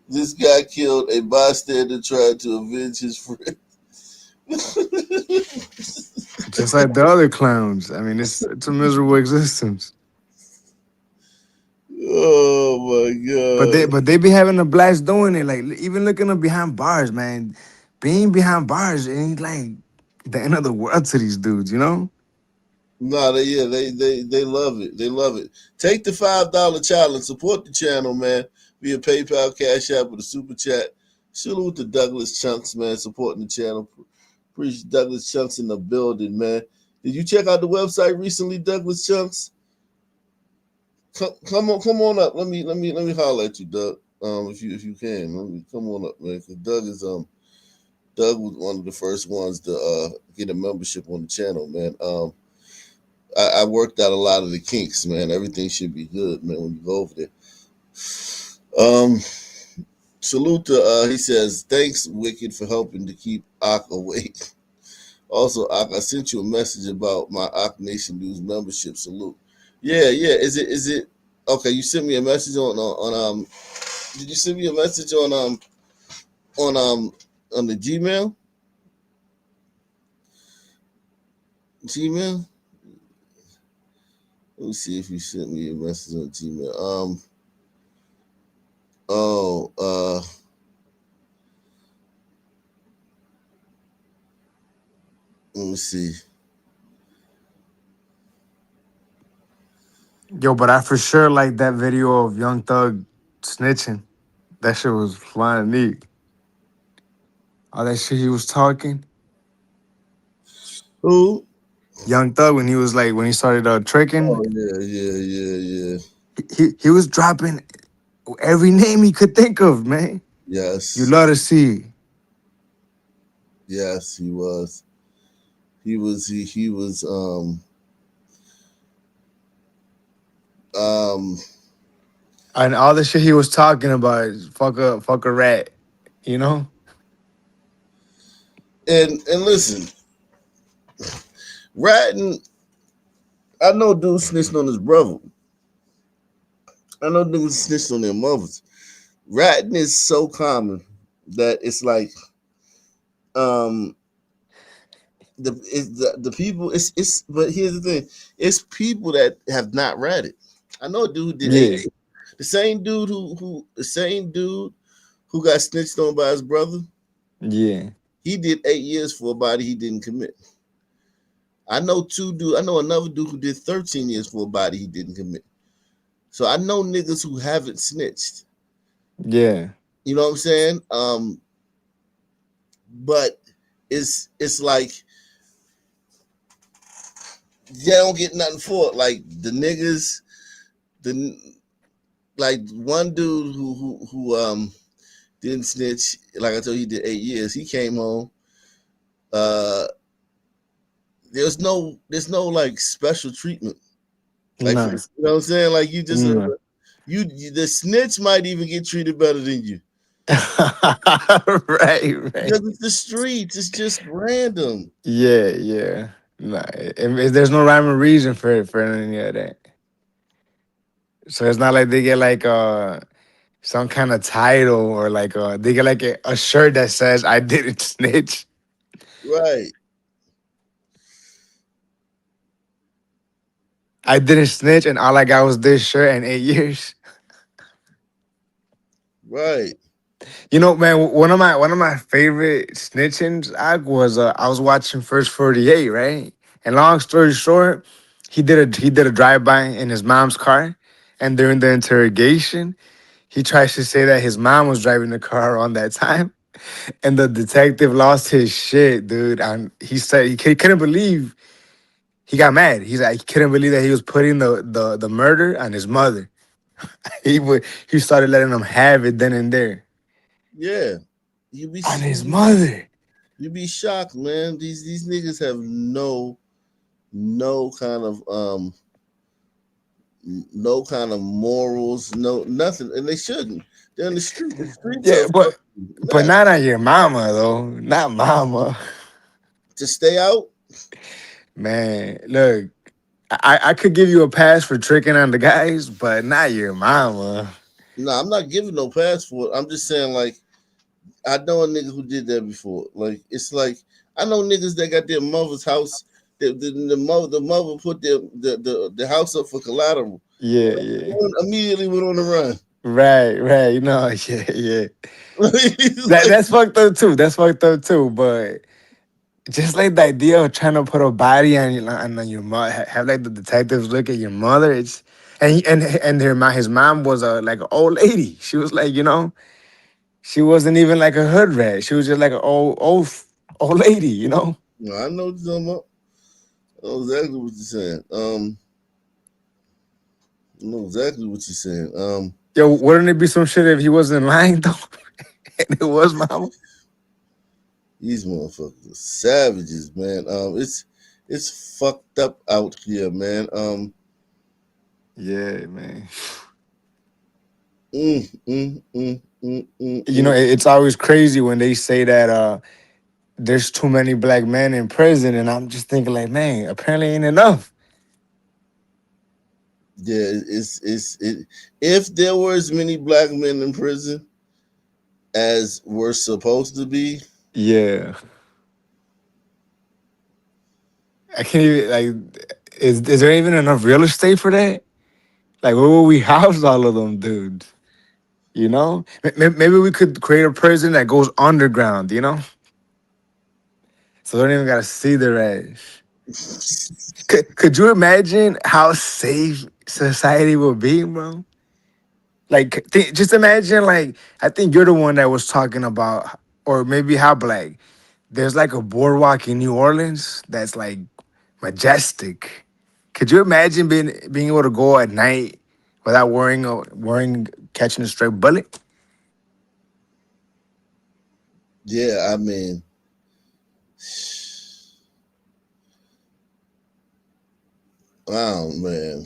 This guy killed a bystander trying to avenge his friend. Just like the other clowns. I mean, it's a miserable existence. Oh my god! But they be having a blast doing it. Like even looking up behind bars, man. Being behind bars ain't like the end of the world to these dudes, you know? No, they love it. They love it. Take the $5 challenge. Support the channel, man. Via PayPal, Cash App, with a super chat. Salute to Douglas Chunks, man, supporting the channel. Appreciate Douglas Chunks in the building, man. Did you check out the website recently, Douglas Chunks? Come on up. Let me holler at you, Doug. If you can, come on up, man. Because Doug was one of the first ones to get a membership on the channel, man. I worked out a lot of the kinks, man. Everything should be good, man, when you go over there. Salute to he says, thanks, Wicked, for helping to keep Ak awake. Also, Ak, I sent you a message about my Ak Nation News membership. Salute. Yeah. Is it okay? You sent me a message on did you send me a message on the Gmail? Gmail? Let me see if you sent me a message on Gmail. Let me see. Yo, but I for sure like that video of Young Thug snitching. That shit was flying neat. All that shit he was talking. Who? Young Thug, when he started tricking. Oh yeah. He was dropping every name he could think of, man. Yes. You love to see. Yes, he was. He was and all the shit he was talking about is fuck a rat, you know? And listen, ratting, I know dudes snitched on his brother. I know niggas snitched on their mothers. Ratting is so common that it's like the people it's but here's the thing, it's people that have not ratted. I know a dude who did the same dude who got snitched on by his brother. Yeah. He did 8 years for a body he didn't commit. I know another dude who did 13 years for a body he didn't commit. So I know niggas who haven't snitched. Yeah. You know what I'm saying? But it's like they don't get nothing for it. Like the niggas, like one dude who didn't snitch, like I told you, he did 8 years. He came home. There's no like special treatment. Like No. you know what I'm saying? Like you just the snitch might even get treated better than you. right. Because it's the streets, it's just random. Yeah. Nah, there's no rhyme or reason for any of that. So it's not like they get like some kind of title or like they get like a shirt that says "I didn't snitch." Right, I didn't snitch, and all I got was this shirt and 8 years. right. You know, man, one of my favorite snitchings was I was watching First 48, right? And long story short, he did a drive by in his mom's car, and during the interrogation, he tries to say that his mom was driving the car on that time, and the detective lost his shit, dude. And he said he couldn't believe he got mad. He's like he couldn't believe that he was putting the murder on his mother. He started letting him have it then and there Yeah, you be on his you be mother. you be shocked, man. These niggas have no kind of no kind of morals, no nothing, and they shouldn't. They're in the street. The streets Yeah, are fucking but nuts. not on your mama though. Not mama. To stay out. Man, look, I could give you a pass for tricking on the guys, but not your mama. No, I'm not giving no passport. I'm just saying, like, I know a nigga who did that before. Like, it's like I know niggas that got their mother's house. The mother put the house up for collateral. Yeah, yeah. Immediately went on the run. Right, right. You know, yeah, yeah. That Like, that's fucked up too. That's fucked up too. But just like the idea of trying to put a body on your mother, have like the detectives look at your mother. It's and his mom was a like an old lady. She was like, she wasn't even like a hood rat. She was just like an old lady. no, I know what you're talking about. I know exactly what you're saying. I know exactly what you're saying. Yo, wouldn't it be some shit if he wasn't lying though? And it was mama. These motherfuckers are savages, man. It's fucked up out here, man. Yeah, man. Mm, mm, mm, mm, mm, It's always crazy when they say that there's too many black men in prison, and I'm just thinking like, man, apparently ain't enough. Yeah, if there were as many black men in prison as were supposed to be, Yeah, I can't even like. Is there even enough real estate for that? Like, where will we house all of them dudes? Maybe we could create a prison that goes underground. So they don't even gotta see their ass. Could you imagine how safe society would be, bro? Like, just imagine, like, I think you're the one that was talking about, or maybe how black. There's like a boardwalk in New Orleans that's like majestic. Could you imagine being able to go at night without worrying catching a stray bullet? yeah, I mean, oh man,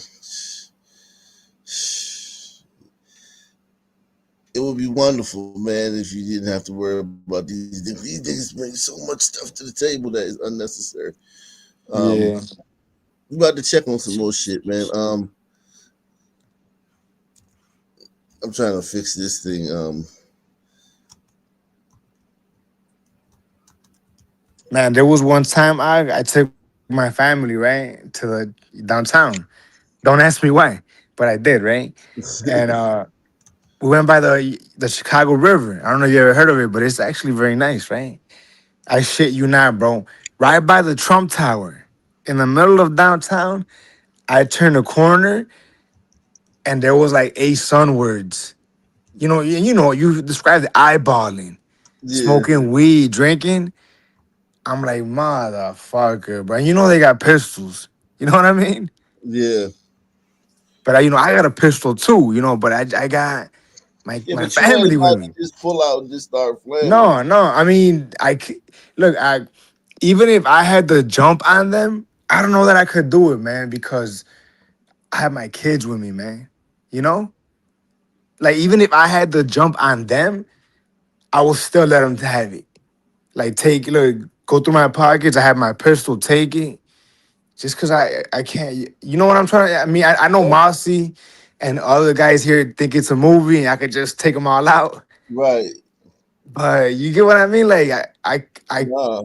it would be wonderful, man, if you didn't have to worry about these niggas. These niggas bring so much stuff to the table that is unnecessary. Um, Yeah. we about to check on some more shit, man. I'm trying to fix this thing. Man, there was one time I took my family, right, to the downtown. Don't ask me why, but I did, right? And we went by the Chicago River. I don't know if you ever heard of it, but it's actually very nice, right? I shit you not, bro. Right by the Trump Tower, in the middle of downtown, I turned a corner and there was like 8 Sun words. You described the eyeballing, yeah, smoking weed, drinking. I'm like, motherfucker, bro. And they got pistols. You know what I mean? yeah, But I got a pistol too, but I got yeah. my But you ain't family with about to me. just pull out and just start flaming them. No, no. I mean, look. Even if I had to jump on them, I don't know that I could do it, man, because I have my kids with me, man. You know, like even if I had to jump on them, I will still let them have it. Like go through my pockets. I have my pistol. Take it. Just because I can't. You know what I'm trying to. I mean, I know Mossy and other guys here think it's a movie, and I could just take them all out. Right. But you get what I mean? Like I Nah,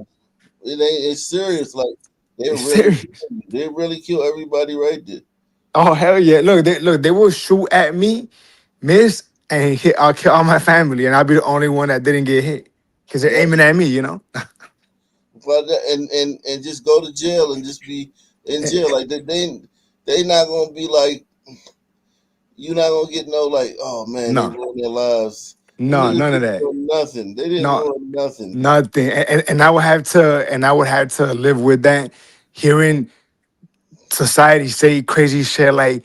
it ain't. It's serious. Like it's serious. they really kill everybody right there. Oh hell yeah! Look, they will shoot at me, miss, and hit. I'll kill all my family, and I'll be the only one that didn't get hit because they're Yeah. aiming at me. You know. But and just go to jail and just be in jail. Like they not gonna be like, you're not gonna get no like, oh man, they No, ruined their lives. Them no, niggas none of didn't that. ruin nothing. They didn't No, ruin nothing. nothing. And I would have to live with that, hearing society say crazy shit like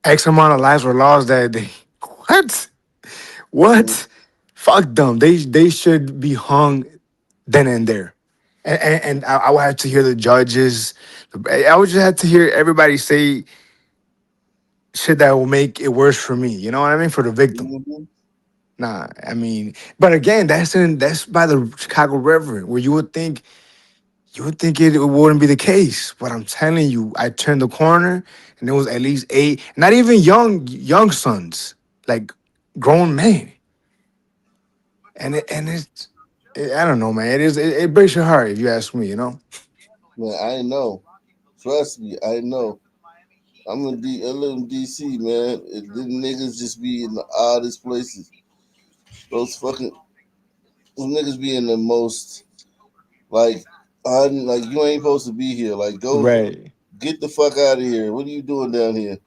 X amount of lives were lost that day. What? What? Fuck them. They should be hung then and there. And I would have to hear the judges. I would just have to hear everybody say shit that will make it worse for me. You know what I mean? For the victim. Mhm. Nah, I mean, but again, that's by the Chicago River, where you would think it wouldn't be the case. But I'm telling you, I turned the corner and there was at least 8, not even young sons, like grown men. I don't know, man. It breaks your heart if you ask me, you know? Man, I know. Trust me, I know. I live in DC, man. Them niggas just be in the oddest places. Those niggas be in the most like like you ain't supposed to be here. Like go Right. get the fuck out of here. What are you doing down here?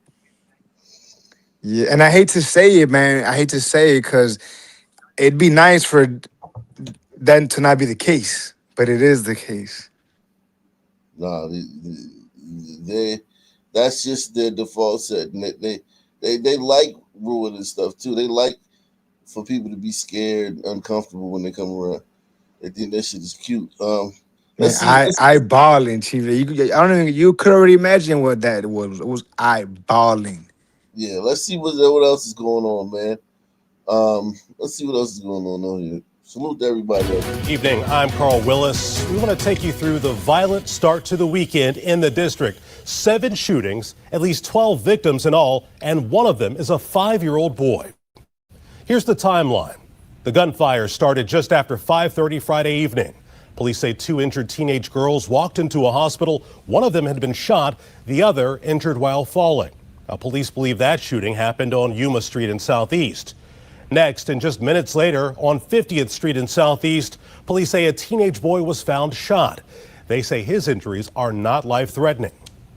Yeah, and I hate to say it, man. I hate to say it because it'd be nice for that to not be the case, but it is the case. Nah, they that's just their default setting. They like ruining stuff too. They like for people to be scared, uncomfortable when they come around. They think that shit is cute. Man, Let's see. I balling, Chief. I don't even, you could already imagine what that was. It was eyeballing. Yeah, let's see what else is going on, man. Let's see what else is going on here. Salute to everybody else. Evening, I'm Carl Willis. We want to take you through the violent start to the weekend in the district. 7 shootings, at least 12 victims in all, and one of them is a 5-year-old boy. Here's the timeline. The gunfire started just after 5:30 Friday evening. Police say 2 injured teenage girls walked into a hospital. One of them had been shot, the other injured while falling. Now, police believe that shooting happened on Yuma Street in Southeast. Next, and just minutes later, on 50th Street in Southeast, police say a teenage boy was found shot. They say his injuries are not life-threatening.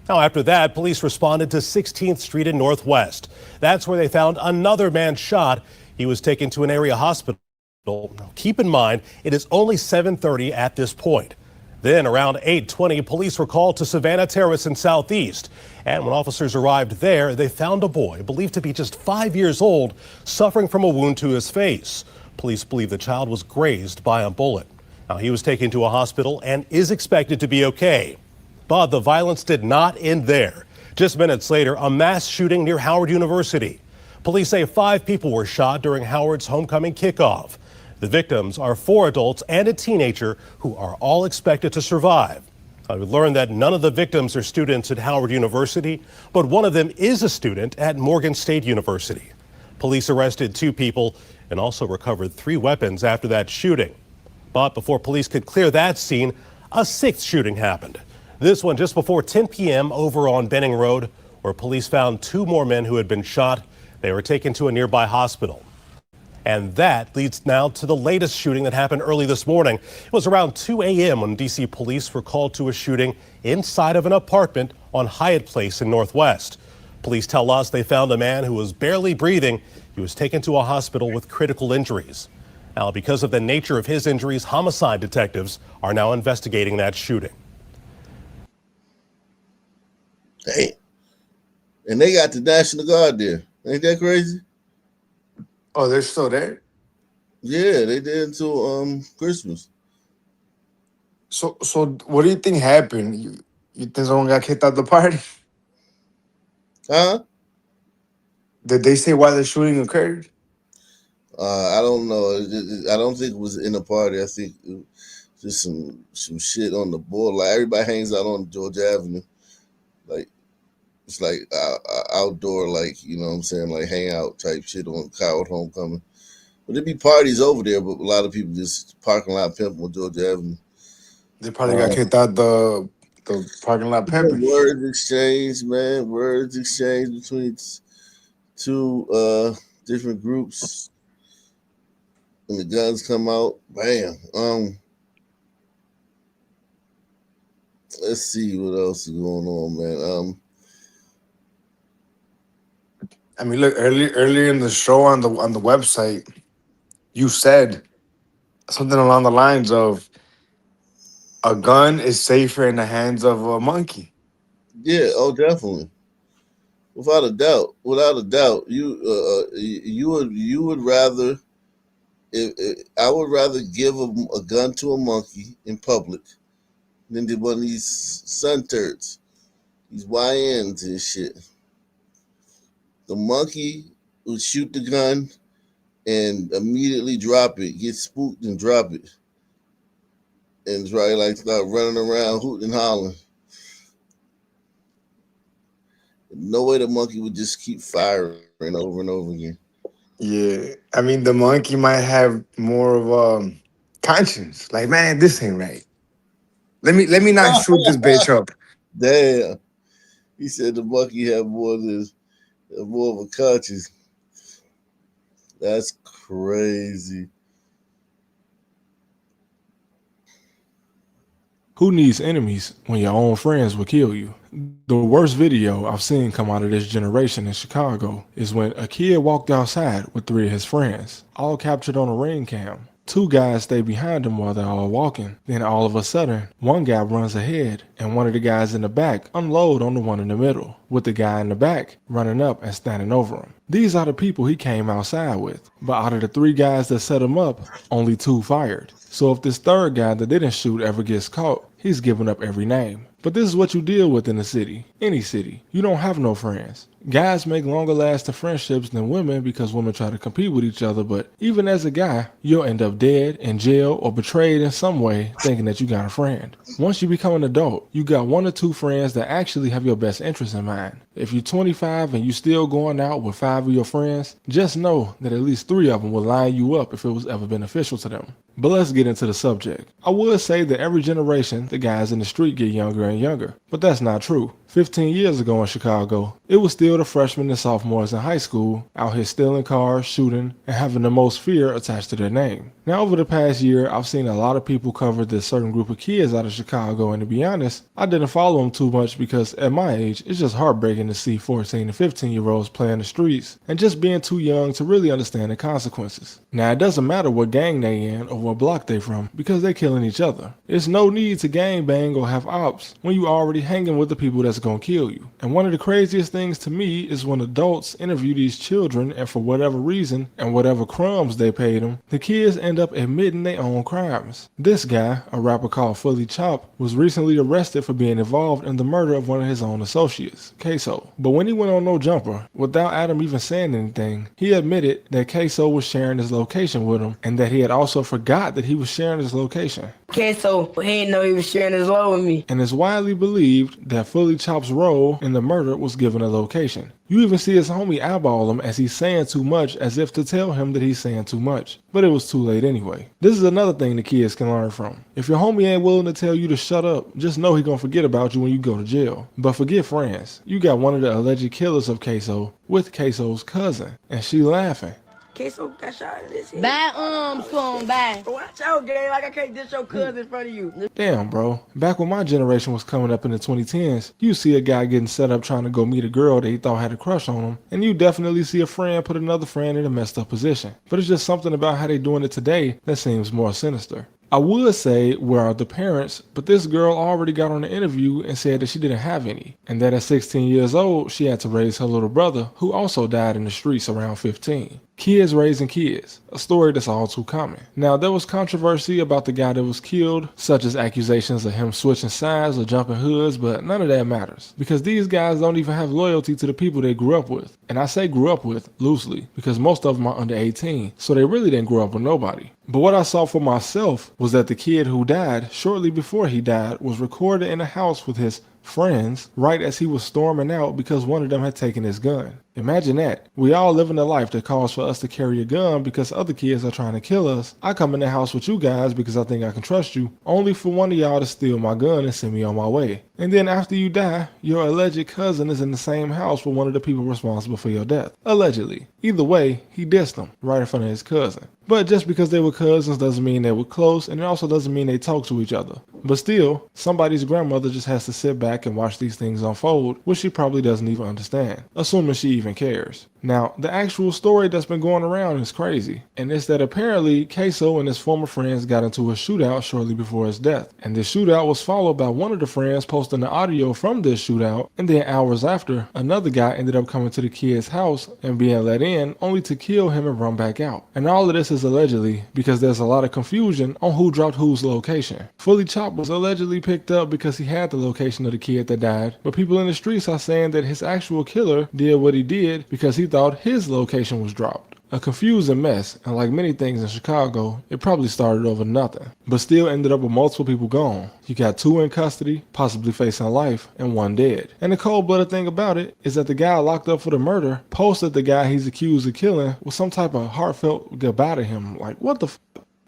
Now, after that, police responded to 16th Street in Northwest. That's where they found another man shot. He was taken to an area hospital. Now, keep in mind, it is only 7:30 at this point. Then around 8:20, police were called to Savannah Terrace in Southeast. And when officers arrived there, they found a boy believed to be just 5 years old, suffering from a wound to his face. Police believe the child was grazed by a bullet. Now, he was taken to a hospital and is expected to be okay. But the violence did not end there. Just minutes later, a mass shooting near Howard University. Police say 5 people were shot during Howard's homecoming kickoff. The victims are 4 adults and a teenager who are all expected to survive. We learned that none of the victims are students at Howard University, but one of them is a student at Morgan State University. Police arrested 2 people and also recovered 3 weapons after that shooting. But before police could clear that scene, a 6th shooting happened. This one just before 10 p.m. over on Benning Road, where police found 2 more men who had been shot. They were taken to a nearby hospital. And that leads now to the latest shooting that happened early this morning. It was around 2 a.m. when D.C. police were called to a shooting inside of an apartment on Hyatt Place in Northwest. Police tell us they found a man who was barely breathing. He was taken to a hospital with critical injuries. Now, because of the nature of his injuries, homicide detectives are now investigating that shooting. Hey, and they got the National Guard there. Ain't that crazy? Oh, they're still there? Yeah, they did until Christmas. So what do you think happened? You think someone got kicked out the party? Huh? Did they say why the shooting occurred? I don't know. I don't think it was in a party. I think it was just some shit on the board. Like everybody hangs out on Georgia Avenue. Like It's like outdoor, like, you know what I'm saying, like hangout type shit on Coward Homecoming. But there be parties over there, but a lot of people just parking lot pimping on Georgia Avenue. They probably got kicked out the parking lot pimping. Words exchange, man. Words exchange between two different groups. When the guns come out, bam. Let's see what else is going on, man. I mean, look, earlier in the show on the website, you said something along the lines of a gun is safer in the hands of a monkey. Yeah, oh, definitely, without a doubt, you would rather. I would rather give a gun to a monkey in public than to one of these sun turds, these YNs and shit. The monkey would shoot the gun and immediately drop it, get spooked and drop it. And it's right like start running around hooting and hollering. No way the monkey would just keep firing over and over again. Yeah, I mean, the monkey might have more of conscience. Like, man, this ain't right. Let me not shoot this bitch up. Damn, he said the monkey had more of a conscience. That's crazy. Who needs enemies when your own friends will kill you? The worst video I've seen come out of this generation in Chicago is when a kid walked outside with 3 of his friends, all captured on a ring cam. 2 guys stay behind him while they're all walking. Then all of a sudden, one guy runs ahead and one of the guys in the back unload on the one in the middle, with the guy in the back running up and standing over him. These are the people he came outside with, but out of the 3 guys that set him up, only 2 fired. So if this third guy that didn't shoot ever gets caught, he's giving up every name. But this is what you deal with in the city, any city. You don't have no friends. Guys make longer lasting friendships than women because women try to compete with each other, but even as a guy, you'll end up dead, in jail, or betrayed in some way thinking that you got a friend. Once you become an adult, you got 1 or 2 friends that actually have your best interests in mind. If you're 25 and you still going out with 5 of your friends, just know that at least 3 of them will line you up if it was ever beneficial to them. But let's get into the subject. I would say that every generation, the guys in the street get younger and younger, but that's not true. 15 years ago in Chicago, it was still the freshmen and sophomores in high school out here stealing cars, shooting, and having the most fear attached to their name. Now over the past year, I've seen a lot of people cover this certain group of kids out of Chicago, and to be honest, I didn't follow them too much because at my age, it's just heartbreaking to see 14 and 15 year olds playing the streets and just being too young to really understand the consequences. Now it doesn't matter what gang they in or what block they from because they killing each other. It's no need to gang bang or have ops when you already hanging with the people that's gonna kill you. And one of the craziest things to me is when adults interview these children and for whatever reason and whatever crumbs they paid them, the kids end up admitting their own crimes. This guy, a rapper called Fully Chop, was recently arrested for being involved in the murder of one of his own associates, Queso. But when he went on No Jumper, without Adam even saying anything, he admitted that Queso was sharing his location with him and that he had also forgot that he was sharing his location. Queso, he didn't know he was sharing his low with me. And it's widely believed that Fully Chop's role in the murder was given a location. You even see his homie eyeball him as he's saying too much, as if to tell him that he's saying too much. But it was too late anyway. This is another thing the kids can learn from. If your homie ain't willing to tell you to shut up, just know he gonna forget about you when you go to jail. But forget friends. You got one of the alleged killers of Queso with Queso's cousin, and she laughing. Queso got shot in this head. Bye, son, bye. Watch out, gang. Like I can't dish your cousin in front of you. Damn, bro. Back when my generation was coming up in the 2010s, you see a guy getting set up trying to go meet a girl that he thought had a crush on him, and you definitely see a friend put another friend in a messed up position. But it's just something about how they doing it today that seems more sinister. I would say, where are the parents? But this girl already got on the interview and said that she didn't have any, and that at 16 years old, she had to raise her little brother, who also died in the streets around 15. Kids raising kids, a story that's all too common. Now, there was controversy about the guy that was killed, such as accusations of him switching sides or jumping hoods, but none of that matters, because these guys don't even have loyalty to the people they grew up with. And I say grew up with loosely, because most of them are under 18, so they really didn't grow up with nobody. But what I saw for myself was that the kid who died shortly before he died was recorded in a house with his friends, right as he was storming out because one of them had taken his gun. Imagine that. We all live in a life that calls for us to carry a gun because other kids are trying to kill us. I come in the house with you guys because I think I can trust you, only for one of y'all to steal my gun and send me on my way. And then after you die, your alleged cousin is in the same house with one of the people responsible for your death. Allegedly. Either way, he dissed him right in front of his cousin. But just because they were cousins doesn't mean they were close, and it also doesn't mean they talk to each other. But still, somebody's grandmother just has to sit back and watch these things unfold, which she probably doesn't even understand, assuming she even cares. Now, the actual story that's been going around is crazy, and it's that apparently Queso and his former friends got into a shootout shortly before his death, and this shootout was followed by one of the friends posting the audio from this shootout, and then hours after, another guy ended up coming to the kid's house and being let in, only to kill him and run back out. And all of this is allegedly because there's a lot of confusion on who dropped whose location. Fully Chopped was allegedly picked up because he had the location of the kid that died, but people in the streets are saying that his actual killer did what he did because he thought his location was dropped. A confusing mess, and like many things in Chicago, it probably started over nothing, but still ended up with multiple people gone. You got 2 in custody, possibly facing life, and 1 dead. And the cold-blooded thing about it is that the guy locked up for the murder posted the guy he's accused of killing with some type of heartfelt goodbye to him. Like, what the f?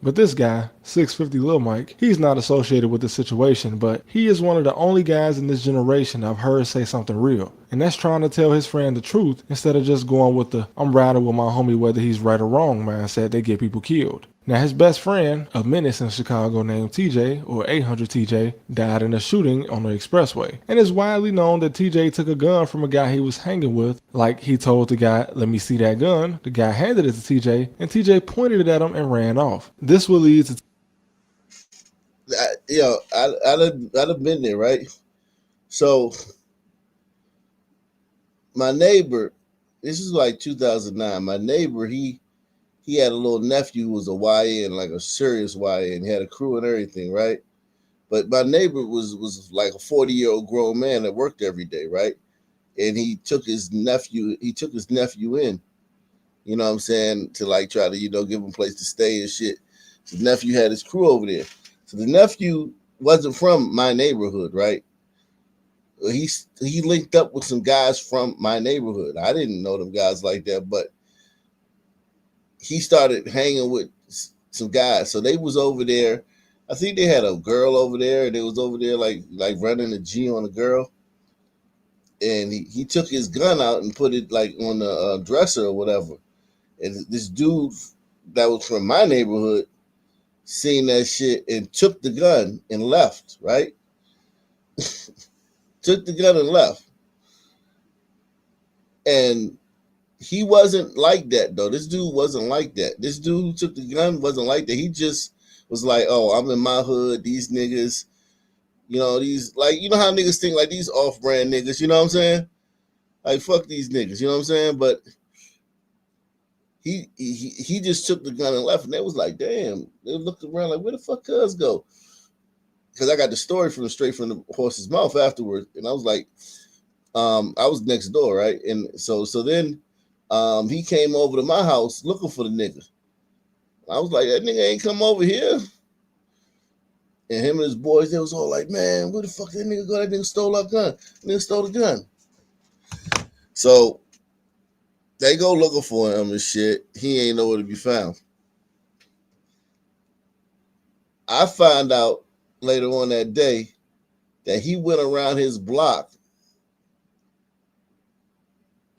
But this guy, 650 Lil Mike, he's not associated with the situation, but he is one of the only guys in this generation I've heard say something real. And that's trying to tell his friend the truth instead of just going with the I'm riding with my homie whether he's right or wrong mindset that get people killed. Now his best friend, a menace in Chicago named TJ, or 800 TJ, died in a shooting on the expressway. And it's widely known that TJ took a gun from a guy he was hanging with, like he told the guy, let me see that gun. The guy handed it to TJ, and TJ pointed it at him and ran off. This will lead to... I'd have been there, right? So my neighbor, this is like 2009, my neighbor, he had a little nephew who was a YN, like a serious YN. He had a crew and everything, right? But my neighbor was like a 40-year-old grown man that worked every day, right? And he took his nephew in, you know what I'm saying, to like try to, give him a place to stay and shit. So the nephew had his crew over there. So the nephew wasn't from my neighborhood, right? He linked up with some guys from my neighborhood. I didn't know them guys like that, but he started hanging with some guys. So they was over there. I think they had a girl over there. And they was over there like running a G on a girl. And he took his gun out and put it like on the dresser or whatever. And this dude that was from my neighborhood seen that shit and took the gun and left, right? Took the gun and left. And he wasn't like that, though. This dude wasn't like that. This dude who took the gun wasn't like that. He just was like, oh, I'm in my hood. These niggas, these, like, you know how niggas think, like, these off-brand niggas, you know what I'm saying? Like, fuck these niggas, you know what I'm saying? But he just took the gun and left, and they was like, damn. They looked around like, where the fuck cuz go? Because I got the story straight from the horse's mouth afterwards, and I was like, I was next door, right? And so then he came over to my house looking for the nigga. I was like, that nigga ain't come over here. And him and his boys, they was all like, man, where the fuck that nigga go? That nigga stole our gun. That nigga stole the gun. So they go looking for him and shit. He ain't nowhere to be found. I found out later on that day that he went around his block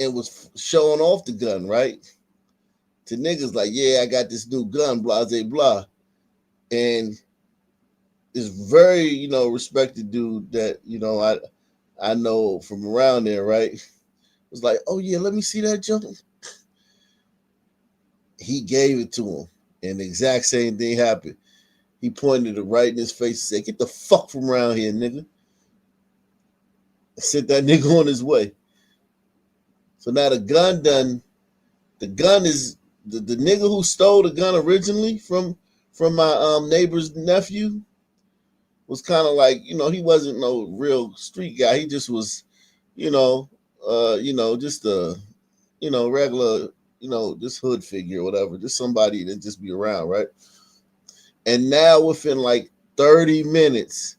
and was showing off the gun, right? To niggas like, yeah, I got this new gun, blah, blah, blah. And this very, respected dude that, I know from around there, right? Was like, oh yeah, let me see that jump. He gave it to him. And the exact same thing happened. He pointed it right in his face and said, get the fuck from around here, nigga. Sent that nigga on his way. So now the gun is the nigga who stole the gun originally from my neighbor's nephew was kind of like, he wasn't no real street guy. He just was, just a, regular, just hood figure or whatever, just somebody that just be around, right? And now within like 30 minutes,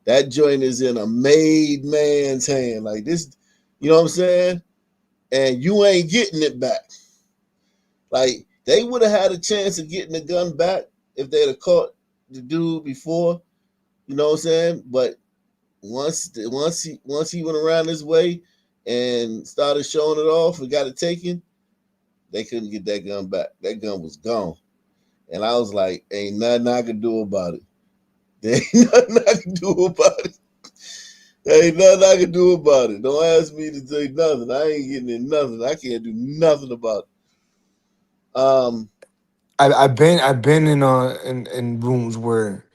That joint is in a made man's hand. Like this, you know what I'm saying? And you ain't getting it back. Like they would have had a chance of getting the gun back if they'd have caught the dude before, you know what I'm saying? But once he went around his way and started showing it off and got it taken, they couldn't get that gun back. That gun was gone. And I was like, ain't nothing I can do about it. There ain't nothing I can do about it. There ain't nothing I can do about it. Don't ask me to say nothing. I ain't getting in nothing. I can't do nothing about it. I've been in rooms where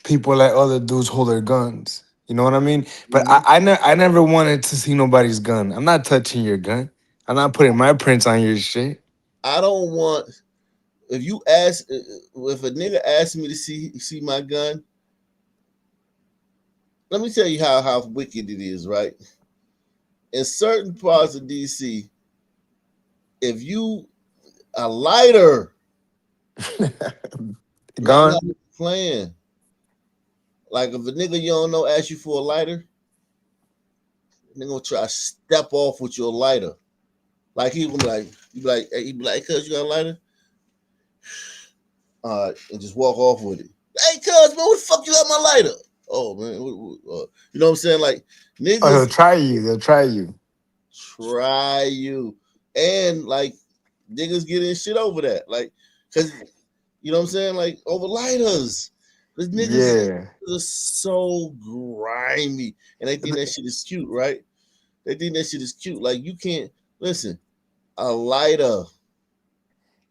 people let other dudes hold their guns. You know what I mean? But I never wanted to see nobody's gun. I'm not touching your gun. I'm not putting my prints on your shit. I don't want if a nigga asks me to see my gun, let me tell you how wicked it is, right? In certain parts of DC, if you a lighter, Gone. not playing. Like if a nigga you don't know asks you for a lighter, they gonna try to step off with your lighter. Like he gonna be like, cuz you got a lighter? And just walk off with it. Hey, cuz, man, what the fuck you got my lighter? Oh man, you know what I'm saying? Like niggas Oh, they'll try you. They'll try you. try you, and like niggas get in shit over that, like, cause you know what I'm saying, like over lighters. Cause niggas Yeah. are so grimy, and they think that shit is cute, right? They think that shit is cute. Like you can't listen. A lighter.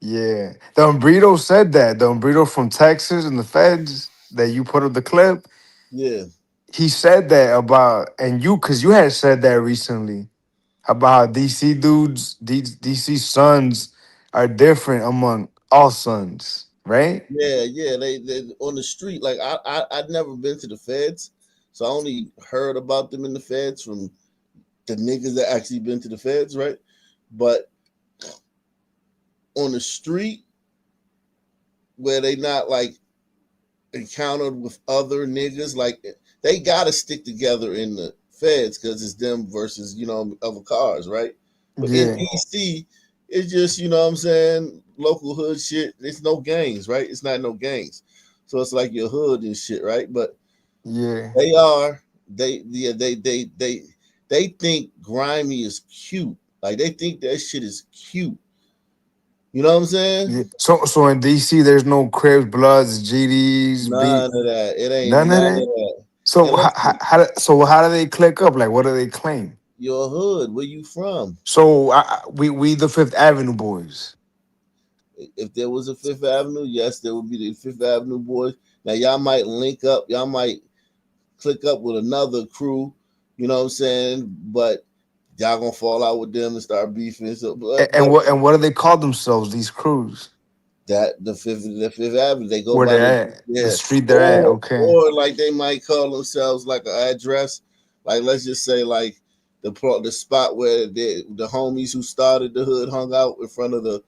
Yeah. The Umbrito said that. The Umbrito from Texas and the feds that you put up the clip. Yeah. He said that about, and you, because you had said that recently about how DC dudes, DC sons are different among all sons, right? Yeah. They on the street. Like I'd never been to the feds, so I only heard about them in the feds from the niggas that actually been to the feds, right? But on the street where they not like encountered with other niggas, like they gotta stick together in the feds because it's them versus other cars, right? But in Yeah. DC, it's just what I'm saying, local hood shit. It's no gangs, right? It's not no gangs, so it's like your hood and shit, right? But Yeah. they think grimy is cute, like they think that shit is cute. You know what I'm saying? Yeah. So in DC, there's no Crips, Bloods, GDs, None of that. It ain't none of none of that. that. So And listen, how do they click up? Like, what do they claim? your hood, where you from? So we the Fifth Avenue boys. If there was a Fifth Avenue, yes, there would be the Fifth Avenue boys. Now y'all might link up, y'all might click up with another crew, you know what I'm saying? But y'all gonna fall out with them and start beefing. So, but And what do they call themselves? These crews? that the Fifth Avenue, they go Where by they're the at? The yeah, street they're at? Okay. or like they might call themselves like an address. Like let's just say like the spot where the homies who started the hood hung out in front of the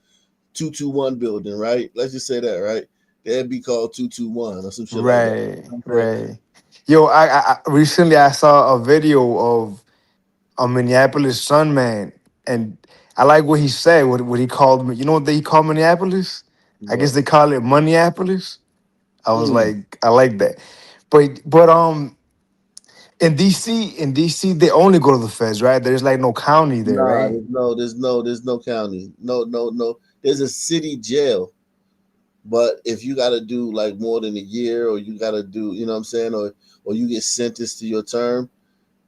221 building, right? Let's just say that, right? They'd be called 221 or some shit like that. Right. Okay. Right. Yo, I recently I saw a video of a Minneapolis Sun man, and I like what he said. What he called me. You know what he called Minneapolis? I guess What? they call it Moneyapolis. I was Mm. like, I like that. But in DC they only go to the feds, right? There's like no county there, Nah, right? there's no county. No. There's a city jail. But if you gotta do like more than a year, or you gotta do, you know what I'm saying, or you get sentenced to your term,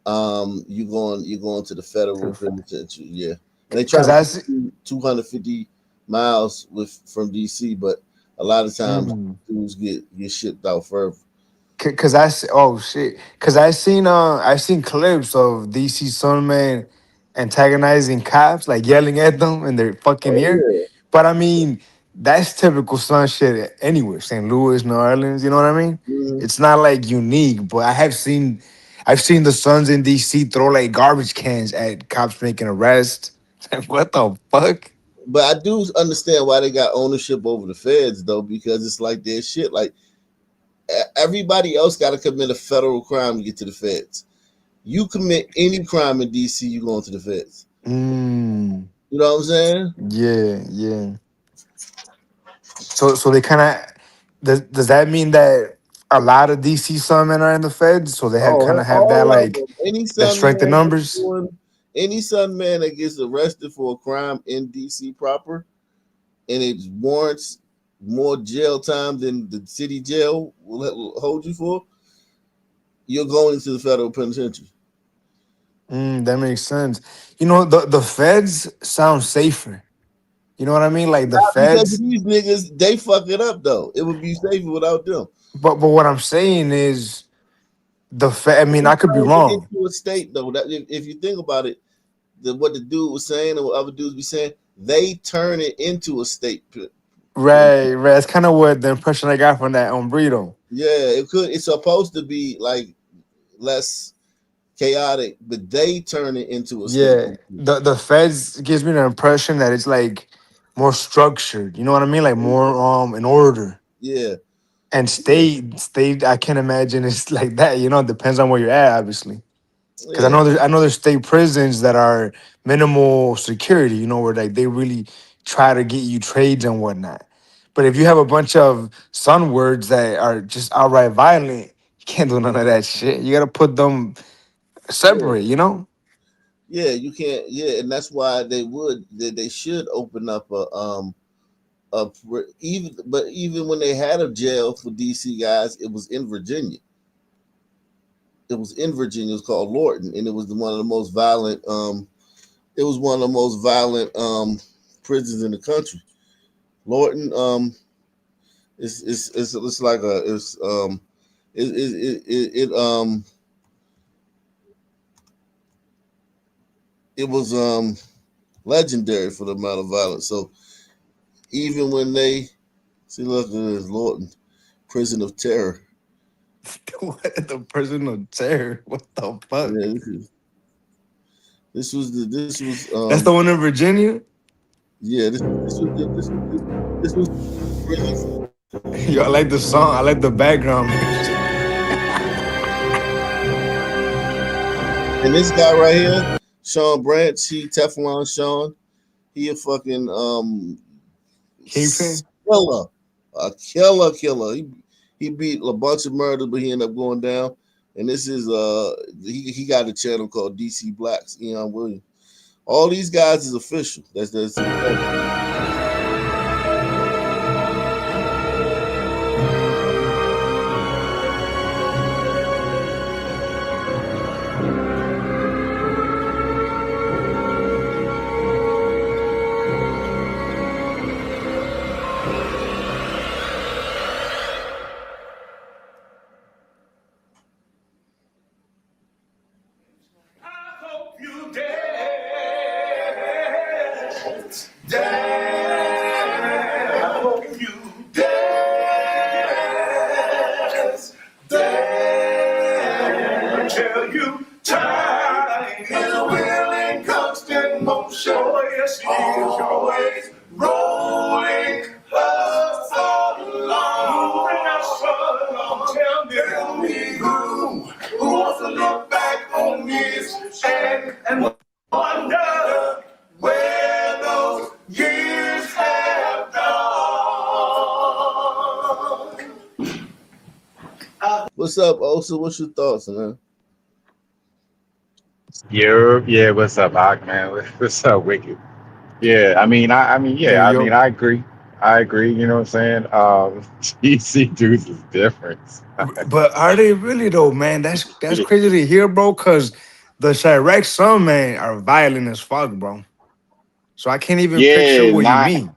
you're going to the federal penitentiary. Yeah. And they try Because to put that's 250 miles from DC, but a lot of times dudes get shipped out further. Cause oh shit. Cause I've seen clips of DC Sunman antagonizing cops, like yelling at them in their fucking Oh ear. yeah. But I mean, that's typical Sun shit anywhere, St. Louis, New Orleans, you know what I mean? Mhm. It's not like unique, but I've seen the Suns in DC throw like garbage cans at cops making arrests. What the fuck? But I do understand why they got ownership over the feds though, because it's like their shit. Like Everybody else got to commit a federal crime to get to the feds. You commit any crime in DC, you going to the feds. Mm, You know what I'm saying? yeah. So they kind of does that mean that a lot of DC Sunmen are in the feds? So they had kind Oh, of have that all of like them. Any that son strength in man that's numbers. doing, any son man that gets arrested for a crime in DC proper, and it warrants more jail time than the city jail will hold you for, you're going to the federal penitentiary. That makes sense. You know, the feds sound safer. You know what I mean? Like the Not because of feds. these niggas, they fuck it up though. It would be safer without them. But what I'm saying is the Fed. I mean, They I could be turn it wrong. into a state though. That if you think about it, what the dude was saying and what other dudes be saying, they turn it into a state. Right. That's kind of what the impression I got from that Umbrito. Yeah, it could. It's supposed to be like less chaotic, but they turn it into a state. Yeah. The feds gives me the impression that it's like more structured. You know what I mean? Like more in order. Yeah, And yeah, state, I can't imagine it's like that. You know, it depends on where you're at, obviously. Because yeah, I know there's state prisons that are minimal security. You know, where like they really try to get you trades and whatnot. But if you have a bunch of sun words that are just outright violent, you can't do none of that shit. You gotta put them yeah, separate. You know? yeah. You can't. Yeah, and that's why they should open up even when they had a jail for DC guys, it was in Virginia. It was in Virginia. It was called Lorton, and it was one of the most violent. It was one of the most violent prisons in the country. Lorton, it's like it it was legendary for the amount of violence. So even when they see, look at this Lorton, prison of terror. What the prison of terror? What the fuck? Yeah, this was That's the one in Virginia. yeah, this was prison. Yo, I like the song. I like the background music. And this guy right here, Sean Branch, he Teflon Sean, he a fucking Kingpin. killer. He beat a bunch of murders, but he ended up going down. And this is he got a channel called DC Blacks, Eon Williams. All these guys is official. That's Tell you, time is a willing, constant motion. Oh, yes, it is always rolling us along. Moving us along. Tell me who wants to look back on this and wonder where those years have gone. What's up, Osa? What's your thoughts, man? Yeah, what's up, Hawk, man? What's up, Wicked? Yeah, Yo, yo. I agree. I agree, you know what I'm saying? GC dudes is different. But are they really though, man? That's crazy to hear, bro. Cause the Chirac Sun man are violent as fuck, bro. So I can't even picture Yeah, what you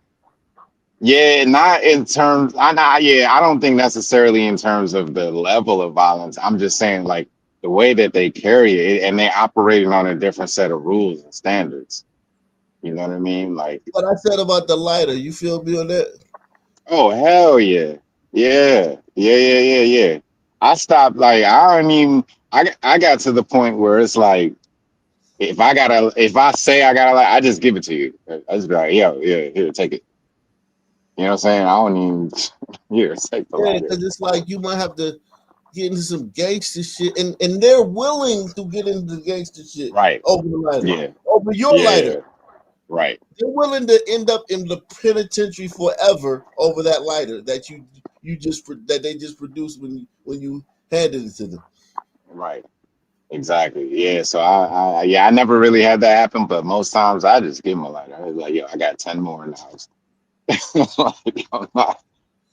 mean. not in terms, I don't think necessarily in terms of the level of violence. I'm just saying like the way that they carry it and they operating on a different set of rules and standards. You know what I mean? Like, What I said about the lighter, you feel me on that? oh hell yeah. Yeah. I stopped like I don't even I got to the point where it's like if I say I gotta like I just give it to you. I just be like, yo, yeah, here, take it. You know what I'm saying? I don't even take the Yeah, lighter. because it's like you might have to get into some gangster shit, and they're willing to get into the gangster shit Right. over the lighter, Yeah. over your Yeah. lighter. Right. They're willing to end up in the penitentiary forever over that lighter that they just produced when you handed it to them. Right. Exactly. Yeah. So I never really had that happen, but most times I just give them a lighter. I was like, yo, I got 10 more in the house.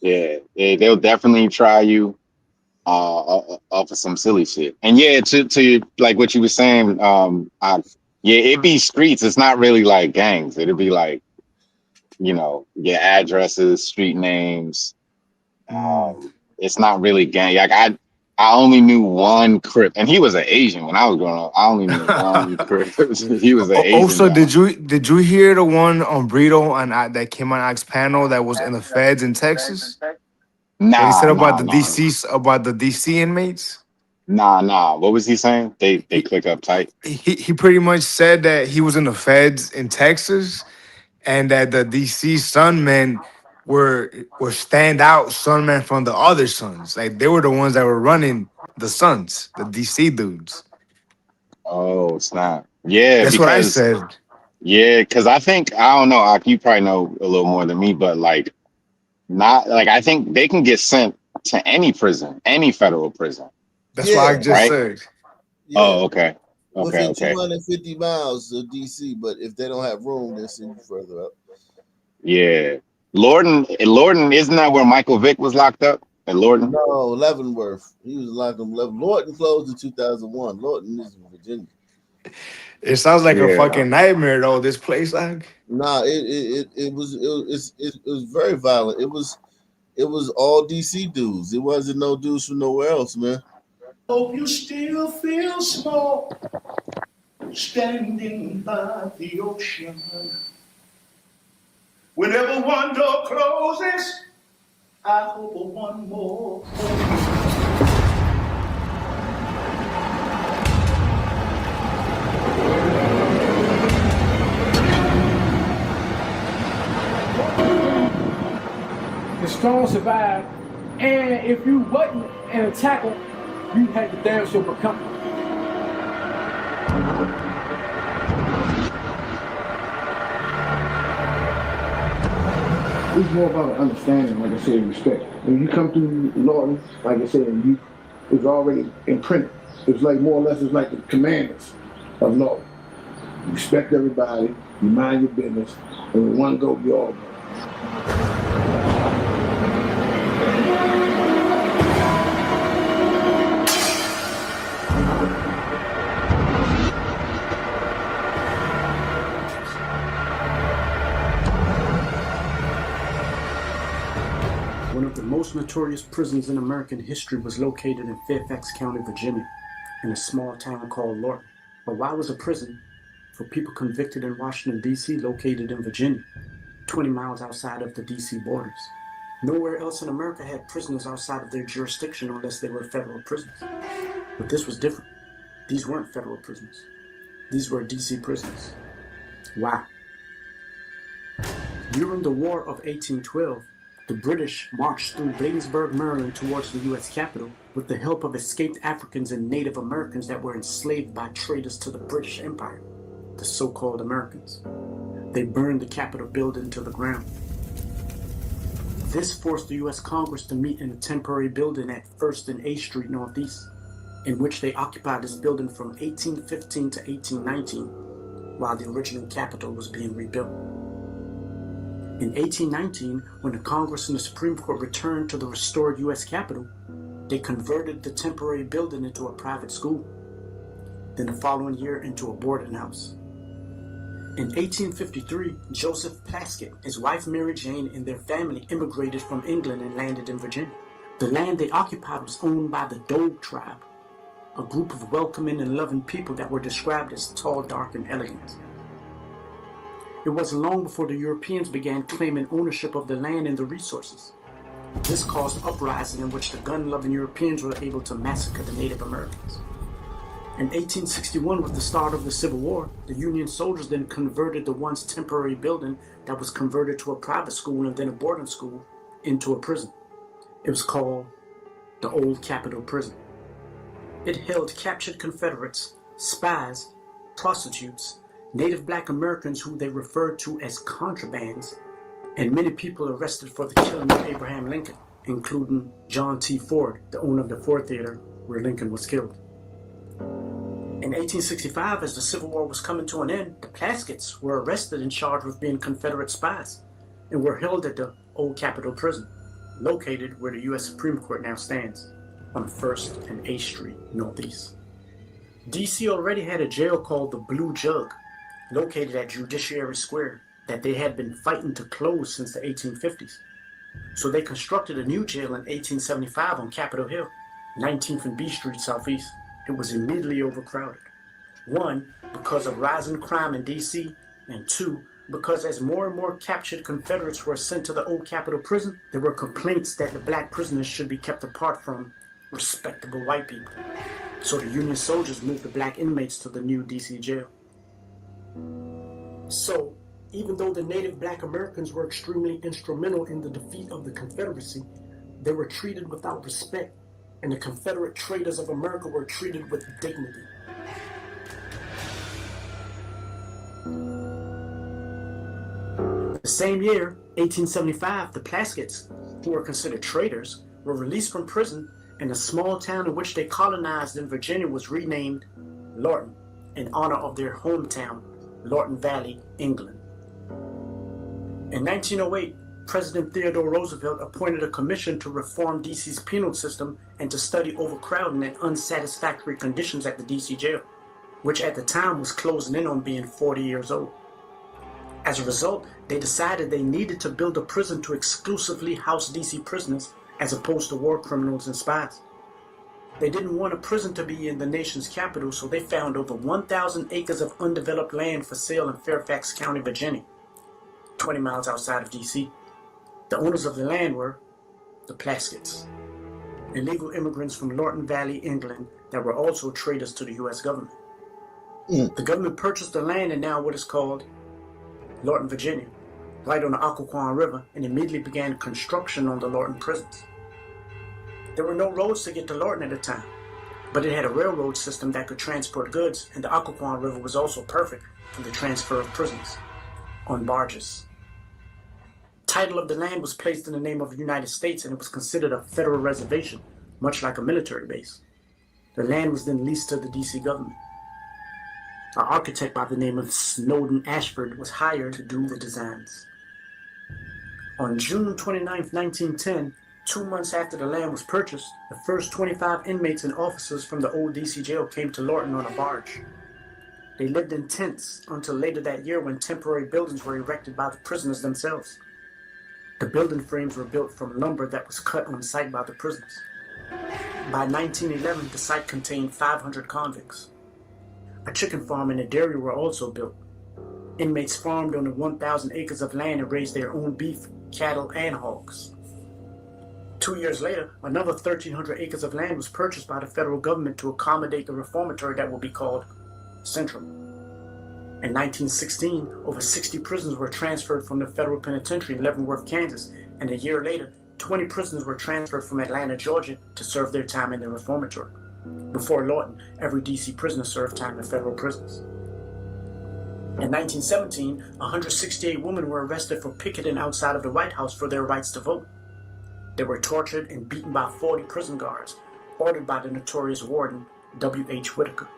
Yeah, they'll definitely try you off of some silly shit. And yeah, to like what you were saying, it'd be streets. It's not really like gangs. It'd be like, your addresses, street names. It's not really gang. Like I only knew one Crip, and he was an Asian when I was growing up. I only knew one Crip. He was an Asian Also, guy. did you hear the one on Brito that came on Ike's panel that was in the feds in Texas? What he said about the DC inmates? Nah. What was he saying? They click up tight. He pretty much said that he was in the feds in Texas and that the DC Sunmen were standout Sunmen from the other Suns. Like they were the ones that were running the Suns, the DC dudes. Oh, snap. Yeah, That's what I because said. I think I don't know, Ak, you probably know a little more than me, but like not like I think they can get sent to any prison, any federal prison. That's what I just said. Yeah. Oh, okay. Within Okay. 250 miles of DC, but if they don't have room, they'll send you further up. Yeah. Lorden, isn't that where Michael Vick was locked up? At Lorden? No, Leavenworth. He was locked up. Lorton closed in 2001. Lorton is in Virginia. It sounds like a fucking nightmare though. This place, like. Nah, it was very violent. It was all DC dudes. It wasn't no dudes from nowhere else, man. Hope you still feel small, standing by the ocean. Whenever one door closes, I hope one more The strong survive, and if you wasn't an attacker, you had to damn sure become. It's more about an understanding, like I said, respect. When you come through Lawton, like I said, it's already imprinted. It's like more or less it's like the commandments of law. You respect everybody, you mind your business, and when one go, you all go. One of the most notorious prisons in American history was located in Fairfax County, Virginia, in a small town called Lorton. But why was a prison for people convicted in Washington, D.C. located in Virginia, 20 miles outside of the D.C. borders? Nowhere else in America had prisoners outside of their jurisdiction unless they were federal prisons. But this was different. These weren't federal prisons. These were D.C. prisons. Why? During the War of 1812, the British marched through Bladensburg, Maryland towards the U.S. Capitol with the help of escaped Africans and Native Americans that were enslaved by traders to the British Empire, the so-called Americans. They burned the Capitol building to the ground. This forced the U.S. Congress to meet in a temporary building at 1st and A Street Northeast, in which they occupied this building from 1815 to 1819, while the original Capitol was being rebuilt. In 1819, when the Congress and the Supreme Court returned to the restored U.S. Capitol, they converted the temporary building into a private school, then the following year into a boarding house. In 1853, Joseph Plaskett, his wife Mary Jane, and their family immigrated from England and landed in Virginia. The land they occupied was owned by the Dog tribe, a group of welcoming and loving people that were described as tall, dark, and elegant. It wasn't long before the Europeans began claiming ownership of the land and the resources. This caused uprising in which the gun-loving Europeans were able to massacre the Native Americans. In 1861, with the start of the Civil War, the Union soldiers then converted the once temporary building that was converted to a private school and then a boarding school into a prison. It was called the Old Capitol Prison. It held captured Confederates, spies, prostitutes, Native Black Americans who they referred to as contrabands, and many people arrested for the killing of Abraham Lincoln, including John T. Ford, the owner of the Ford Theater where Lincoln was killed. In 1865, as the Civil War was coming to an end, the Plasketts were arrested and charged with being Confederate spies and were held at the Old Capitol Prison, located where the U.S. Supreme Court now stands, on 1st and 8th Street Northeast. D.C. already had a jail called the Blue Jug, located at Judiciary Square, that they had been fighting to close since the 1850s. So they constructed a new jail in 1875 on Capitol Hill, 19th and B Street Southeast. It was immediately overcrowded. 1, because of rising crime in D.C., and 2, because as more and more captured Confederates were sent to the Old Capitol Prison, there were complaints that the black prisoners should be kept apart from respectable white people. So the Union soldiers moved the black inmates to the new D.C. jail. So, even though the Native Black Americans were extremely instrumental in the defeat of the Confederacy, they were treated without respect, and the Confederate traitors of America were treated with dignity. The same year, 1875, the Plasketts, who were considered traitors, were released from prison, and a small town in which they colonized in Virginia was renamed Lorton, in honor of their hometown, Lorton Valley, England. In 1908, President Theodore Roosevelt appointed a commission to reform D.C.'s penal system and to study overcrowding and unsatisfactory conditions at the D.C. jail, which at the time was closing in on being 40 years old. As a result, they decided they needed to build a prison to exclusively house D.C. prisoners as opposed to war criminals and spies. They didn't want a prison to be in the nation's capital, so they found over 1,000 acres of undeveloped land for sale in Fairfax County, Virginia, 20 miles outside of D.C. The owners of the land were the Plasketts, illegal immigrants from Lorton Valley, England, that were also traitors to the U.S. government. The government purchased the land in now what is called Lorton, Virginia, right on the Occoquan River, and immediately began construction on the Lorton prisons. There were no roads to get to Lorton at the time, but it had a railroad system that could transport goods, and the Occoquan River was also perfect for the transfer of prisoners on barges. Title of the land was placed in the name of the United States, and it was considered a federal reservation, much like a military base. The land was then leased to the D.C. government. An architect by the name of Snowden Ashford was hired to do the designs. On June 29, 1910, 2 months after the land was purchased, the first 25 inmates and officers from the old D.C. jail came to Lorton on a barge. They lived in tents until later that year when temporary buildings were erected by the prisoners themselves. The building frames were built from lumber that was cut on site by the prisoners. By 1911, the site contained 500 convicts. A chicken farm and a dairy were also built. Inmates farmed on the 1,000 acres of land and raised their own beef, cattle, and hogs. 2 years later, another 1,300 acres of land was purchased by the federal government to accommodate the reformatory that will be called Central. In 1916, over 60 prisoners were transferred from the federal penitentiary in Leavenworth, Kansas, and a year later, 20 prisoners were transferred from Atlanta, Georgia, to serve their time in the reformatory. Before Lorton, every D.C. prisoner served time in federal prisons. In 1917, 168 women were arrested for picketing outside of the White House for their rights to vote. They were tortured and beaten by 40 prison guards, ordered by the notorious warden, W.H. Whitaker.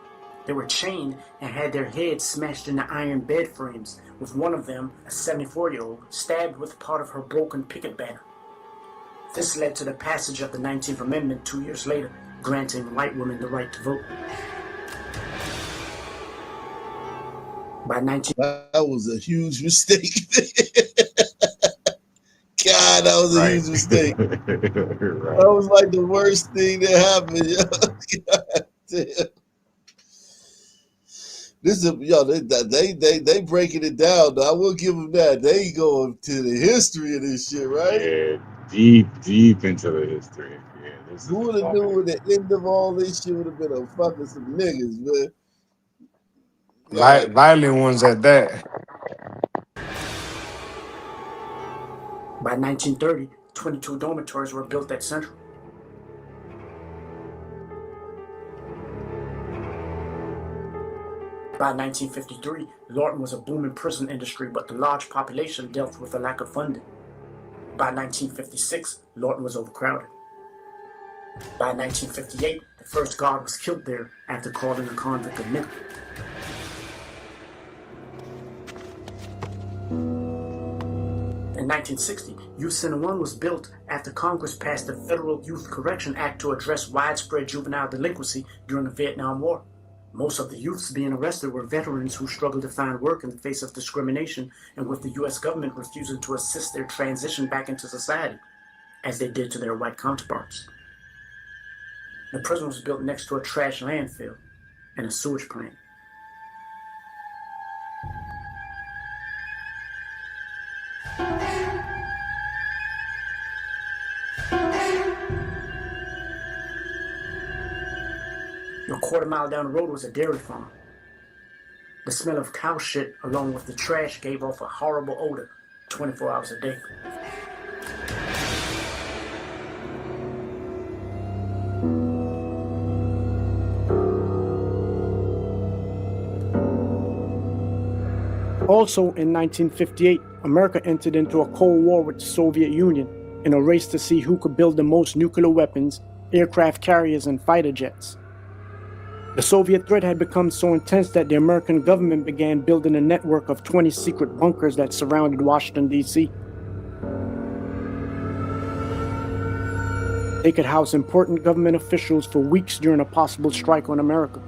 They were chained and had their heads smashed into iron bed frames, with one of them, a 74-year-old, stabbed with part of her broken picket banner. This led to the passage of the 19th Amendment 2 years later, granting white women the right to vote. That was a huge mistake. God, that was a huge mistake. That was like the worst thing that happened. Yo. God damn. This is they breaking it down. Though. I will give them that. They go to the history of this shit, right? Yeah, deep into the history. Yeah, This is Who the would have moment. knew the end of all this shit would have been a fucking some niggas, man. Violent ones at that. By 1930, 22 dormitories were built at Central. By 1953, Lawton was a booming prison industry, but the large population dealt with a lack of funding. By 1956, Lawton was overcrowded. By 1958, the first guard was killed there after calling a convict a nigger. In 1960, Youth Center 1 was built after Congress passed the Federal Youth Correction Act to address widespread juvenile delinquency during the Vietnam War. Most of the youths being arrested were veterans who struggled to find work in the face of discrimination and with the U.S. government refusing to assist their transition back into society, as they did to their white counterparts. The prison was built next to a trash landfill and a sewage plant. A quarter mile down the road was a dairy farm. The smell of cow shit along with the trash gave off a horrible odor 24 hours a day. Also in 1958, America entered into a Cold War with the Soviet Union in a race to see who could build the most nuclear weapons, aircraft carriers, and fighter jets. The Soviet threat had become so intense that the American government began building a network of 20 secret bunkers that surrounded Washington, D.C. They could house important government officials for weeks during a possible strike on America.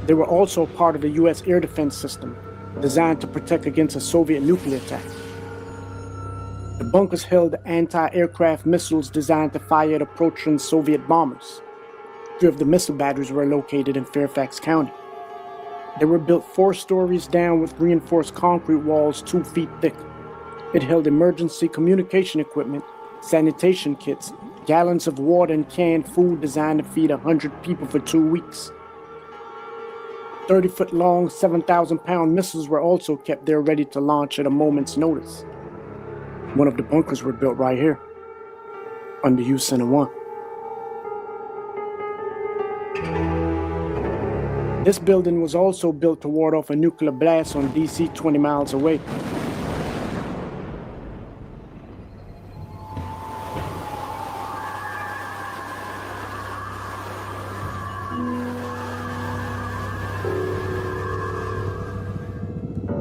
They were also part of the U.S. air defense system, designed to protect against a Soviet nuclear attack. The bunkers held anti-aircraft missiles designed to fire at approaching Soviet bombers. 3 of the missile batteries were located in Fairfax County. They were built 4 stories down with reinforced concrete walls 2 feet thick. It held emergency communication equipment, sanitation kits, gallons of water, and canned food designed to feed 100 people for 2 weeks. 30-foot-long, 7,000-pound missiles were also kept there ready to launch at a moment's notice. One of the bunkers were built right here, under Youth Center 1. This building was also built to ward off a nuclear blast on D.C. 20 miles away.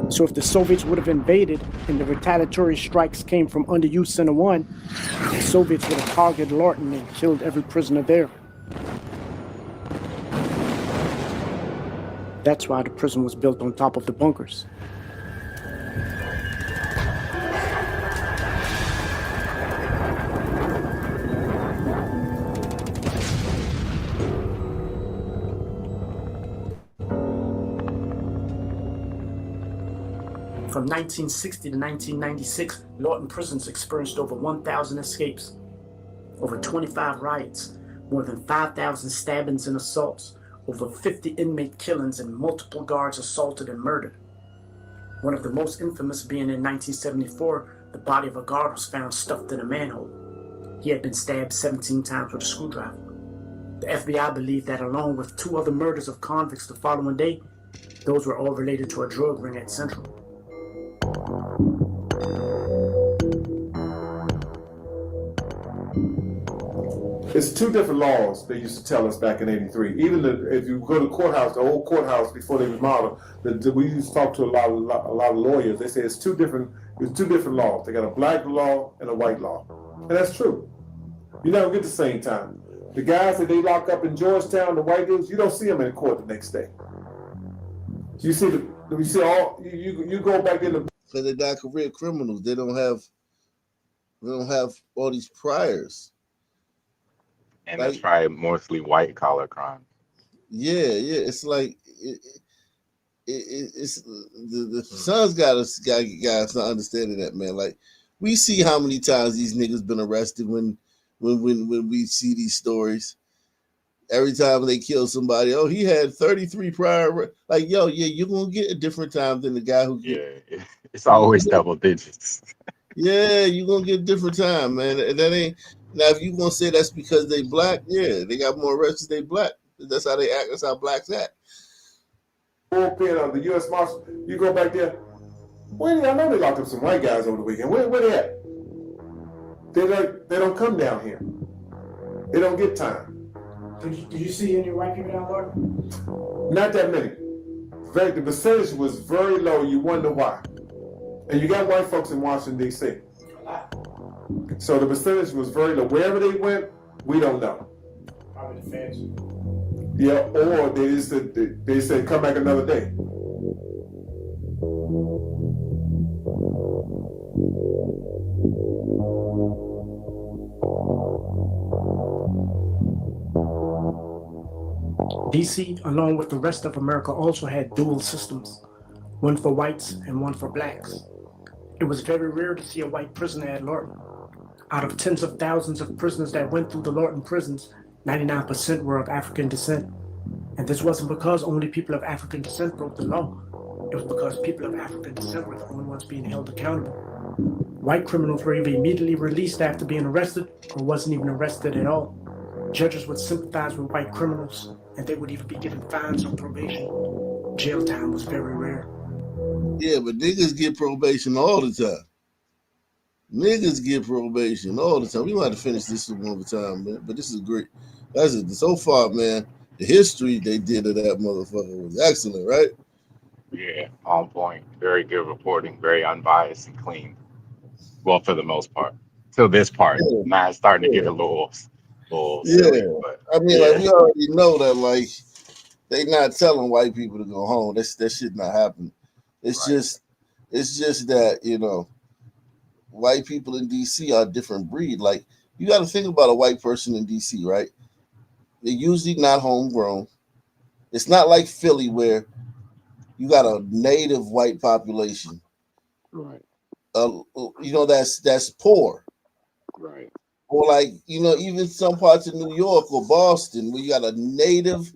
So if the Soviets would have invaded and the retaliatory strikes came from under Youth Center 1, the Soviets would have targeted Lawton and killed every prisoner there. That's why the prison was built on top of the bunkers. From 1960 to 1996, Lawton prisons experienced over 1,000 escapes, over 25 riots, more than 5,000 stabbings and assaults, over 50 inmate killings, and multiple guards assaulted and murdered. One of the most infamous being in 1974, the body of a guard was found stuffed in a manhole. He had been stabbed 17 times with a screwdriver. The FBI believed that along with 2 other murders of convicts the following day, those were all related to a drug ring at Central. It's 2 different laws they used to tell us back in '83. Even if you go to the courthouse, the old courthouse before they remodeled, we used to talk to a lot of lawyers. They say it's two different laws. They got a black law and a white law, and that's true. You never get the same time. The guys that they lock up in Georgetown, the white dudes, you don't see them in court the next day. You go back in the because they're not career criminals. They don't have all these priors. And that's probably mostly white collar crime. Yeah. It's like it's the son's got to understanding that, man. Like we see how many times these niggas been arrested when when we see these stories. Every time they kill somebody, oh, he had 33 prior. Like, yo, yeah, you're gonna get a different time than the guy who get. Yeah, it's always double digits. Yeah, you're gonna get a different time, man. And that ain't now. If you gonna say that's because they black, yeah, they got more arrests. They black. That's how they act. That's how blacks act. Bullpen of the U.S. Marshal. You go back there. Where I know they locked up some white guys over the weekend. Where they at? They don't come down here. They don't get time. Did you see any white people down there? Not that many. The percentage was very low. You wonder why. And you got white folks in Washington, D.C. So the percentage was very low. Wherever they went, we don't know. Probably the feds. Yeah, or they said come back another day. DC, along with the rest of America, also had dual systems, one for whites and one for blacks. It was very rare to see a white prisoner at Lorton. Out of tens of thousands of prisoners that went through the Lorton prisons, 99% were of African descent. And this wasn't because only people of African descent broke the law. It was because people of African descent were the only ones being held accountable. White criminals were either immediately released after being arrested or wasn't even arrested at all. Judges would sympathize with white criminals, and they would even be given fines or probation. Jail time was very rare. Yeah, but niggas get probation all the time. Niggas get probation all the time. We might have to finish this one more time, man. But this is great. That's it. So far, man, the history they did of that motherfucker was excellent, right? Yeah, on point. Very good reporting. Very unbiased and clean. Well, for the most part. Till this part, now it's starting to get a little silly. But I mean, like we already know that, like they not telling white people to go home. That shit not happening. It's just that white people in DC are a different breed. Like you got to think about a white person in DC, right? They're usually not homegrown. It's not like Philly where you got a native white population. Right. That's poor. Right. Or like, even some parts of New York or Boston where you got a native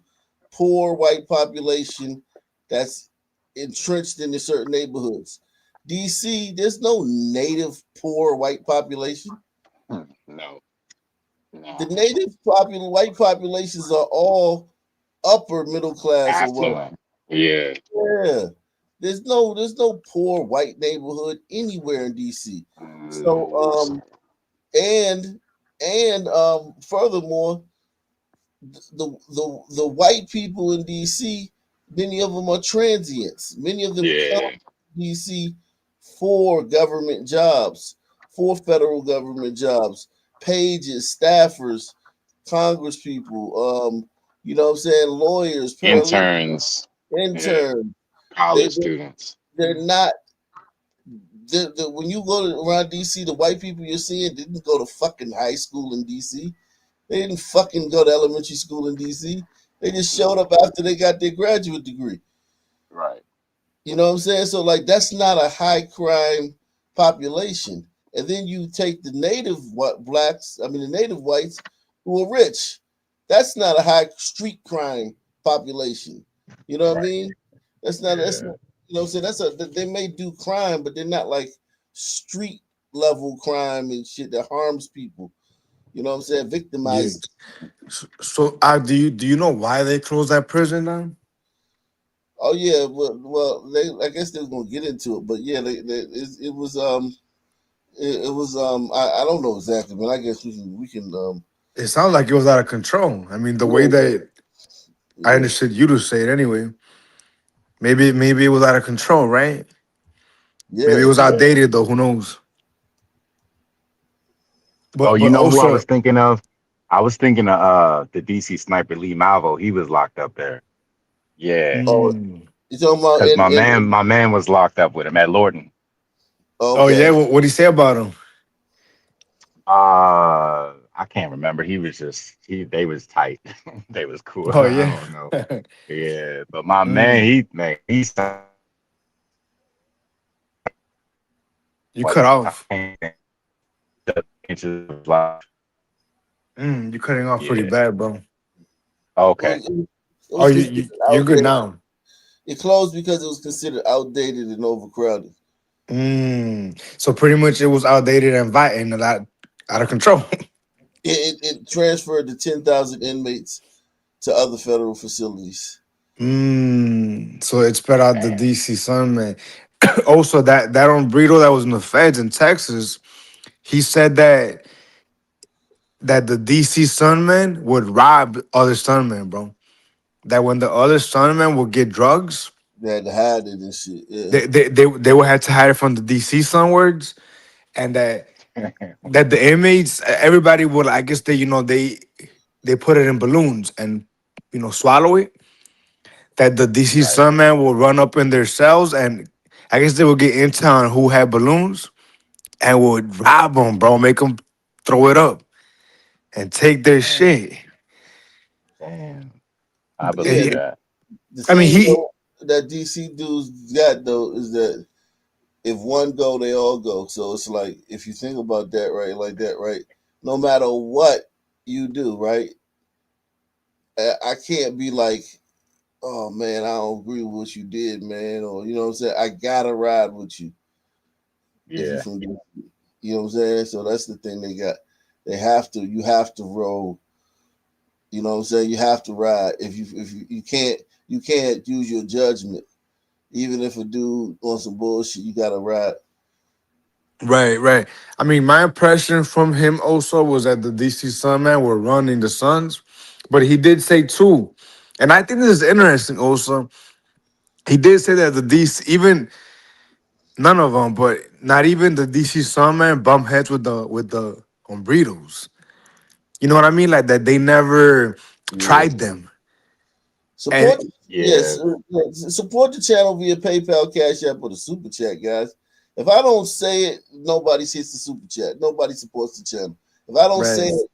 poor white population that's entrenched in certain neighborhoods. DC, there's no native poor white population. No. The native white populations are all upper middle class or what? Affluent. Yeah. Yeah. There's no poor white neighborhood anywhere in DC. So and furthermore, the white people in DC, many of them are transients. Many of them come to DC for government jobs, for federal government jobs, pages, staffers, Congress people, lawyers, interns, college students. They're not. When you go around DC, the white people you're seeing didn't go to fucking high school in DC. They didn't fucking go to elementary school in DC. They just showed up after they got their graduate degree. Right. You know what I'm saying? So like that's not a high crime population. And then you take the native the native whites who are rich. That's not a high street crime population. You know what I mean? That's not they may do crime, but they're not like street level crime and shit that harms people. You know what I'm saying? Victimized. So do you know why they closed that prison down? Oh yeah, well, I guess they were gonna get into it, but yeah, it was I don't know exactly, but I guess we can. It sounds like it was out of control. I mean, the way that I understood you to say it anyway. Maybe it was out of control, right? Yeah, maybe it was outdated though. Who knows? But who I was thinking of? I was thinking of the DC sniper Lee Malvo. He was locked up there. Yeah. Oh, you talking about? Because my man was locked up with him at Lorton. Okay. Oh yeah, what did he say about him? I can't remember. He was they was tight. They was cool. Oh yeah. I don't know. Yeah, but my man, he's you cut off. You're cutting off pretty Yeah. bad, bro. Okay. It Oh, was considered you're good outdated. now. It closed because it was considered outdated and overcrowded. So pretty much it was outdated and and a lot out of control. It transferred the 10,000 inmates to other federal facilities. So it spread out the DC Sun, man. Also, that on Brito that was in the feds in Texas, he said that the DC Sunmen would rob other Sunmen, bro. That when the other Sunmen would get drugs, They had to hide it and shit. Yeah. they would have to hide it from the DC Sunwards, and that the inmates, everybody would, I guess they put it in balloons and swallow it. That the DC Right. Sunman will run up in their cells, and I guess they would get intel on who had balloons and would rob them, bro, make them throw it up and take their shit. Damn. I But yeah, believe that. the I mean, thing though that DC dudes got though is that if one go, they all go. So it's like if you think about that, right, like that, right, no matter what you do, right, I can't be like, oh man, I don't agree with what you did, man, or you know what I'm saying. I gotta ride with you if you Yeah. from DC. You know what I'm saying. So that's the thing they got. They have to. You have to roll. You know what I'm saying. You have to ride. If you can't use your judgment. Even if a dude on some bullshit, you gotta ride. right. I mean, my impression from him also was that the DC Sunman were running the Suns, but he did say too, and I think this is interesting also. He did say that the DC, even none of them, but not even the DC Sunman bump heads with the Umbritos. You know what I mean? Like that they never Yeah. tried them. And Support, Yeah. yes, support the channel via PayPal, Cash App, or the Super Chat, guys. If I don't say it, nobody sees the Super Chat. Nobody supports the channel. If I don't say right it,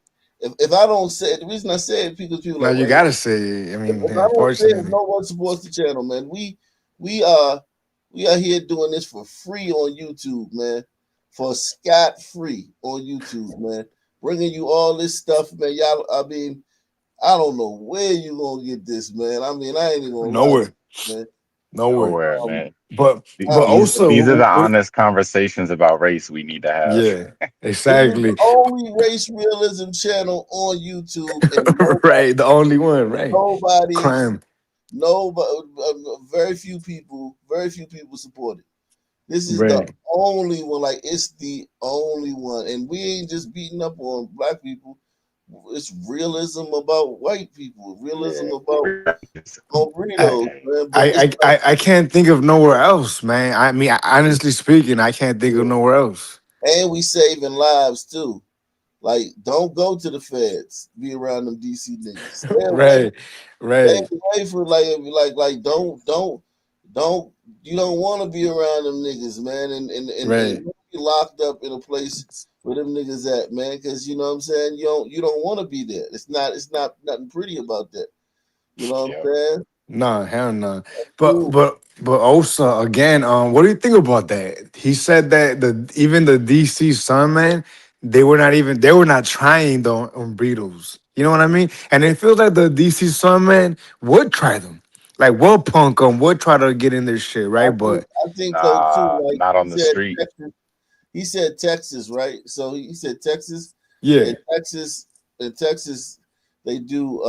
if I don't say it, the reason I say it because people now, are you like, well, gotta say it. I mean, if I don't say it, unfortunately, no one supports the channel, man. We are we are here doing this for free on YouTube, man. For scot free on YouTube, man. Bringing you all this stuff, man. Y'all, I mean, I don't know where you gonna get this, man. I mean, I ain't even gonna lie to nowhere, you, man. nowhere. Nowhere, man. But These are also, the honest conversations about race we need to have. yeah, It is the exactly. only race realism channel on YouTube, and Right, the only one, right? nobody, Crime, very few people support it. This is the right, only one, like it's the only one, and we ain't just beating up on black people. It's realism about white people, realism about I, burritos, man. But it's I can't think of nowhere else, man. I mean, honestly speaking, I can't think of nowhere else. and we saving lives too. Like, don't go to the feds. Be around them DC niggas. Right, Stay right, away from like don't you don't want to be around them niggas, man. And right. be locked up in a place where them niggas at, man. Because you know what I'm saying. You don't want to be there. It's not nothing pretty about that. You know what Yep. I'm saying. No, hell no. But Cool. but but also again, what do you think about that? He said that even the DC Sun man, they were not trying the Beatles. You know what I mean? And it feels like the DC Sun man would try them. Like we'll punk them, would try to get in their shit, right? But I think though too. Nah, Like not on the street. He said Texas, right? So he said Texas. yeah, In Texas, they do.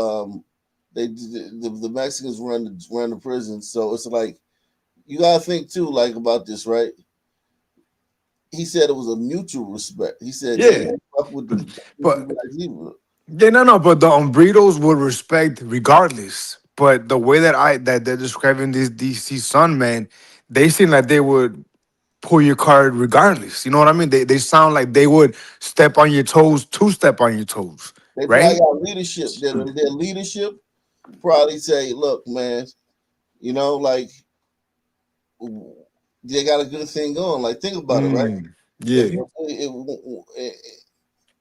The Mexicans run the prison, so it's like you gotta think too, like about this, right? He said it was a mutual respect. He said they yeah. didn't fuck with the But guys either. yeah, no. But the Umbritos would respect regardless. But the way that they're describing this DC Sun man, they seem like they would pull your card regardless. You know what I mean? They sound like they would step on your toes to step on your toes, They probably right? got leadership. Their leadership probably say, "Look, man, like they got a good thing going. Like, think about it, right? If Yeah, you,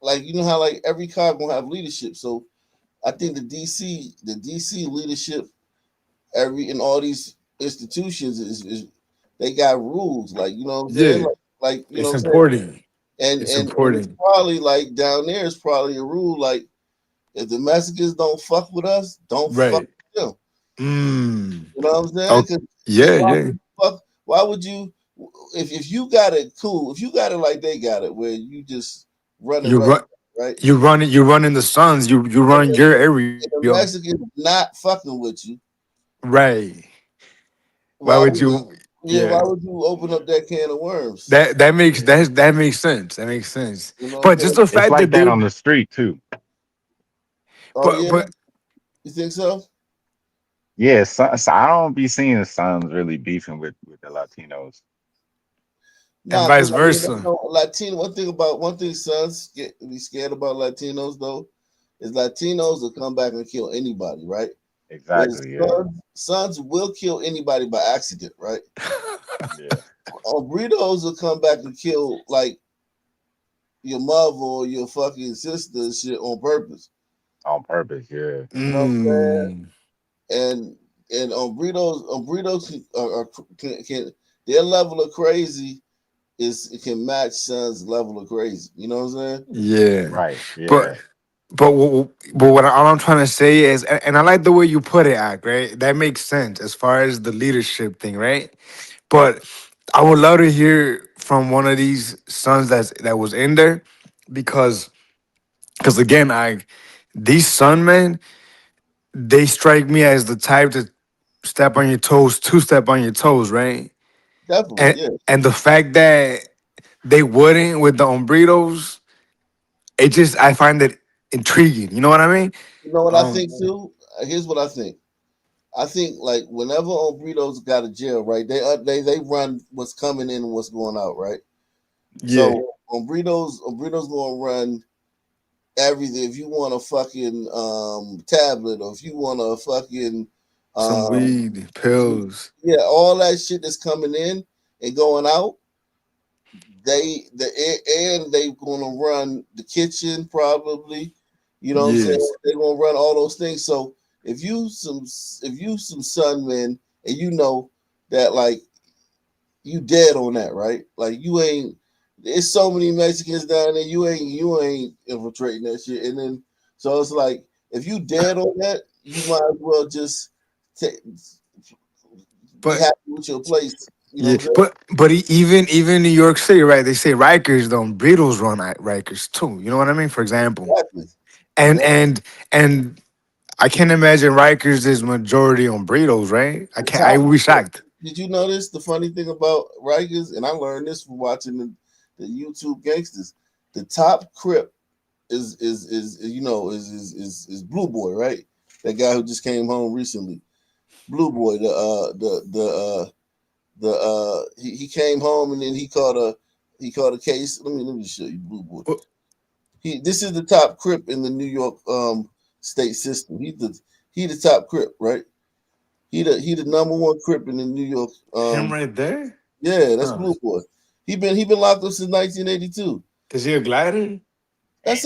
like, you know how like every car gonna have leadership. So I think the DC leadership, in all these institutions is they got rules. Like, you know what I'm saying? yeah. Like you know It's what I'm saying? important. And It's and it's important. probably like down there is probably a rule like If the Mexicans don't fuck with us, don't fuck Right. with them. Mm. You know what I'm saying? Oh, Because yeah, why yeah. would you fuck? Why would you? If you got it, cool. If you got it like they got it, where you just running You red, run. right? You running the Suns. You And run your area. the Mexicans not fucking with you. Right. Why Why would would you? yeah? Yeah. Why would you open up that can of worms? That makes sense. That makes sense. You know what I'm But just saying? the It's fact like that they that on the street too. Oh but yeah, but you think so? Yeah, so I don't be seeing sons really beefing with the Latinos. and Nah, vice because I mean, versa. Latino. One thing sons be scared about Latinos though is Latinos will come back and kill anybody, right? Whereas Exactly. Yeah. sons will kill anybody by accident, right? Yeah. Burritos will come back and kill like your mother or your fucking sister and shit on purpose. On purpose. Yeah. You know what I'm saying? Mm, And burritos can their level of crazy is it can match son's level of crazy. You know what I'm saying? yeah. Right. But Yeah. all I'm trying to say is, and I like the way you put it, Ak, right? That makes sense as far as the leadership thing, right? But I would love to hear from one of these sons that was in there, because again, these son men, they strike me as the type to step on your toes, two step on your toes, right? Definitely, And yeah. and the fact that they wouldn't with the hombritos, it just I find it intriguing. You know what I mean? You know what I Um, think too? Here's what I think. I think like whenever Burritos got a jail, right? They run what's coming in and what's going out, right? yeah, So Burritos gonna run everything. If you want a fucking tablet, or if you want a fucking some um weed, pills. yeah, all that shit that's coming in and going out, and they gonna run the kitchen probably. You know what I'm saying? Yes, They're gonna run all those things. So if you some son men and you know that like you dead on that, right? Like you ain't there's so many Mexicans down there, you ain't infiltrating that shit. And then so it's like if you dead on that, you might as well just take, be but happy with your place. You know yeah, what I'm saying? even New York City, right? They say Rikers don't Beatles run at Rikers too. You know what I mean? For example, Exactly. and Exactly. and and I can't imagine Rikers is majority on burritos, right? I The can't. I top. would be shocked. Did you notice the funny thing about Rikers? And I learned this from watching the YouTube gangsters. The top crip is you know is Blue Boy, right? That guy who just came home recently. Blue Boy, he came home and then he caught a case. Let me show you Blue Boy. This is the top crip in the New York state system. He the top crip, right? He the number one crip in the New York. Him right there. Yeah, that's Huh. Blue Boy. He been locked up since 1982. Is he a glider? That's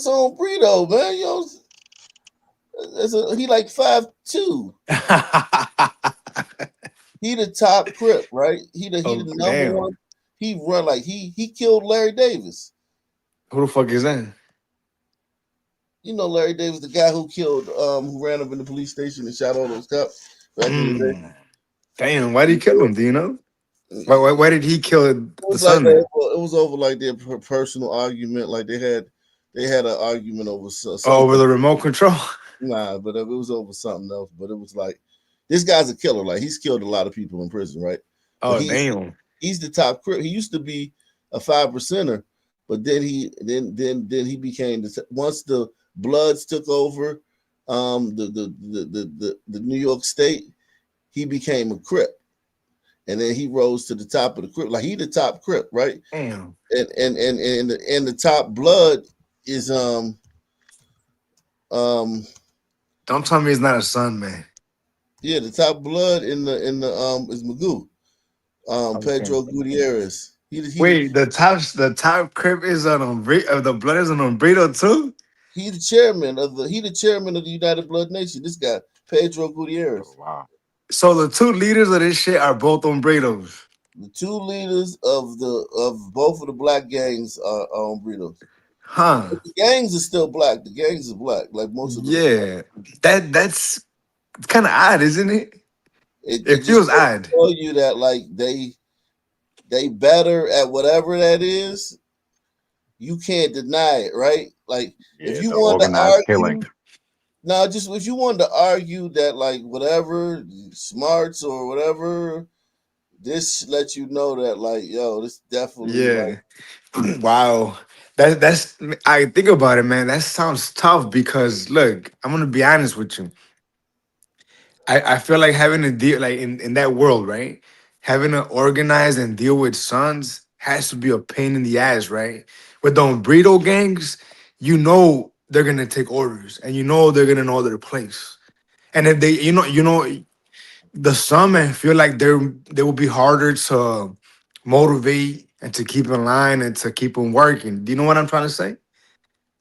on Brito, man. You know, he like 5'2". He the top crip, right? He the Oh number damn! one. He run like he killed Larry Davis. Who the fuck is that? You know Larry Davis, the guy who ran up in the police station and shot all those cops back in the day. Damn! Why did he kill him? Do you know? Why did he kill It the was like son man? it was over like their personal argument. Like they had an argument over Oh, over something. the remote control. Nah, but it was over something else. But it was like this guy's a killer. Like he's killed a lot of people in prison, right? But Oh damn! he's the top crip. He used to be a 5%er, but then he became once the Bloods took over the New York State, he became a crip. And then he rose to the top of the crip. Like he the top crip, right? Damn! And the top blood is Don't tell me he's not a son man. yeah, the top blood in the is Magoo. Okay. Pedro Gutierrez. Wait, the top crib is on the blood is on Umbrito too. He the chairman of the United Blood Nation. This guy, Pedro Oh Gutierrez. wow. So the two leaders of this shit are both Umbritos. The two leaders of both of the black gangs are on Britos. Huh? The gangs are still black. The gangs are black. Like most of them. Yeah. That's kind of odd, isn't it? It It just feels goes to odd. show you that like they better at whatever that is. You can't deny it, right? Like if Yeah, you the want to organized killing. argue, no, just if you wanted to argue that like whatever smarts or whatever, this lets you know that like yo, this definitely like Yeah. Wow. That's I think about it, man. That sounds tough because look, I'm gonna be honest with you. I feel like having to deal like in that world, right? Having to organize and deal with sons has to be a pain in the ass, right? With the burrito gangs, you know they're gonna take orders and you know they're gonna know their place. And if they, the some and feel like they will be harder to motivate and to keep in line and to keep them working. Do you know what I'm trying to say?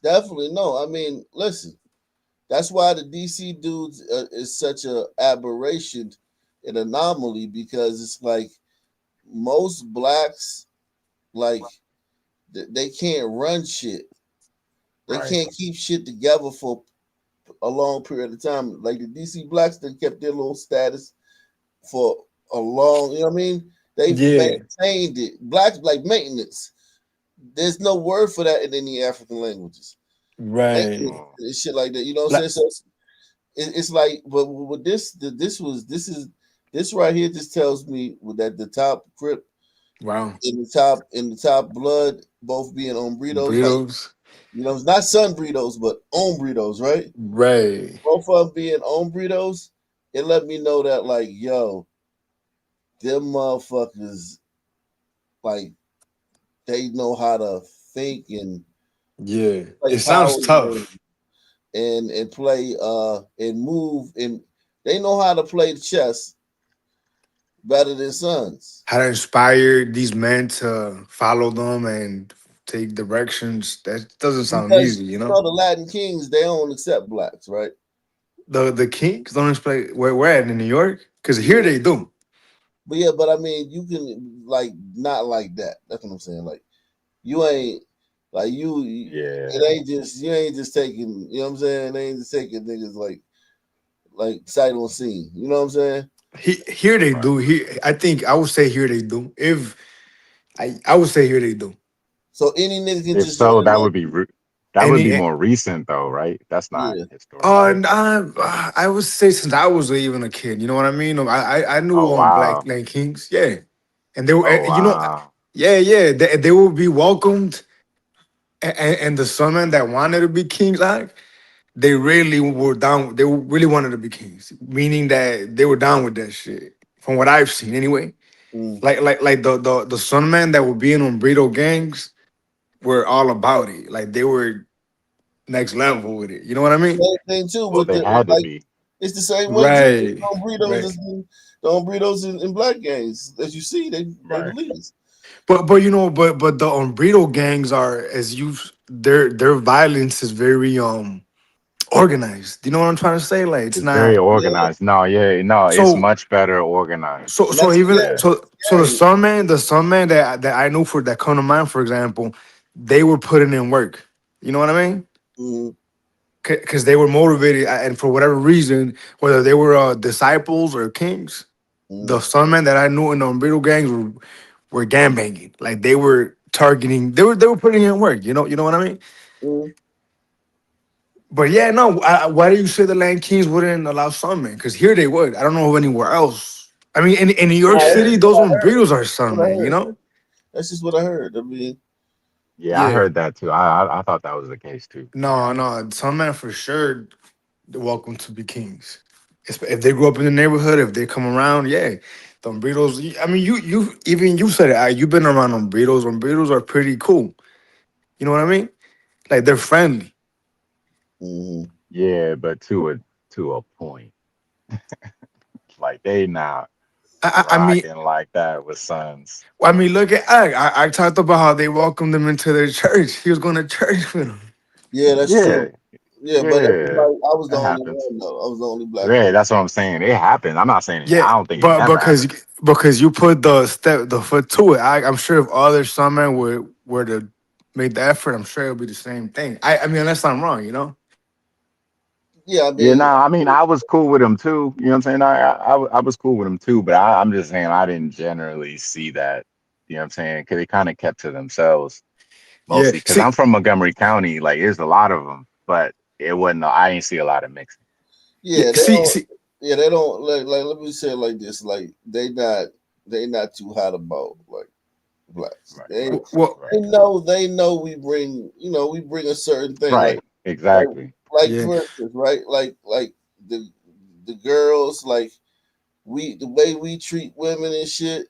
definitely no. I mean, listen, that's why the DC dudes is such a aberration, an anomaly because it's like most blacks like they can't run shit. They Right. can't keep shit together for a long period of time. Like the DC blacks, they kept their little status for a long. You know what I mean? They've Yeah. maintained it. Blacks like maintenance. There's no word for that in any African languages. Right. Maintenance and shit like that. You know what Like, I'm saying? So it's like, but with this right here just tells me that the top crip wow. in the top blood both being hombredos, like Burritos. it's not sunbreedos but hombredos, right? Right. Both of them being hombredos, it let me know that like yo, them motherfuckers like they know how to think and Yeah. play It sounds power games tough. and play and move and they know how to play chess better than sons. How to inspire these men to follow them and take directions. That doesn't sound Because easy, you you know? know the Latin kings they don't accept blacks, right? The Kings don't explain where we're at in New York. Because here Yeah. they do. But yeah, but I mean you can like not like that. That's what I'm saying. Like you ain't like Yeah. it ain't just you ain't just taking, you know what I'm saying? They ain't just taking niggas like sight on scene. You know what I'm saying? Here they do. Here I think I would say here they do. If I would say here they do. So any nigga can If just join so, the that would Latin. be that would Any be more recent though, right? That's not Yeah. historical. I would say since I was even a kid, you know what I mean? I knew Oh Black wow. Land Kings, yeah, and they were, Oh wow. yeah, they will be welcomed, and the son that wanted to be kings, like they really were down. They really wanted to be kings, meaning that they were down with that shit. From what I've seen, anyway, Mm. like the son man that would be in Umbrito gangs were all about it. Like they were next level with it. You know what I mean? Same thing too Well, with they the had to like be. it's the same way too. Right, right. The burritos in black gangs. As you see, they the Right. leaders. But but the Umbrito gangs are as you their violence is very organized. You know what I'm trying to say? Like it's It's very not Yeah. organized. No, yeah, no, it's so much better organized. And that's Yeah. so gang. the sun man that I knew for that come to mind, for example, they were putting in work. You know what I mean? Mm, Because they were motivated, and for whatever reason, whether they were disciples or kings, the mm, sun man that I knew in the Umbrito gangs were gang banging. Like they were targeting, they were putting in work. You know what I mean? mm. But yeah, no. Why do you say the Land Kings wouldn't allow Sunman? Because here they would. I don't know of anywhere else. I mean, in New York Nah, that's City, just those what I heard. Umbritos are That's what I Sunman. You heard. know? That's just what I heard. I mean, Yeah, I Yeah. heard that too. I thought that was the case too. No. Sunman for sure. They're welcome to be kings. If they grew up in the neighborhood, if they come around, yeah. The Umbritos. I mean, you even you said it. You've been around Umbritos. Umbritos are pretty cool. You know what I mean? Like they're friendly. mhm. Yeah, but to a point. Like they not I mean, rocking like that with sons. look at I talked about how they welcomed him into their church. He was going to church with them. Yeah, that's Yeah, true. Yeah, but yeah, everybody, I was the that only happens. one though. I was the only black Yeah, one. that's what I'm saying. It happens. I'm not saying Yeah, I don't think it but never happens. because you put the foot to it. I'm sure if other summer were to made the effort, I'm sure it'll be the same thing. I mean, unless I'm wrong, you know. Yeah, I Yeah, mean, nah, I mean, I was cool with him too. You know what I'm saying? I was cool with him too, but I'm just saying I didn't generally see that. You know what I'm saying? Because they kind of kept to themselves Yeah. mostly. Because See. I'm from Montgomery County, like there's a lot of them, but it wasn't. I didn't see a lot of mixing. Yeah. yeah, they See. don't. See. Yeah, they don't like. Let me say it like this: like they not too hot about like blacks. Right, They right, Well. right, they know we bring a certain thing right. like Exactly. like Yeah. for instance, right? Like the girls like the way we treat women and shit.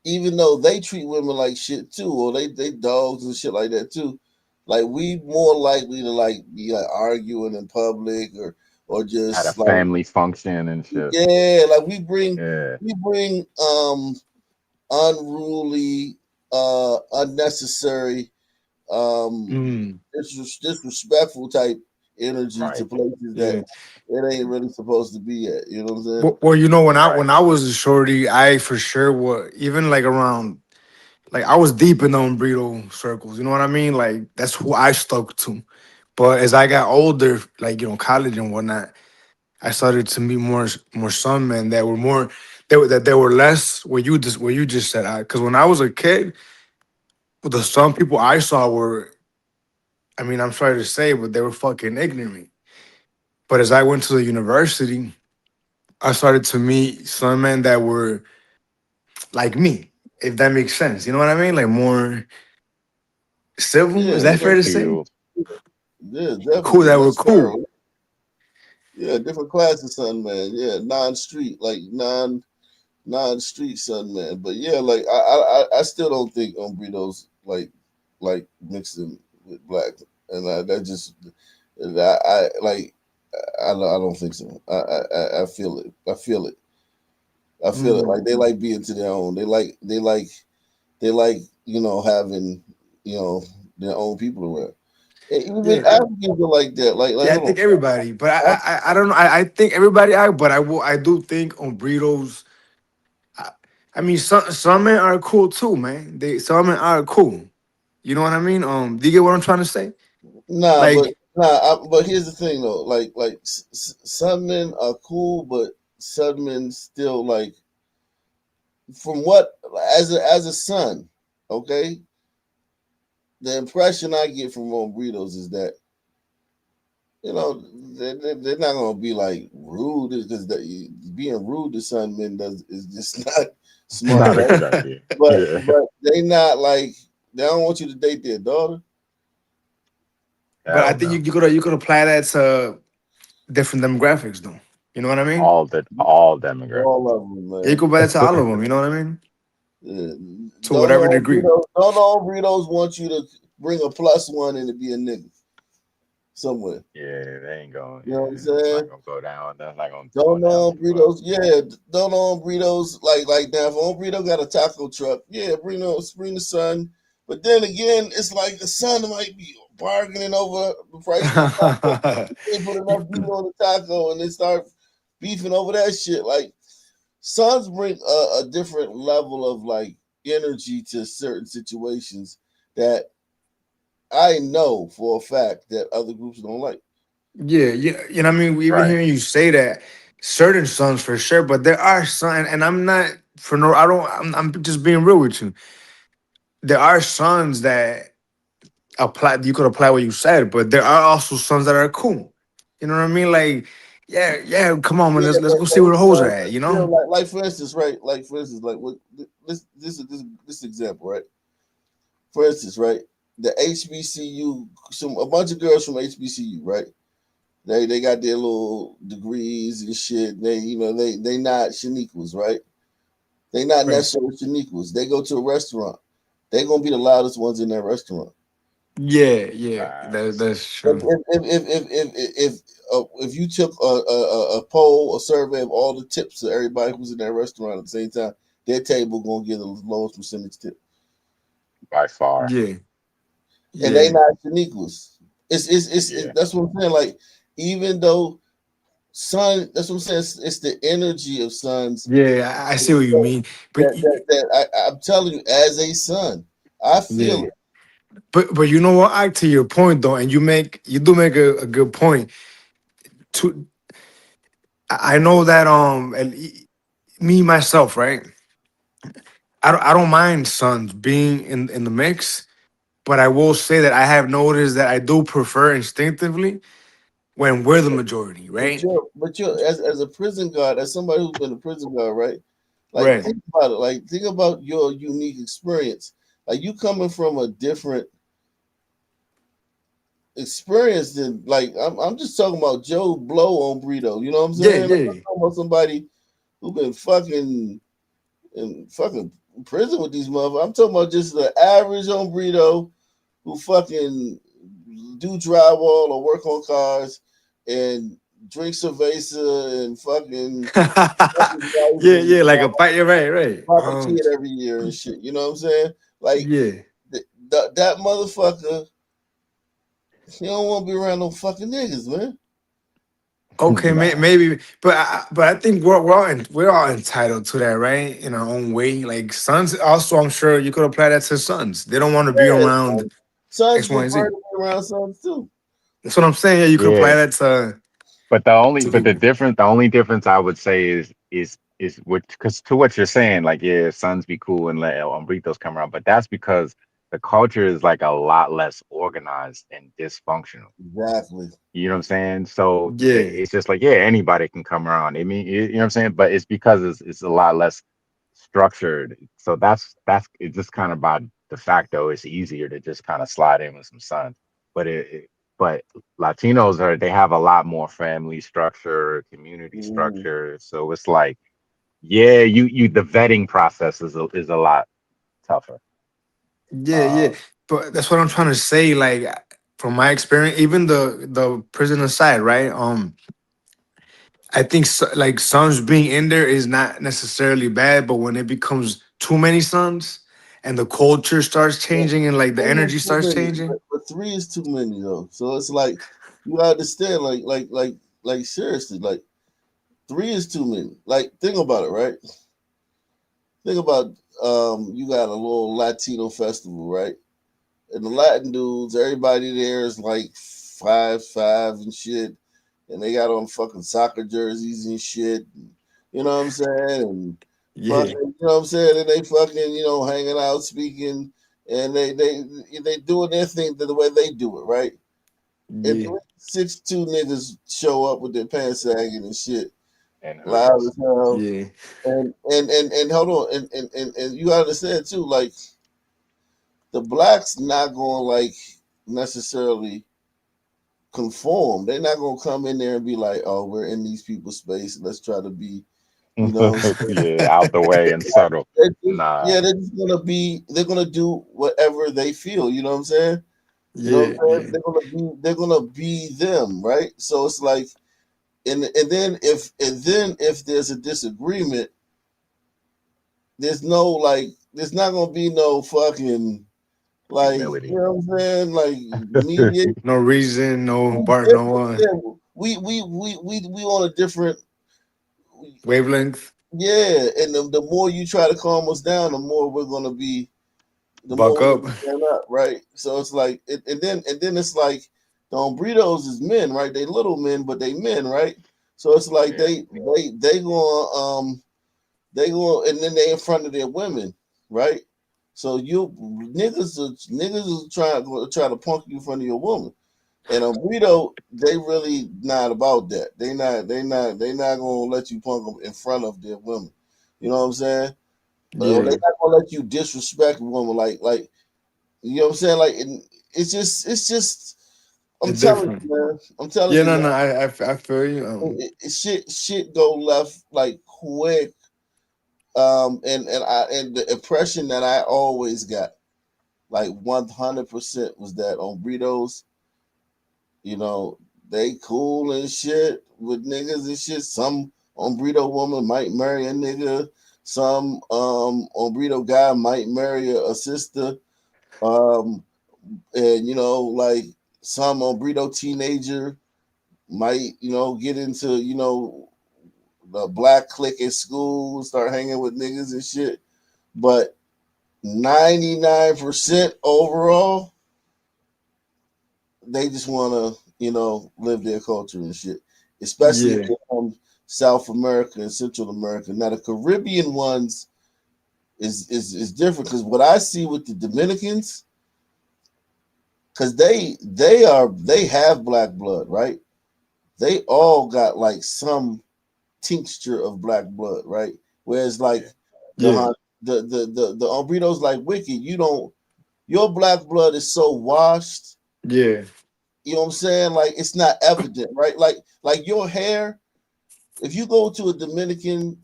Even though they treat women like shit too, or they dogs and shit like that too. Like we more likely to like be like arguing in public or At a just like family function and shit. yeah, like we bring Yeah. we bring unruly, unnecessary, Mm, disrespectful type energy to Right. places that yeah. it ain't really supposed to be at. You know what I'm saying? Well, you know, Right. when I was a shorty, I for sure was even like around like I was deep in the burrito circles. You know what I mean? Like that's who I stuck to. But as I got older, like college and whatnot, I started to meet more some men that were more that they were less what you just said. Because when I was a kid, the some people I saw were, I mean, I'm sorry to say, but they were fucking ignorant. But as I went to the university, I started to meet some men that were like me, if that makes sense. You know what I mean? Like more civil. Yeah, Is that yeah, fair to say? HBCU. yeah, Cool. definitely. That were That's fair. cool. Yeah, different classes, son, man. Yeah, non-street, like non-street, son, man. But yeah, like I still don't think burritos like mixing with black, and that just I like I don't think so. I feel it. I feel it. I feel it. Mm, Like they like being to their own. They like having you know their own people around. And even yeah. Africans are like that. Like Yeah, I hold think everybody, but on. I don't know. I think everybody. But I do think on burritos. I, I mean, some men are cool too, man. Some men are cool. You know what I mean? Do you get what I'm trying to say? Nah, Like, but here's the thing though. Like some men are cool, but some men still like from what as a son, okay. The impression I get from burritos is that they're not gonna be like rude because being rude to some men is just not smart, Not a right? good idea. But Yeah. but they not like they don't want you to date their daughter. but I Hell think no. you could apply that to different demographics, though. You know what I mean? All demographics. All of them, Yeah, you man. could apply that to all of them. You know what I mean? Yeah. To whatever degree. Don't all burritos want you to bring a plus one and to be a nigga somewhere. Yeah, they ain't going. You know what I'm Yeah, that's not saying? gonna go down. That's not gonna go Don't down on too well. burritos, yeah. Don't on burritos like that. If on burrito got a taco truck, yeah, bring the son. But then again, it's like the son might be bargaining over the price of the taco. They put enough meat on the taco and they start beefing over that shit. Like sons bring a different level of like energy to certain situations that I know for a fact that other groups don't like. Yeah, yeah. You know what I mean? We even Right. hearing you say that certain sons for sure, but there are some, and I'm not for no. I don't. I'm just being real with you. There are sons that apply. You could apply what you said, but there are also sons that are cool. You know what I mean? Like, yeah, yeah. Come on, man. Yeah, Let's but go see where the hoes are at. but You still, know? like for instance, right? Like for instance, like what this example, right? For instance, right? The HBCU, a bunch of girls from HBCU, right? They got their little degrees and shit. They not Shaniquas, right? They not Right. necessarily Shaniquas. They go to a restaurant. They gonna be the loudest ones in that restaurant. Yeah, yeah. Facts. That's If true. if you took a poll, a survey of all the tips to everybody who's in that restaurant at the same time, their table gonna give the lowest percentage tip, By far. Yeah, and they yeah, not Shaniquas. Yeah. That's what I'm saying. Like even though son, that's what I'm saying. It's the energy of sons yeah. I see what you mean, but that I'm telling you, as a son, I feel yeah. it. But you know what? To your point though, and you do make a good point. To I know that me myself, right? I don't mind sons being in the mix, but I will say that I have noticed that I do prefer instinctively when we're the majority, But right? you're as a prison guard, as somebody who's been a prison guard, right? Like Right. think about it. Like think about your unique experience. Like you coming from a different experience than like I'm just talking about Joe Blow on Burrito. You know what I'm Yeah, saying? Like, I'm yeah. talking about somebody who been fucking in fucking prison with these motherfuckers. I'm talking about just the average on Burrito who fucking do drywall or work on cars and drink cerveza and fucking wife Yeah, and yeah, like a fight. Yeah, right, right. pop a kid every year and shit. You know what I'm saying? Like Yeah. that motherfucker, he don't want to be around no fucking niggas, man. Okay, maybe, but I think we're all entitled to that, right? In our own way. Like sons, also, I'm sure you could apply that to sons. They don't want to be Yeah, around sons X, Y, and Z. prefer to be around sons too. That's what I'm saying. Yeah, you could apply Yeah. that to But people. the only difference I would say is what, because to what you're saying, like yeah, sons be cool and let Umbritos come around, but that's because the culture is like a lot less organized and dysfunctional. Exactly. You know what I'm saying? So Yeah, it's just like yeah, anybody can come around. I mean, you know what I'm saying? But it's because it's a lot less structured. So that's it's just kind of by de facto, it's easier to just kind of slide in with some sons. But but Latinos they have a lot more family structure, community Mhm. structure. So it's like, yeah, you the vetting process is a lot tougher. yeah, Uh, yeah. But that's what I'm trying to say. Like from my experience, even the prisoner side, right? I think like sons being in there is not necessarily bad, but when it becomes too many sons and the culture starts Yeah. changing and like the Three is energy too starts many, changing. but three is too many though. So it's like you gotta understand, like seriously, like three is too many. Like think about it, right? Think about you got a little Latino festival, right? And the Latin dudes, everybody there is like 5'5" and shit, and they got on fucking soccer jerseys and shit. You know what I'm saying? And Yeah, fucking, you know what I'm saying? And they fucking, hanging out, speaking, and they doing their thing the way they do it, right? And yeah, 6'2" niggas show up with their pants sagging and shit, and loud hoodies. as hell. yeah, And hold on, and you gotta understand too, like the blacks not gonna like necessarily conform. They're not gonna come in there and be like, "Oh, we're in these people's space. Let's try to be," what I'm saying? Yeah, out the way and subtle. Nah. Yeah, they're just gonna be. They're gonna do whatever they feel. You know what I'm saying? You know what yeah, I'm saying? yeah. They're gonna be them, right? So it's like, and then if there's a disagreement, there's not gonna be no fucking like, you Humility. know what I'm saying? Like mediation. No reason, no We bar, no different. Yeah, we on a different. wavelength. Yeah, and the more you try to calm us down, the more we're gonna be, the more Buck we're up. gonna stand up, right? So it's like, and then it's like the Hombritos is men, right? They little men, but they men, right? So it's like Yeah. they go, and then they in front of their women, right? So you niggas is try to punk you in front of your woman. And a burrito, they really not about that. They not gonna let you punk them in front of their women. You know what I'm saying? They Yeah, not gonna let you disrespect a woman like you know what I'm saying? Like it's just I'm it's telling different. you, man. I'm telling Yeah, you, no, man. no, I feel you. Shit go left like quick. And the impression that I always got, like 100%, was that on burritos, you know, they cool and shit with niggas and shit. Some on burrito woman might marry a nigga. Some on burrito guy might marry a sister. Um, and like some on burrito teenager might, get into, the black clique at school, start hanging with niggas and shit. But 99% overall, they just want to, live their culture and shit. Especially if Yeah, they're from South America and Central America. Now the Caribbean ones is different because what I see with the Dominicans, because they have black blood, right? They all got like some tincture of black blood, right? Whereas like the yeah, Hon- the Ombritos like Wicked, your black blood is so washed, yeah, you know what I'm saying? Like it's not evident, right? Like your hair, if you go to a Dominican,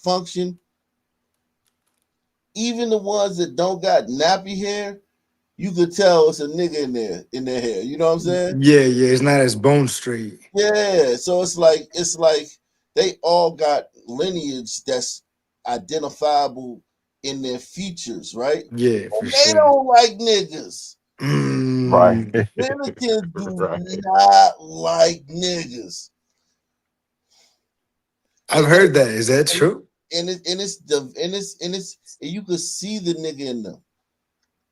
function, even the ones that don't got nappy hair, you could tell it's a nigga in their hair. You know what I'm saying? yeah, yeah. It's not as bone straight. Yeah. So it's like they all got lineage that's identifiable in their features, right? Yeah, for And they sure. don't like niggas. Right. Mm, Dominicans do Right. not like niggas. I've And they heard that. Is that and, true? and you could see the nigga in them. Right.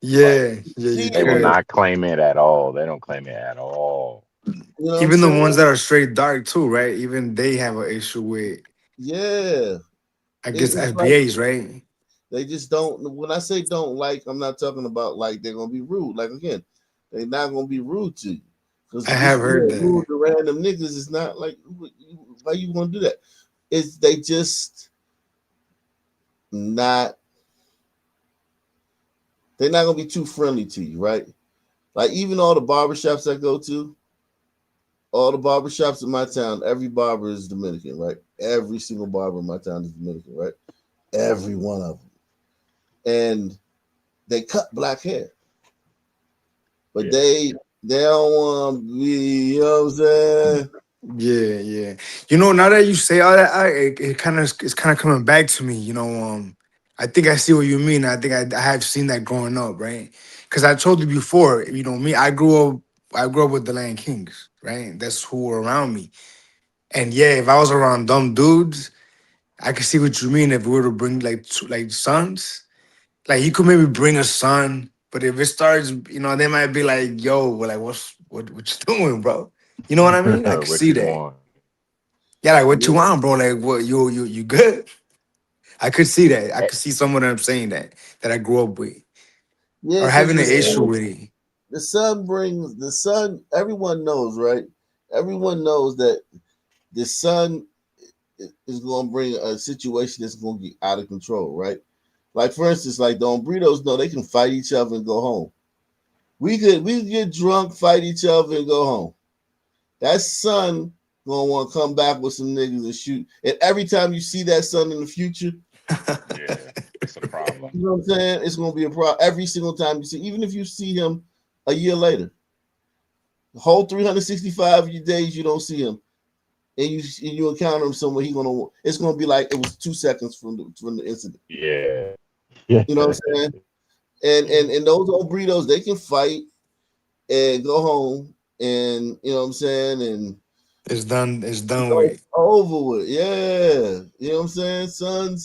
Yeah, yeah, See you They it will in them. could. not claim it at all. They don't claim it at all. You know what I'm Even the ones saying? that are straight dark too, right? Even they have an issue with, Yeah. I guess, It's like FBAs, right? they just don't. When I say don't like, I'm not talking about like they're gonna be rude. Like again, they're not gonna be rude to you because I just have heard being rude that. to random niggas is not like why you gonna do that? It's they just not. They're not gonna be too friendly to you, right? Like even all the barbershops I go to, all the barbershops in my town, every barber is Dominican, right? Every single barber in my town is Dominican, right? Every one of them, and they cut black hair. But Yeah. they don't want to be, you know what I'm saying? Yeah, yeah. Now that you say all that, it kind of it's kind of coming back to me. I think I see what you mean. I think I have seen that growing up, right? Because I told you before, me, I grew up with the Land Kings, right? That's who were around me. And yeah, if I was around dumb dudes, I could see what you mean. If we were to bring like sons, like you could maybe bring a son, but if it starts, they might be like, "Yo, well, like what you doing, bro?" You know what I mean? I could What see you that. want? Yeah, like what Yeah, you want, bro? Like what you good? I could see that. I Eh, could see some of them saying that I grew up with yeah, or because having an issue with it. the sun brings the sun. Everyone knows, right? Everyone knows that the sun is going to bring a situation that's going to get out of control, right? Like for instance, like the Ombritos know they can fight each other and go home. We could get drunk, fight each other, and go home. That son gonna want to come back with some niggas and shoot. And every time you see that son in the future, Yeah. It's a problem. you know what I'm saying? It's gonna be a problem every single time you see, even if you see him a year later. The whole 365 days you don't see him, and you encounter him somewhere, it's gonna be like it was 2 seconds from the incident. Yeah. Yeah. You know what I'm saying? And those old burritos, they can fight and go home, and you know what I'm saying, and It's done. It's you done know, with. it's over with. Yeah. You know what I'm saying?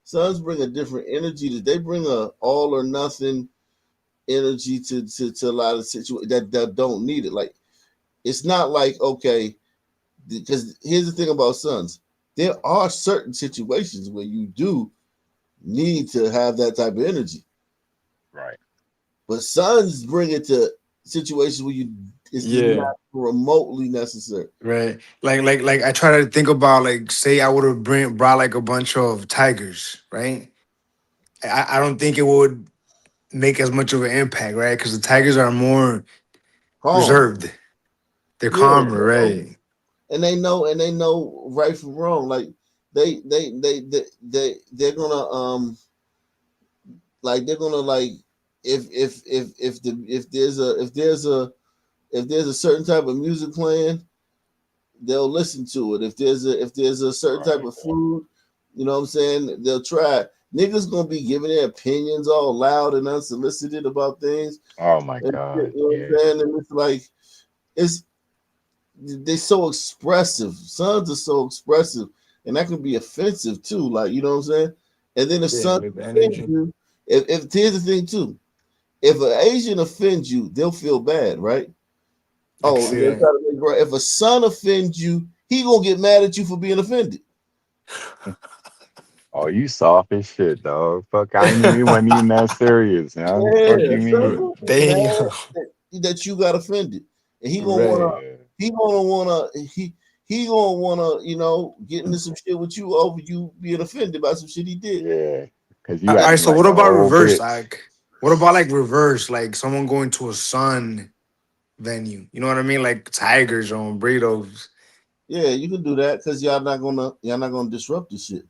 Sons bring a different energy. They bring a all or nothing energy to a lot of situations that don't need it. Like it's not like okay, because here's the thing about sons. There are certain situations where you do need to have that type of energy. Right. But sons bring it to situations where it's just Yeah. not remotely necessary. Right. Like I try to think about like say I would have brought like a bunch of tigers, right? I don't think it would make as much of an impact, right? Because the tigers are more Calm. reserved. They're Yeah, calmer, right? and they know right from wrong. Like they're gonna like they're gonna like if there's a certain type of music playing, they'll listen to it. If there's a certain type Right. of food, you know what I'm saying, they'll try it. Niggas gonna be giving their opinions all loud and unsolicited about things. Oh my And shit, God. you know what Yeah. I'm saying? And it's like it's they so expressive. Sons are so expressive, and that can be offensive too. Like you know what I'm saying. And then if Yeah, sons with the offend energy. you, if here's the thing too, If an Asian offends you, they'll feel bad, right? I can Oh, see they that. try to make right. If a son offends you, he gonna get mad at you for being offended. Oh, you soft as shit, dog. Fuck, I ain't even wasn't even that serious, huh? Fuck Yeah, you son mean? gonna get Damn. mad that you got offended, and Right. he gonna wanna he gonna wanna get into some shit with you over you being offended by some shit he did. Yeah, because All you right, acting so like what a about whole reverse? bitch. Like, what about like reverse? Like someone going to a Sun venue. You know what I mean? Like Tigers or burritos. Yeah, you can do that because y'all not gonna disrupt the shit.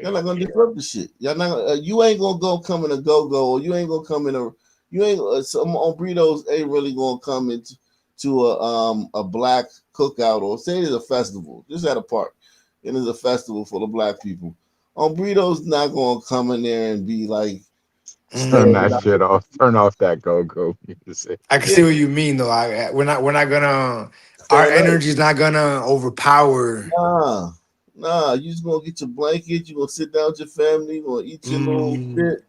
Y'all Yeah, not gonna disrupt the shit. Y'all not. You ain't gonna go come in a go, or you ain't gonna come in a. You ain't. Some on burritos ain't really gonna come into to a black cookout or say it's a festival. Just at a park, and it's a festival for the black people. On burritos, not gonna come in there and be like turn standing that Mm. out. shit off. Turn off that go music. I can Yeah, see what you mean though. We're not gonna our stand up. energy is not gonna overpower. Nah. You just gonna get your blanket. You gonna sit down with your family. You gonna eat your little Mm, shit.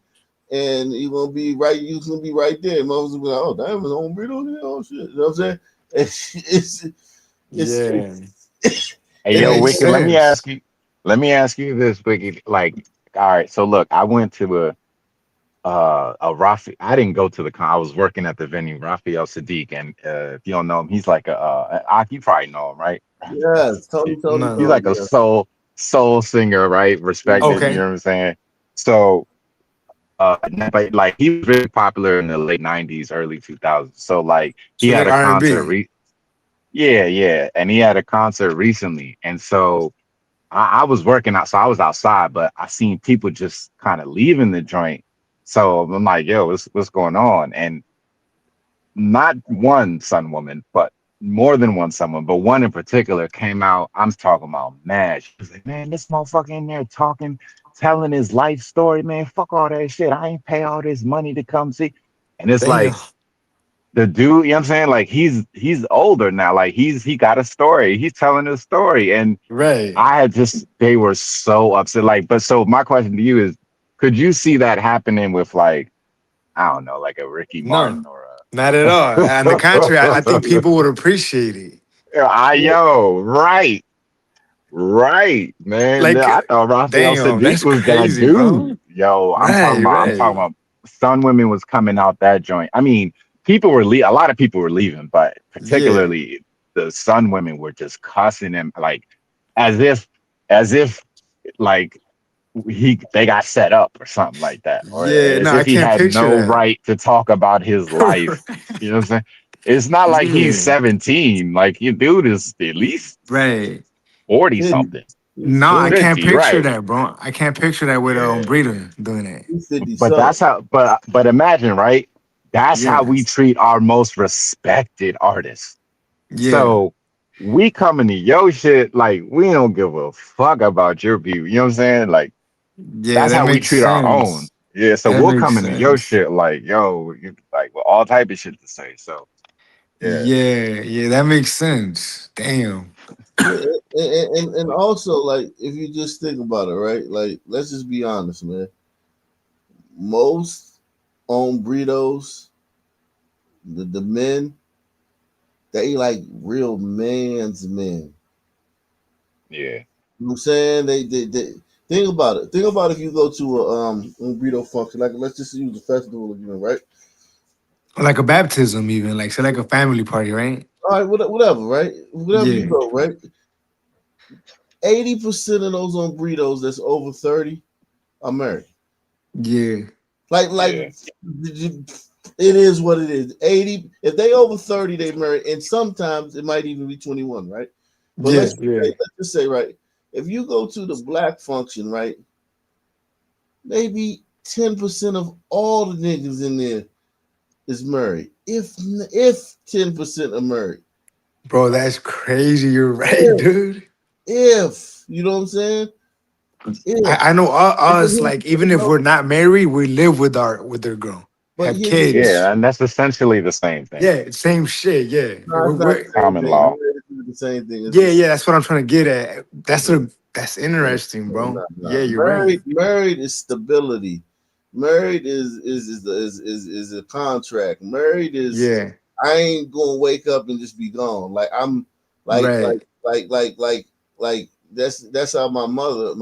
And you're gonna be right. You're gonna be right there. Mother's gonna be like, "Oh, that was on burrito here. Oh shit!" You know what I'm saying? It's yeah, Hey, it it yo, ain't makes Wicked, gonna. sense. let me ask you this, Wicked. Like, all right, so look, I went to a Rafi. I didn't go to the con. I was working at the venue, Raphael Sadiq, and if you don't know him, he's like you probably know him, right? Raphael Yes, Sadiq. He's No. like a yeah. soul singer, right? Respected, you Okay. know what I'm saying? So but like he was really popular in the late 90s, early 2000s. So like he So had like a R and concert B. yeah, and he had a concert recently. And so I was working out, so I was outside, but I seen people just kind of leaving the joint. So I'm like, yo, what's going on? And not one Sun woman, but more than one someone, but one in particular came out. I'm talking about mad. She was like, man, this motherfucker in there talking, telling his life story, man. Fuck all that shit. I ain't pay all this money to come see. And it's Damn. like the dude, you know what I'm saying? Like he's older now. Like he got a story. He's telling a story. And Right. I had just they were so upset. Like, but so my question to you is, could you see that happening with like, I don't know, like a Ricky No, Martin or not at all. On the contrary, I think people would appreciate it. yo, right, right, man. Like, I thought Raphael damn, Sadiq that's was that crazy, bro. dude. Yo, Right, I'm talking right. about Sun Women was coming out that joint. I mean, a lot of people were leaving, but Yeah. particularly the Sun Women were just cussing him like as if as if like they got set up or something like that, or Yeah. as No, I if he can't had picture no that. right to talk about his life. You know what I'm saying? It's not like he's Yeah. 17. Like your dude is at least Right. 40 50. something. He's No, I 50. can't 50, picture right. that, bro. I can't picture that with Yeah. Breeder doing that. He's 50 But that's something. how but imagine, right? That's how Yeah. we treat our most respected artists. Yeah. So we coming to your shit like we don't give a fuck about your view. You know what I'm saying? Like Yeah, that's that how we makes treat our own. sense. Yeah, so That we'll makes come into your sense. shit like, yo, you, like with all type of shit to say. So yeah, Yeah, yeah, that makes sense. Damn. Yeah, and also like if you just think about it, right? Like let's just be honest, man. Most on burritos, the men, they like real man's men. yeah, You know what I'm saying? They think about it. Think about if you go to a burrito function, like let's just use a festival again, right? Like a baptism, even like say like a family party, right? All right, whatever, right? Whatever you Yeah, go, right? 80% of those on burritos that's over 30 are married. yeah, Like yeah, it is what it is. 80, if they over 30, they married, and sometimes it might even be 21, right? But yeah, yeah, let's just say, right, if you go to the black function, right, maybe 10% of all the niggas in there is married. If 10% are married. bro, that's crazy. You're right, If, dude. if you know what I'm saying? If I know but us, like even if we're not married, we live with their girl, have here's the thing. kids. yeah, and that's essentially the same thing. Yeah, same shit. Yeah, No, it's not the same Common thing. law. It's the same thing. It's yeah, the yeah. That's what I'm trying to get at. That's same. that's interesting, bro. No, Yeah, no. you're right. Married is stability. Married is a contract. Married is Yeah. I ain't gonna wake up and just be gone. Like I'm Right. that's how my mother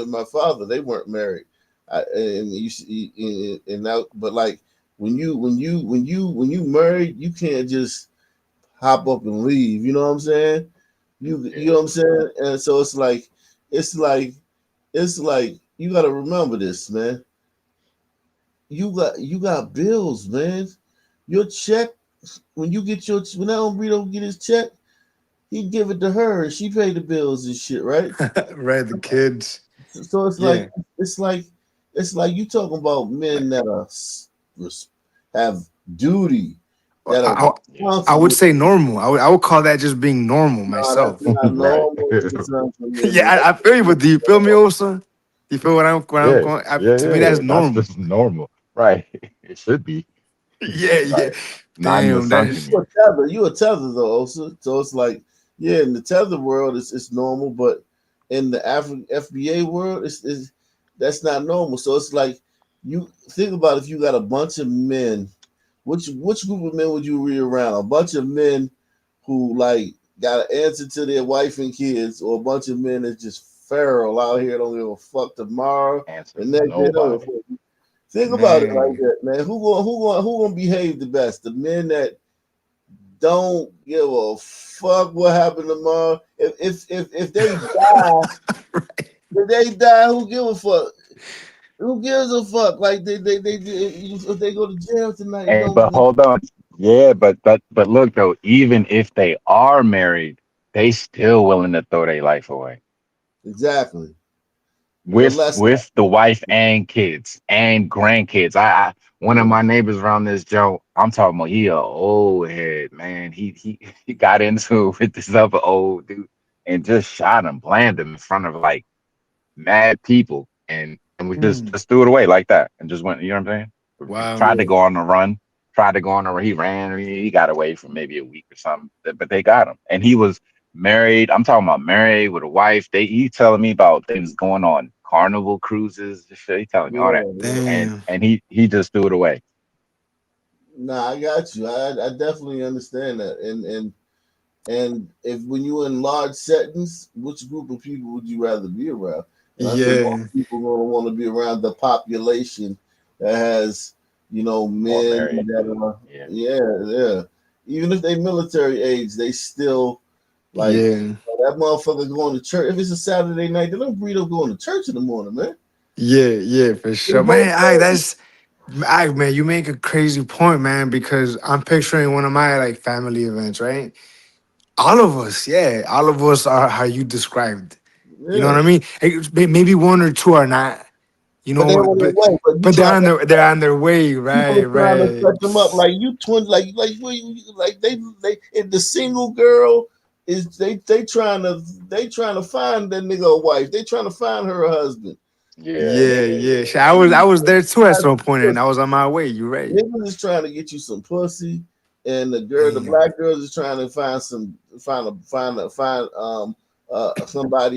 and my father, they weren't married. And you see, and now, but like when you married, you can't just hop up and leave. You know what I'm saying? You know what I'm saying? And so it's like it's like you got to remember this, man. You got bills, man. Your check, when you get your when that Burrito get his check, he give it to her and she pay the bills and shit, right? Right. The kids. So Yeah. it's like you talking about men that have duty, that are I would responsible. say normal. I would call that just being normal Nah, that's myself. not Right. normal in terms of men, Yeah, man. I feel you, but do you feel me, Olson? You feel what I'm Yeah, going? To me, that's yeah. That's normal. just normal. Right. It should be. Yeah, yeah. Right. Not in the Damn, sunken that's You a years. tether, you a tether though, also. So it's like, yeah, in the tether world, it's normal, but in the African FBA world, it's that's not normal. So it's like you think about if you got a bunch of men, which group of men would you be around? A bunch of men who like got an answer to their wife and kids, or a bunch of men that's just feral out here, don't give a fuck tomorrow, Answer the to next day don't give a nobody. fuck. Think about it like man. that, man. Who gonna behave the best? The men that don't give a fuck what happened tomorrow. If they die, if they die, who give a fuck? Who gives a fuck? Like they if they go to jail tonight, it Hey, don't but hold on. Yeah, but look though, even if they are married, they still willing to throw their life away exactly. with Unless the wife and kids and grandkids. I one of my neighbors around this Joe, I'm talking about he a old head, man. He got into it with this other old dude and just shot him, blamed him in front of like mad people, and we Mm. just threw it away like that and just went. You know what I'm saying? He Wow. tried to go on the run, tried to go on the run. He ran. He got away for maybe a week or something, but they got him, and he was married. I'm talking about married with a wife. He telling me about things going on carnival cruises. This shit. He telling me all that, yeah. Damn. and he just threw it away. Nah, I got you. I definitely understand that. And if when you're in large settings, which group of people would you rather be around? And I think most Yeah. people gonna want to be around the population that has, More men married that people. are, Yeah. yeah. Even if they military age, they still like Yeah. that motherfucker going to church. If it's a Saturday night, they don't breed up going to church in the morning, man. Yeah. Yeah. For They sure, go man. to I church. that's. I man, you make a crazy point, man. Because I'm picturing one of my like family events, right? All of us, yeah, all of us are how you described. You know what Yeah, I mean? Hey, maybe one or two are not. You but they know, on their way. But you but they're trying on to they're on their way. people Right. are trying to Right. set them up like you twin like they if the single girl is they trying to find that nigga a wife. They trying to find her a husband. Yeah. Yeah. Yeah. Yeah. Yeah. Shit, I was there too at some point, and I was on my way. You're right. Niggas is trying to get you some pussy, and the Damn. black girls is trying to find somebody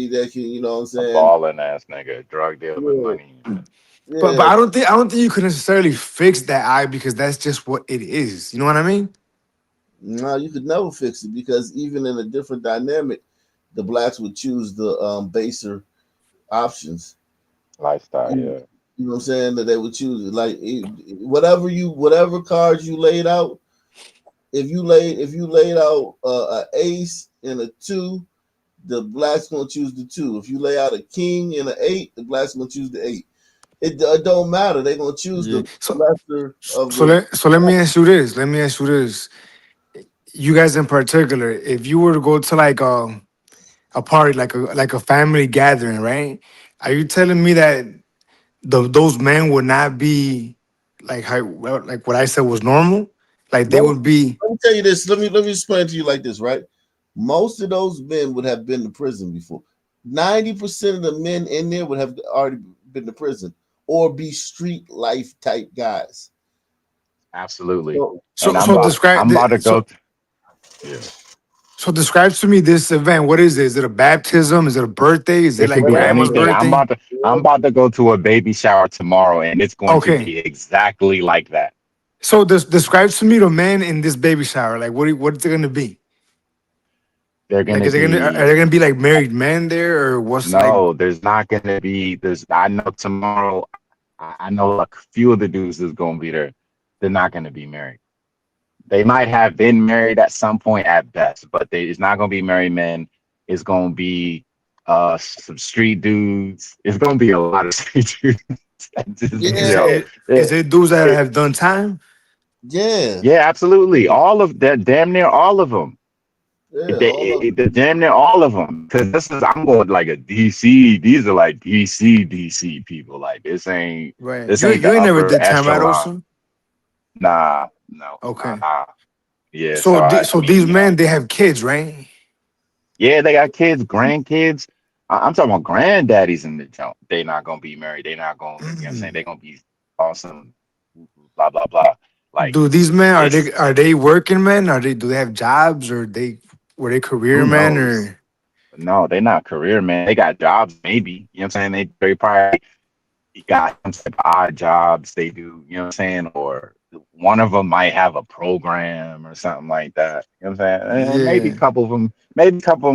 that can, you know what I'm A saying? balling ass nigga, drug dealer with Yeah, money and shit. But yeah. I don't think you could necessarily fix that eye because that's just what it is. You know what I mean? No, you could never fix it because even in a different dynamic, the blacks would choose the baser options. Lifestyle. You, Yeah. you know what I'm saying? That they would choose it. Like whatever cards you laid out. If you laid out a ace and a two, the blacks gonna choose the two. If you lay out a king and an eight, the blacks gonna choose the eight. It don't matter. They gonna choose Yeah. the lesser of So the. let me ask you this. Let me ask you this. You guys in particular, if you were to go to like a party, like a family gathering, right? Are you telling me that those men would not be like how like what I said was normal? Like they Most, would be. let me tell you this. Let me explain to you like this, right? Most of those men would have been to prison before. 90% of the men in there would have already been to prison or be street life type guys. Absolutely. So, And So describe I'm about to the, go. so Yeah. So describe to me this event. What is it? Is it a baptism? Is it a birthday? Is it It could like be grandma's anything. birthday? I'm about to go to a baby shower tomorrow, and it's going to Okay. be exactly like that. So describe to me the men in this baby shower. Like what's it gonna be? They're Like gonna is it gonna are be there gonna be like married men there or what's like no. There's not gonna be. There's. I know tomorrow. I know a few of the dudes is gonna be there. They're not gonna be married. They might have been married at some point at best, but it's not gonna be married men. It's gonna be some street dudes. It's gonna be a lot of street dudes. is Yeah, Yo, it dudes that have done time? yeah, yeah, absolutely. All of that, damn near all of them. yeah. All of The damn near all of them. Because I'm going like a DC. These are like DC people. Like Right. this You ain't the you ain't never upper did time at echelon. also? Nah, no. Okay. Yeah. So So I so mean, these men they have kids, right? yeah, they got kids, grandkids. I'm talking about granddaddies in the jump. They not gonna be married. They not gonna. You know what I'm saying? They gonna be awesome. Blah blah blah. Like Do these men it's are they working men? Do they have jobs or were they career who men knows. or No, they're not career man. They got jobs, maybe. You know what I'm saying? They probably got some type of odd jobs they do, you know what I'm saying? Or one of them might have a program or something like that. You know what I'm saying? And maybe a yeah. couple of them,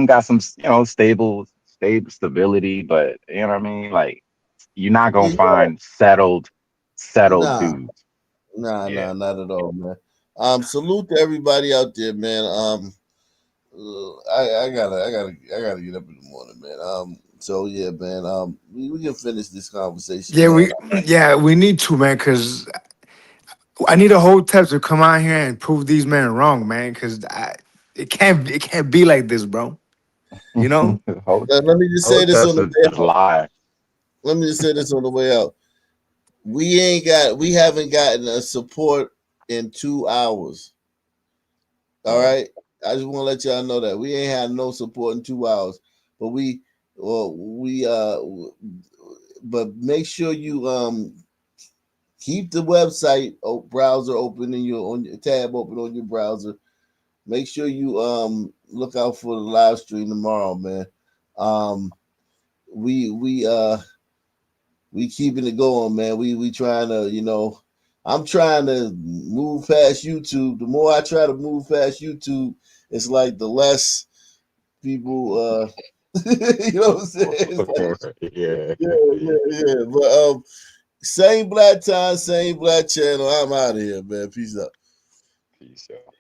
got some, stability, but you know what I mean? Like you're not gonna yeah, find settled nah, dudes. Yeah. nah, not at all, man. Salute to everybody out there, man. I gotta get up in the morning, man. So yeah, man. We can finish this conversation, Yeah, man. we need to, man, because I need a whole tip to come out here and prove these men wrong, man. Because it can't be like this, bro. You know? Let me just say this on Hotels the is way just out. lie. Let me just say this on the way out. We haven't gotten a support in 2 hours. All right. I just want to let y'all know that we ain't had no support in 2 hours. But but make sure you keep the website browser open in on your tab open on your browser. Make sure you look out for the live stream tomorrow, man. We keeping it going, man. We trying to, I'm trying to move past YouTube. The more I try to move past YouTube, it's like the less people you know what I'm saying? It's like, Yeah. yeah. But same black time, same black channel. I'm out of here, man. Peace out. Peace out.